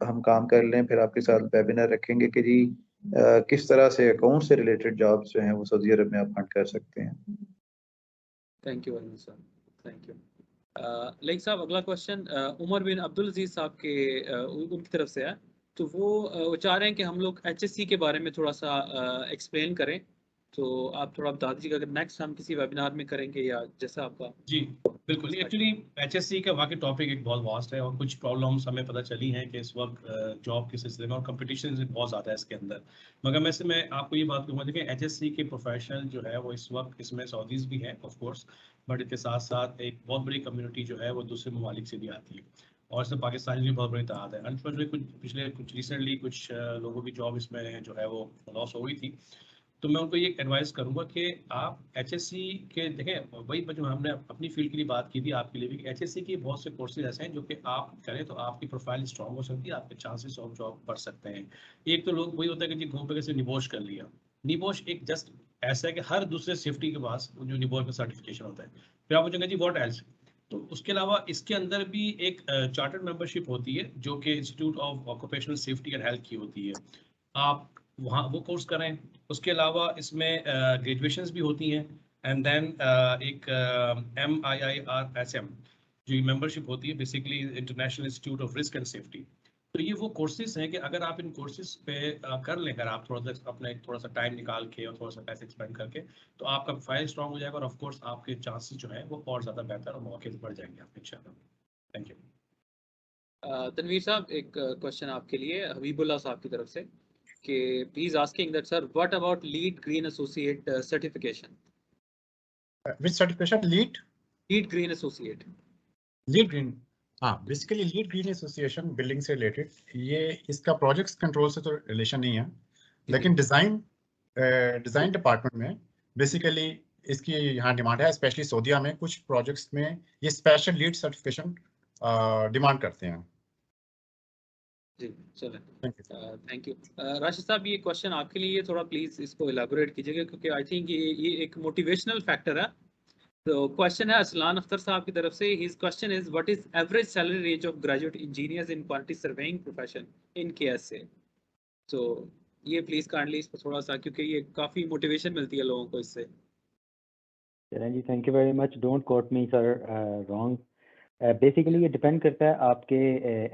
हम काम कर लें, फिर आपके साथ वेबिनार रखेंगे कि जी किस तरह से अकाउंट से रिलेटेड जॉब्स जो हैं वो सऊदी अरब में आप फंड कर सकते हैं। Thank you very much sir, thank you. लेक साहब, अगला क्वेश्चन उमर बिन अब्दुल अजीज साहब के उनकी तरफ से है। तो वो चाह रहे हैं कि हम लोग HSC के बारे में थोड़ा सा एक्सप्लेन करें, तो आप थोड़ा बता दीजिएगा अगर नेक्स्ट हम किसी वेबिनार में करेंगे या जैसा आपका। जी बिल्कुल, एक्चुअली HSC का वाकई टॉपिक एक बहुत वास्ट है और कुछ प्रॉब्लम्स हमें पता चली हैं कि इस वक्त जॉब के सिलसिले में और कंपटीशन बहुत ज़्यादा है इसके अंदर। मगर मैं आपको ये बात कहूँगा, देखिए HSC के प्रोफेशनल जो है वो इस वक्त इसमें सऊदीज़ भी हैं ऑफ कोर्स, बट इसके साथ साथ एक बहुत बड़ी कम्युनिटी जो है वो दूसरे ममालिक से भी आती है और इसमें पाकिस्तानी भी बहुत बड़ी तादाद है। अनफॉर्चुनेटली कुछ रिसेंटली कुछ लोगों की जॉब इसमें जो है वो लॉस हो गई थी। तो मैं उनको ये एडवाइस करूंगा कि आप HSC के देखें, वही जो हमने अपनी फील्ड के लिए बात की थी आपके लिए भी, HSC के बहुत से कोर्सेज ऐसे हैं जो कि आप करें तो आपकी प्रोफाइल स्ट्रांग हो सकती है, आपके चांसेस ऑफ जॉब बढ़ सकते हैं। एक तो लोग वही होता है कि जी घूम पे कैसे निबोश कर लिया, निबोश एक जस्ट ऐसा है कि हर दूसरे सेफ्टी के पास जो निबोश का सर्टिफिकेशन होता है, फिर आप पूछेंगे जी व्हाट एल्स। तो उसके अलावा इसके अंदर भी एक चार्टर्ड मेंबरशिप होती है जो कि institute of occupational safety and health की होती है, आप वहाँ वो कोर्स करें। उसके अलावा इसमें ग्रेजुएशंस भी होती हैं एंड देन एक MIIRSM जो मेंबरशिप होती है, basically international institute of risk and safety. तो ये वो कोर्सेज हैं कि अगर आप इन कोर्सेज पे कर लें, अगर आप थोड़ा सा टाइम निकाल के और थोड़ा सा पैसे एक्सपेंड करके, तो आपका प्रोफाइल स्ट्रांग हो जाएगा और ऑफ कोर्स आपके चांसेस जो हैं वो और ज़्यादा बेहतर और मौके बढ़ जाएंगे आपके इंशाल्लाह। Thank you. तनवीर साहब, एक क्वेश्चन आपके लिए हबीबुल्लाह साहब की तरफ से कि please asking that sir what about LEED green associate certification? Which certification? LEED green associate. LEED green, हाँ, basically LEED green association building से रिलेटेड, ये इसका प्रोजेक्ट्स कंट्रोल से तो रिलेशन नहीं है, लेकिन डिज़ाइन डिपार्टमेंट में बेसिकली इसकी यहाँ डिमांड है, स्पेशली सऊदीया में कुछ प्रोजेक्ट्स में ये स्पेशल लीड सर्टिफिकेशन डिमांड करते हैं। जी चलें, थैंक यू। राशिद साहब, ये क्वेश्चन आपके लिए, थोड़ा प्लीज इसको इलाबोरेट कीजिएगा क्योंकि आई थिंक ये एक मोटिवेशनल फैक्टर है। तो क्वेश्चन है असलान अख्तर साहब की तरफ से। His question is what is average salary range of graduate engineers in quantity surveying profession in KSA? तो ये प्लीज काइंडली इस पर थोड़ा सा, क्योंकि ये काफी मोटिवेशन मिलती है लोगों को इससे। Charan ji, thank you very much. Don't quote me sir wrong. Basically ये डिपेंड करता है आपके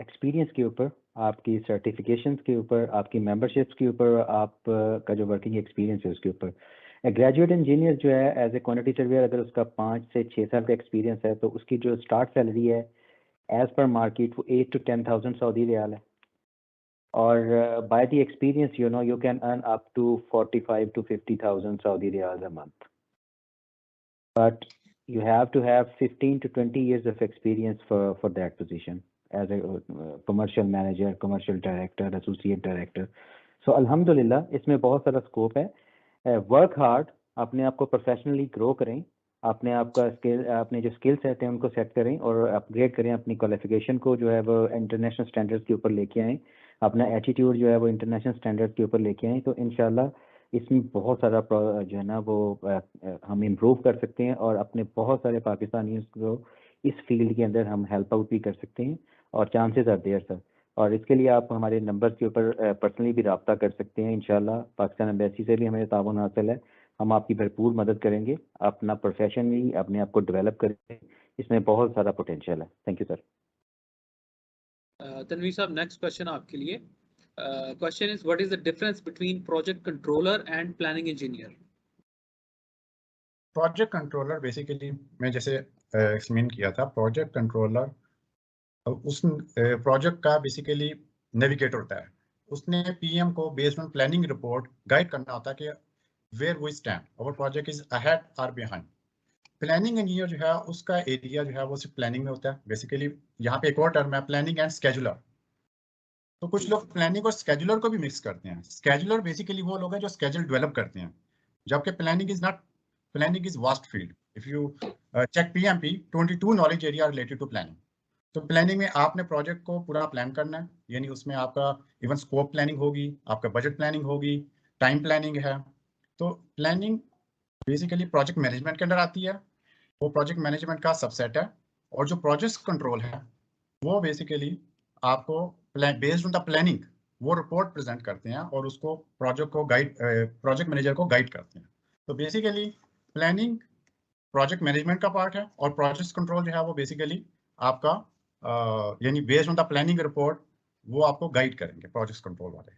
एक्सपीरियंस के ऊपर, आपकी सर्टिफिकेशंस के ऊपर, आपकी मेंबरशिप्स के ऊपर, आप का जो वर्किंग एक्सपीरियंस है उसके ऊपर। ग्रेजुएट इंजीनियर जो है एज ए क्वांटिटी सर्वेयर, अगर उसका 5 से 6 साल का एक्सपीरियंस है तो उसकी जो स्टार्ट सैलरी है एज पर मार्केट वो 8 to 10,000 सऊदी रियाल है। और by the experience you can earn up to 45 to 50,000 Saudi riyals a month. But you have to have 15 to 20 years of experience for that position as a commercial manager, commercial director, associate director. So alhamdulillah इसमें बहुत सारा scope है। Work hard, अपने आप को professionally grow करें, अपने आप का अपने जो स्किल सेट हैं उनको सेट करें और अपग्रेड करें, अपनी क्वालिफिकेशन को जो है वो इंटरनेशनल स्टैंडर्ड्स के ऊपर लेके आएँ, अपना एटीट्यूड जो है वो इंटरनेशनल स्टैंडर्ड्स के ऊपर लेके आएँ, तो इंशाल्लाह इसमें बहुत सारा जो है ना वो हम इम्प्रूव कर सकते हैं और अपने बहुत सारे पाकिस्तानियों को इस फील्ड के अंदर हम हेल्प आउट भी कर सकते हैं और चांसेस आर देयर सर। और इसके लिए आप हमारे नंबर के ऊपर पर्सनली भी रब्ता कर सकते हैं। इंशाल्लाह पाकिस्तान एम्बेसी से भी हमें ताउन हासिल है, हम आपकी भरपूर मदद करेंगे। अपना प्रोफेशनली अपने आप को डेवलप करें, इसमें बहुत सारा पोटेंशियल है। Thank you sir. तनवीर साहब, नेक्स्ट क्वेश्चन आपके लिए। Question is what is the difference between project controller and planning engineer? Project controller basically मैं जैसे एक्सप्लेन किया था, प्रोजेक्ट कंट्रोलर उस प्रोजेक्ट का बेसिकली नेविगेटर होता है। उसने PM को based on planning report guide करना होता है कि where we stand, our project is ahead और बिहाइंड। प्लानिंग इंजीनियर जो है उसका एरिया जो है वो सिर्फ प्लानिंग में होता है। बेसिकली यहाँ पे एक और टर्म है प्लानिंग एंड स्केजुलर। तो कुछ लोग प्लानिंग और स्केजुलर को भी मिक्स करते हैं। स्केजुलर बेसिकली वो लोग हैं जो स्केड्यूल डेवलप करते हैं, जबकि planning is not, planning is vast field. If you check PMP 22 knowledge area related to planning. तो प्लानिंग में आपने प्रोजेक्ट को पूरा प्लान करना है, यानी उसमें आपका इवन स्कोप प्लानिंग होगी, आपका बजट प्लानिंग होगी, टाइम प्लानिंग है। तो प्लानिंग बेसिकली प्रोजेक्ट मैनेजमेंट के अंदर आती है, वो प्रोजेक्ट मैनेजमेंट का सबसेट है। और जो प्रोजेक्ट कंट्रोल है वो बेसिकली आपको बेस्ड ऑन द प्लानिंग वो रिपोर्ट प्रेजेंट करते हैं और उसको प्रोजेक्ट को गाइड, प्रोजेक्ट मैनेजर को गाइड करते हैं। तो बेसिकली प्लानिंग प्रोजेक्ट मैनेजमेंट का पार्ट है और प्रोजेक्ट कंट्रोल जो है वो बेसिकली आपका यानी based on the planning report वो आपको गाइड करेंगे प्रोजेक्ट कंट्रोल वाले।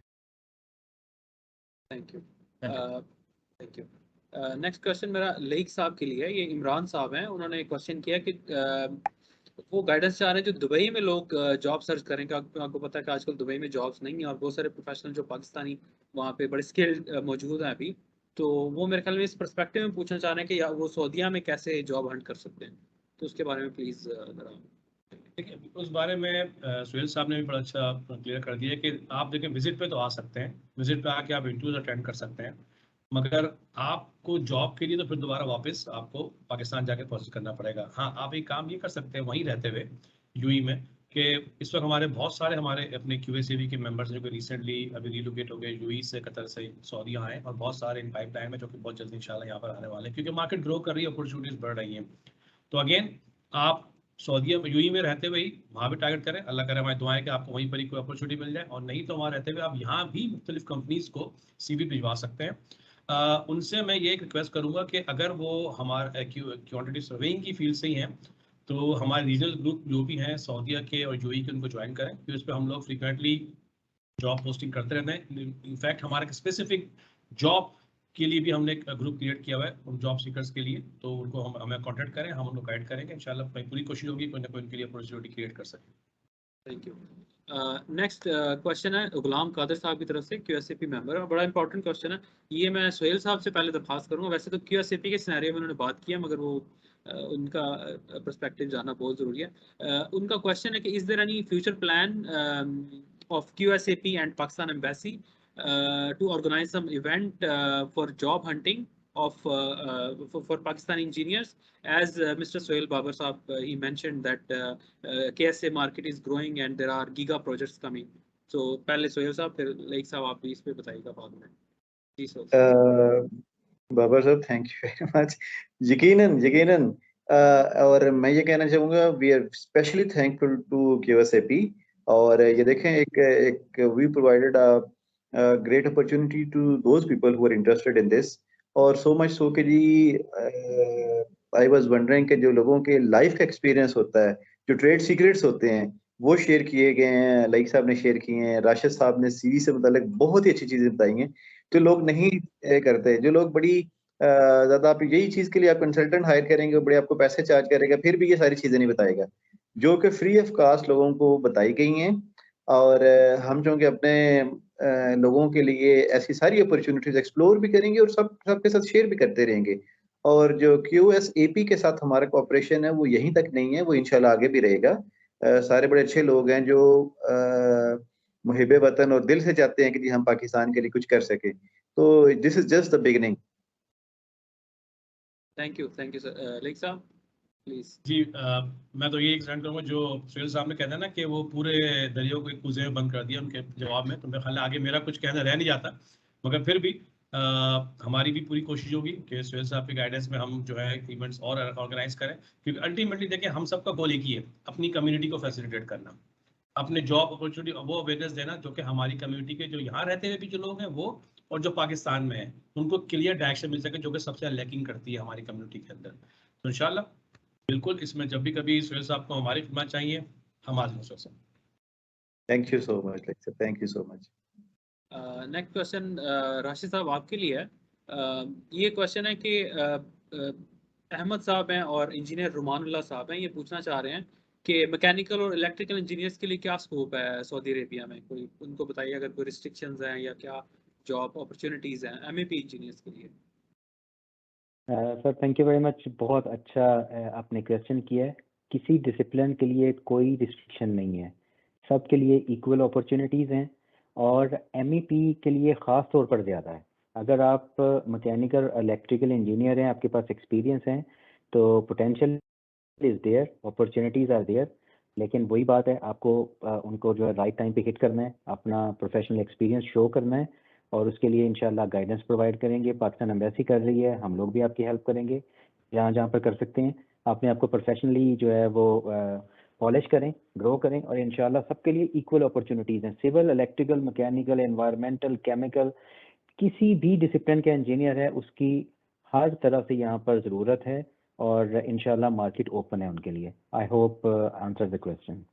Thank you. Thank you. Next question मेरा लेक साहब के लिए है। ये इमरान साहब हैं, उन्होंने एक क्वेश्चन किया कि वो गाइडेंस चाह रहे हैं जो दुबई में लोग जॉब सर्च करें। आपको पता है कि आजकल दुबई में जॉब्स नहीं है और बहुत सारे प्रोफेशनल जो पाकिस्तानी वहाँ पे बड़े स्किल्ड मौजूद हैं अभी। तो वो मेरे ख्याल में इस पर्सपेक्टिव में पूछना चाह रहे हैं कि या वो सऊदीया में कैसे जॉब हंट कर सकते हैं। तो उसके बारे में प्लीज़ ज़रा। देखिए, उस बारे में सुहेल साहब ने भी बड़ा अच्छा क्लियर कर दिया कि आप देखिए विजिट पे तो आ सकते हैं, विजिट पे आके आप इंटरव्यूज अटेंड कर सकते हैं, मगर आपको जॉब के लिए तो फिर दोबारा वापस आपको पाकिस्तान जाके प्रोसेस करना पड़ेगा। हाँ, आप एक काम ये कर सकते हैं वहीं रहते हुए यूई में, कि इस वक्त हमारे बहुत सारे हमारे अपने QACV के मेंबर्स जो कि रिसेंटली अभी रिलोकेट हो गए यूई से, कतर से सऊदी आए, और बहुत सारे इन पाइपलाइन में जो कि बहुत जल्दी इंशाल्लाह यहाँ पर आने वाले हैं, क्योंकि मार्केट ग्रो कर रही है, अपॉर्चुनिटीज बढ़ रही हैं। तो अगेन आप सऊदी यूई में रहते हुए ही वहाँ भी टारगेट करें, अल्लाह करे हमारी दुआएं कि आपको वहीं पर ही कोई अपॉर्चुनिटी मिल जाए, और नहीं तो वहाँ रहते हुए आप यहाँ भी मुख्तलिफ कंपनीज को CV भिजवा सकते हैं। उनसे मैं ये एक रिक्वेस्ट करूँगा कि अगर वो हमारे क्वान्टिटी सर्वेइंग की फील्ड से ही हैं तो हमारे रीजनल ग्रुप जो भी हैं सऊदीया के और यूएई के, उनको ज्वाइन करें, क्योंकि उस पर हम लोग फ्रिक्वेंटली जॉब पोस्टिंग करते रहते हैं। इनफैक्ट हमारे स्पेसिफिक जॉब के लिए भी हमने एक ग्रुप क्रिएट किया हुआ है जॉब सीकर्स के लिए, तो उनको हम हमें कांटेक्ट करें, हम उनको गाइड करेंगे इंशाल्लाह। पूरी कोशिश होगी कोई ना कोई उनके लिए अपॉर्चुनिटी क्रिएट कर सकें। Thank you. नेक्स्ट क्वेश्चन है गुलाम कादिर साहब की तरफ से, QSAP मेंबर, और बड़ा इंपॉर्टेंट क्वेश्चन है ये। मैं सुहेल साहब से पहले दरख्वास्त करूंगा, वैसे तो QSAP के सिनेरियो में उन्होंने बात किया, मगर वो उनका पर्सपेक्टिव जानना बहुत ज़रूरी है। उनका क्वेश्चन है कि is there any future plan of QSAP and Pakistan embassy to organize some event for job hunting of for Pakistani engineers, as Mr. Sohail Babar Saab he mentioned that KSA market is growing and there are giga projects coming. So पहले सोहेल साहब फिर lake साहब आप भी इस पे बताइएगा बाद में। जी सोहेल बाबर साहब थैंक यू वेरी मच। यकीनन यकीनन और मैं ये कहना चाहूँगा we are specially thankful to QSAP। और ये देखें एक we provided a great opportunity to those people who are interested in this, और सो मच सो कि जी आई वाज वंडरिंग कि जो लोगों के लाइफ का एक्सपीरियंस होता है, जो ट्रेड सीक्रेट्स होते हैं, वो शेयर किए गए हैं। लाइक साहब ने शेयर किए हैं, राशिद साहब ने CV से मुतालिक बहुत ही अच्छी चीज़ें बताई हैं जो लोग नहीं करते। जो लोग बड़ी ज़्यादा, आप यही चीज़ के लिए आप कंसल्टेंट हायर करेंगे, बड़े आपको पैसे चार्ज करेगा, फिर भी ये सारी चीज़ें नहीं बताएगा, जो कि फ्री ऑफ कास्ट लोगों को बताई गई हैं। और हम जो कि अपने लोगों के लिए ऐसी सारी अपॉर्चुनिटीज एक्सप्लोर भी करेंगे और सबके साथ शेयर भी करते रहेंगे। और जो QSAP के साथ हमारा कोऑपरेशन है वो यहीं तक नहीं है, वो इंशाल्लाह आगे भी रहेगा। सारे बड़े अच्छे लोग हैं जो मुहिबे वतन और दिल से चाहते हैं कि जी हम पाकिस्तान के लिए कुछ कर सके। तो this is just the beginning. Thank you sir. Lake साहब प्लीज। जी, मैं तो ये एक्सटेंड करूँगा जो सुहेल साहब ने कहना ना कि वो पूरे दरिया को एक कूजे में बंद कर दिया उनके जवाब में, तो मेरे ख्याल आगे मेरा कुछ कहना रह नहीं जाता, मगर फिर भी हमारी भी पूरी कोशिश होगी कि सुहेल साहब की गाइडेंस में हम जो है इवेंट्स और ऑर्गेनाइज करें, क्योंकि अल्टीमेटली देखिए हम सबका गोल एक ही है, अपनी कम्युनिटी को फैसिलिटेट करना, अपने जॉब अपॉर्चुनिटी वो अवेयरनेस देना, जो कि हमारी कम्युनिटी के जो यहाँ रहते हुए भी जो लोग हैं वो, और जो पाकिस्तान में है, उनको क्लियर डायरेक्शन मिल सके, जो कि सबसे लैकिंग करती है हमारी कम्युनिटी के अंदर। तो इंशाल्लाह बिल्कुल इसमें जब भी कभी सुहेल साहब को हमारी खिदमत चाहिए हम हाजिर हैं। सुहेल साहब thank you so much, thank you so much. Next question Rashid साहब आपके लिए है। ये क्वेश्चन है कि अहमद साहब हैं और इंजीनियर रुमानुल्लाह साहब हैं, ये पूछना चाह रहे हैं कि मैकेनिकल और इलेक्ट्रिकल इंजीनियर्स के लिए क्या स्कोप है सऊदी अरेबिया में, कोई उनको बताइए अगर कोई रिस्ट्रिक्शंस हैं या क्या जॉब अपॉर्चुनिटीज़ हैं MEP इंजीनियर्स के लिए। Sir thank you very much, बहुत अच्छा आपने क्वेश्चन किया है। किसी डिसिप्लिन के लिए कोई रिस्ट्रिक्शन नहीं है, सब के लिए इक्वल अपॉर्चुनिटीज़ हैं, और MEP के लिए ख़ास तौर पर ज़्यादा है। अगर आप मैकेनिकल इलेक्ट्रिकल इंजीनियर हैं, आपके पास एक्सपीरियंस हैं, तो potential is there, opportunities are there, लेकिन वही बात है, आपको उनको जो है राइट टाइम पे हिट करना है, अपना प्रोफेशनल एक्सपीरियंस शो करना है, और उसके लिए इंशाल्लाह गाइडेंस प्रोवाइड करेंगे। पाकिस्तान एम्बेसी कर रही है, हम लोग भी आपकी हेल्प करेंगे जहाँ जहाँ पर कर सकते हैं। अपने आपको प्रोफेशनली जो है वो पॉलिश करें, ग्रो करें, और इंशाल्लाह सबके लिए इक्वल अपॉर्चुनिटीज़ हैं। Civil, electrical, mechanical, environmental, chemical, किसी भी डिसिप्लिन का इंजीनियर है उसकी हर तरह से यहाँ पर ज़रूरत है, और इंशाल्लाह मार्केट ओपन है उनके लिए। I hope answer the question.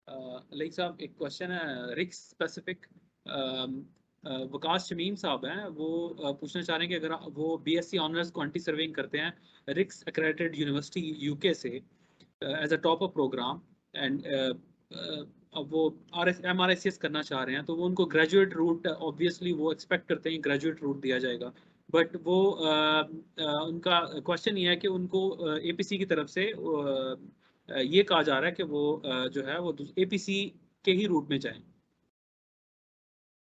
Like साहब एक क्वेश्चन है रिक्स स्पेसिफिक, वकास शमीम साहब हैं, वो पूछना चाह रहे हैं कि अगर वो बीएससी ऑनर्स क्वांटी सर्विंग करते हैं रिक्स एक्रेडिटेड यूनिवर्सिटी यूके से as a top up program and अब वो MRICS करना चाह रहे हैं, तो वो उनको ग्रेजुएट रूट ऑब्वियसली वो एक्सपेक्ट करते हैं ग्रेजुएट रूट दिया जाएगा, बट वो उनका क्वेश्चन ये है कि उनको APC की तरफ से ये कहा जा रहा है कि वो जो है वो APC के ही रूट में जाएं।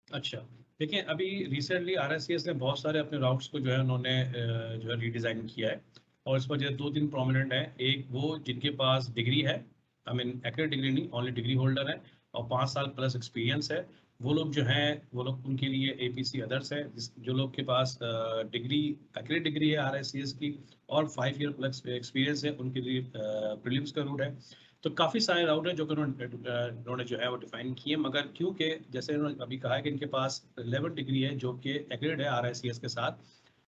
अच्छा, देखिए अभी रिसेंटली RICS ने बहुत सारे अपने राउट्स को जो है उन्होंने जो है रीडिज़ाइन किया है, और इस वजह 2-3 प्रोमिनेंट हैं। एक वो जिनके पास डिग्री है, आई मीन एक्रेडिट डिग्री नहीं, ओनली डिग्री होल्डर है और 5 साल प्लस एक्सपीरियंस है, वो लोग जो हैं वो लोग उनके लिए APC अदर्स है। जो लोग के पास डिग्री एक्रेडिट डिग्री है RICS की और 5 ईयर प्लस एक्सपीरियंस है, उनके लिए प्रीलिम्स का रूट है। तो काफ़ी सारे राउट हैं जो कि उन्होंने जो है वो डिफाइन किए, मगर क्योंकि जैसे उन्होंने अभी कहा है कि इनके पास 11 डिग्री है जो कि एक्रेडिट है RICS के साथ,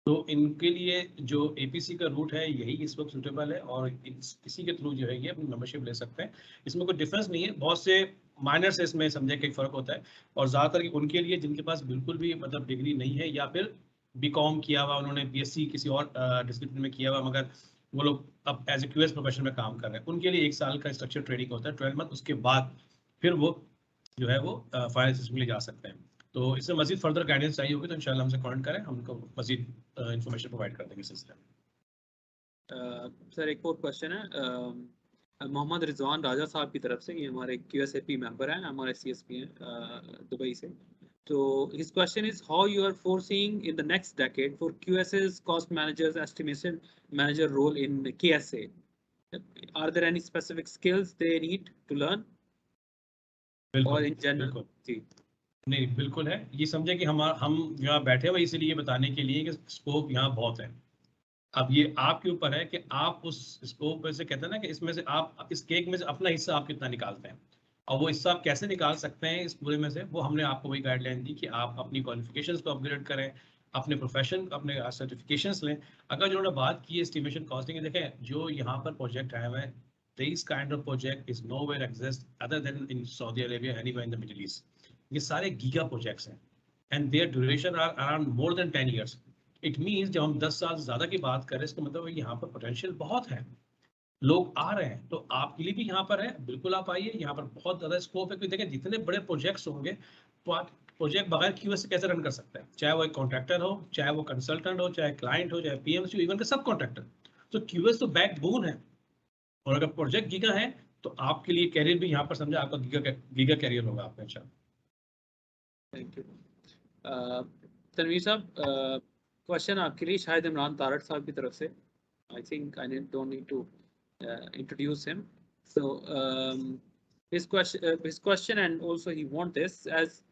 तो इनके लिए जो APC का रूट है यही इस वक्त सुटेबल है और इसी के थ्रू जो है ये अपनी मेंबरशिप ले सकते हैं। इसमें कोई डिफरेंस नहीं है, बहुत से माइनर से इसमें समझे कि फ़र्क होता है, और ज़्यादातर उनके लिए जिनके पास बिल्कुल भी मतलब डिग्री नहीं है या फिर BCom किया हुआ, उन्होंने BSc किसी और डिसिप्लिन में किया हुआ मगर वो लोग अब एज ए QS प्रोफेशन में काम कर रहे हैं, उनके लिए 1 साल का स्ट्रक्चर ट्रेनिंग होता है 12 मंथ, उसके बाद फिर वो जो है वो फाइनल सिस्टम के लिए जा सकते हैं। तो इसमें मजीद फर्दर गाइडेंस चाहिए होगी तो इंशाल्लाह हमसे कॉन्टेक्ट करें, हम उनको मजीद इंफॉर्मेशन प्रोवाइड कर देंगे इस सिलसिले में। सर एक और क्वेश्चन है मोहम्मद रिजवान राजा साहब की तरफ से, ये हमारे QSAP मेंबर हैं, हमारे CSP हैं दुबई से। So his question is how you are foreseeing in the next decade for QS's cost managers estimation manager role in KSA. Are there any specific skills they need to learn? बिल्कुल, और in general? बिल्कुल जी नहीं, बिल्कुल है। ये समझे कि हम यहाँ बैठे हुए इसीलिए बताने के लिए कि स्कोप यहाँ बहुत है। अब ये आपके ऊपर है कि आप उस स्कोप में से, कहते हैं ना कि इसमें से आप इस केक में से अपना हिस्सा आप कितना निकालते हैं, और वो हिस्सा आप कैसे निकाल सकते हैं इस पूरे में से, वो हमने आपको वही गाइडलाइन दी कि आप अपनी क्वालिफिकेशंस को अपग्रेड करें, अपने प्रोफेशन, अपने सर्टिफिकेशंस लें। अगर जिन्होंने बात की एस्टिमेशन कॉस्टिंग, देखें जो यहाँ पर प्रोजेक्ट आए हुए हैं, this kind of project is nowhere exist other than in Saudi Arabia, anywhere in the Middle East. ये सारे गीगा प्रोजेक्ट्स हैं and their duration are around more than 10 years. It means जब हम 10 साल ज़्यादा की बात करें, इसका मतलब यहाँ पर पोटेंशियल बहुत है, लोग आ रहे हैं, तो आपके लिए भी यहाँ पर है, बिल्कुल आप आइए, यहाँ पर बहुत ज़्यादा स्कोप है। क्योंकि देखें जितने बड़े प्रोजेक्ट्स होंगे तो आप प्रोजेक्ट बगैर QS से कैसे रन कर सकते हैं, चाहे वो एक कॉन्ट्रैक्टर हो, चाहे वो कंसल्टेंट हो, चाहे क्लाइंट हो, चाहे PMC हो, इवन के सब कॉन्ट्रैक्टर। तो QS तो बैकबोन है, और अगर प्रोजेक्ट गीगा है तो आपके लिए कैरियर भी यहाँ पर समझा आपका गीगा कैरियर होगा आपका इंशाल्लाह। Thank you. तनवीर साहब क्वेश्चन आपके लिए शायद इमरान तारड़ साहब की तरफ से। I think I don't need to introduce him. So his question, and also he wants this, as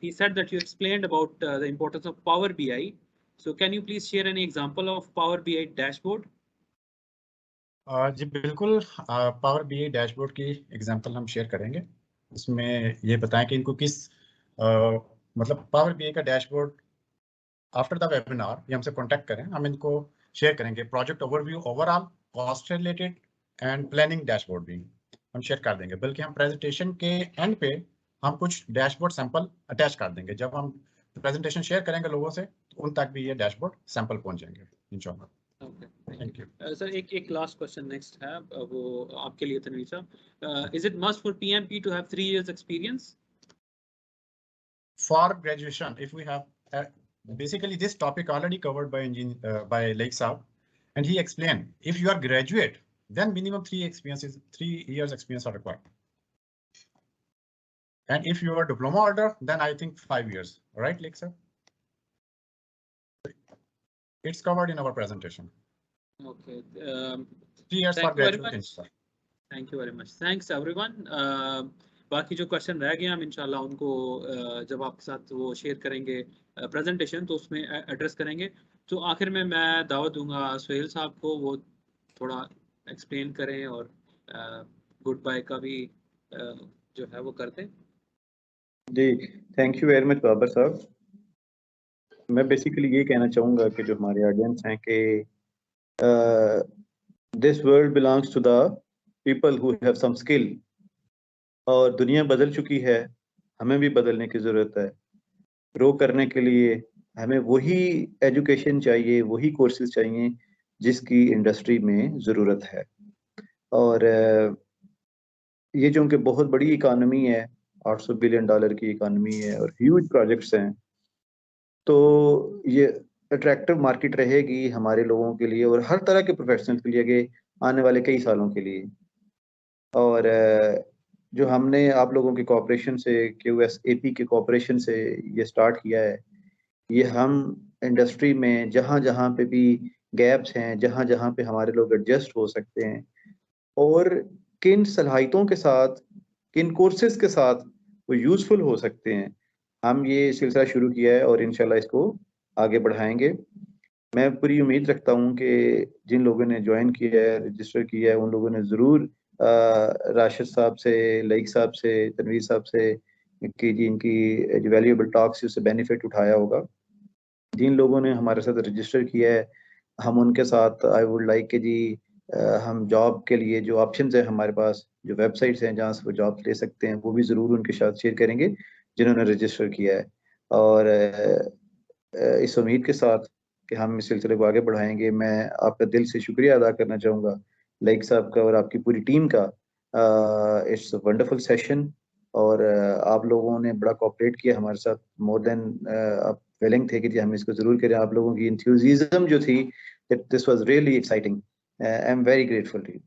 he said that you explained about the importance of Power BI. So can you please share any example of Power BI dashboard? जी बिल्कुल, power BI dashboard की example हम share करेंगे। इसमें ये बताएं कि इनको किस मतलब पावर BI का डैशबोर्ड आफ्टर द वेबिनार ये हमसे कांटेक्ट करें, हम इनको शेयर करेंगे। Project overview, overall cost related and planning dashboard भी हम शेयर कर देंगे। बल्कि हम प्रेजेंटेशन के एंड पे हम कुछ डैशबोर्ड सैंपल अटैच कर देंगे। जब हम प्रेजेंटेशन शेयर करेंगे लोगों से तो उन तक भी ये डैशबोर्ड सैंपल पहुंच जाएंगे इंशाल्लाह। Thank you sir. एक लास्ट क्वेश्चन नेक्स्ट है, वो आपके लिए तनवीर साहब। Is it must for PMP to have 3 years experience? For graduation, if we have basically this topic already covered by by Lake Saab, and he explained if you are graduate, then minimum 3 years experience are required. And if you are diploma holder, then I think 5 years, right, Lake Saab? It's covered in our presentation. Okay. 3 years for graduate. Thank you very much. Thanks everyone. बाकी जो question रह गए हम इंशाल्लाह उनको जब आपके साथ वो शेयर करेंगे प्रेजेंटेशन तो उसमें एड्रेस करेंगे। तो आखिर में मैं दावत दूंगा सुहेल साहब को, वो थोड़ा एक्सप्लेन करें और गुड बाय का भी जो है वो कर दें। जी thank you very much Babar साहब। मैं बेसिकली ये कहना चाहूँगा कि जो हमारे ऑडियंस हैं कि this world belongs to the people who have some skill, और दुनिया बदल चुकी है, हमें भी बदलने की ज़रूरत है। ग्रो करने के लिए हमें वही एजुकेशन चाहिए, वही कोर्सेज चाहिए जिसकी इंडस्ट्री में ज़रूरत है। और ये जो उनके बहुत बड़ी इकानमी है, $800 बिलियन की इकानमी है और ह्यूज प्रोजेक्ट्स हैं, तो ये अट्रैक्टिव मार्केट रहेगी हमारे लोगों के लिए और हर तरह के प्रोफेशनल के लिए आगे आने वाले कई सालों के लिए। और जो हमने आप लोगों के कोऑपरेशन से, QSAP के कोऑपरेशन से ये स्टार्ट किया है, ये हम इंडस्ट्री में जहाँ जहाँ पे भी गैप्स हैं, जहाँ जहाँ पे हमारे लोग एडजस्ट हो सकते हैं और किन सलाहियतों के साथ, किन कोर्सेज के साथ वो यूज़फुल हो सकते हैं, हम ये सिलसिला शुरू किया है और इंशाल्लाह इसको आगे बढ़ाएंगे। मैं पूरी उम्मीद रखता हूँ कि जिन लोगों ने ज्वाइन किया है, रजिस्टर किया है, उन लोगों ने ज़रूर राशिद साहब से, लईक साहब से, तनवीर साहब से कि जी इनकी जो वैल्यूएबल टॉक्स से उससे बेनिफिट उठाया होगा। जिन लोगों ने हमारे साथ रजिस्टर किया है, हम उनके साथ आई वुड लाइक कि जी हम जॉब के लिए जो ऑप्शंस है हमारे पास, जो वेबसाइट्स हैं जहाँ से वो जॉब ले सकते हैं, वो भी ज़रूर उनके साथ शेयर करेंगे जिन्होंने रजिस्टर किया है। और इस उम्मीद के साथ कि हम इस सिलसिले को आगे बढ़ाएंगे, मैं आपका दिल से शुक्रिया अदा करना चाहूँगा लाइक साहब का और आपकी पूरी टीम का। इट्स वंडरफुल सेशन और आप लोगों ने बड़ा कोऑपरेट किया हमारे साथ, मोर देन आप विलिंग थे कि जी हम इसको ज़रूर करें। आप लोगों की इंथ्यूजिज्म जो थी, this was really exciting. I am very grateful to you.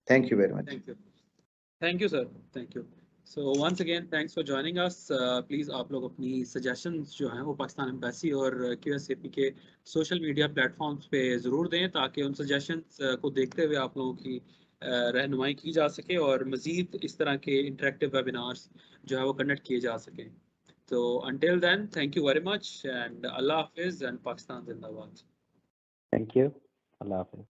Thank you very much. Thank you sir, thank you. So once again thanks for joining us. Please आप लोग अपनी सजेशंस जो हैं वो पाकिस्तान एम्बेसी और QSAP के सोशल मीडिया प्लेटफॉर्म्स पे ज़रूर दें, ताकि उन सजेशंस को देखते हुए आप लोगों की रहनुमाई की जा सके और मज़ीद इस तरह के इंटरेक्टिव वेबिनार्स जो है वो कंडक्ट किए जा सकें। तो until then, thank you very much and Allah Hafiz and Pakistan Zindabad. Thank you. Allah Hafiz.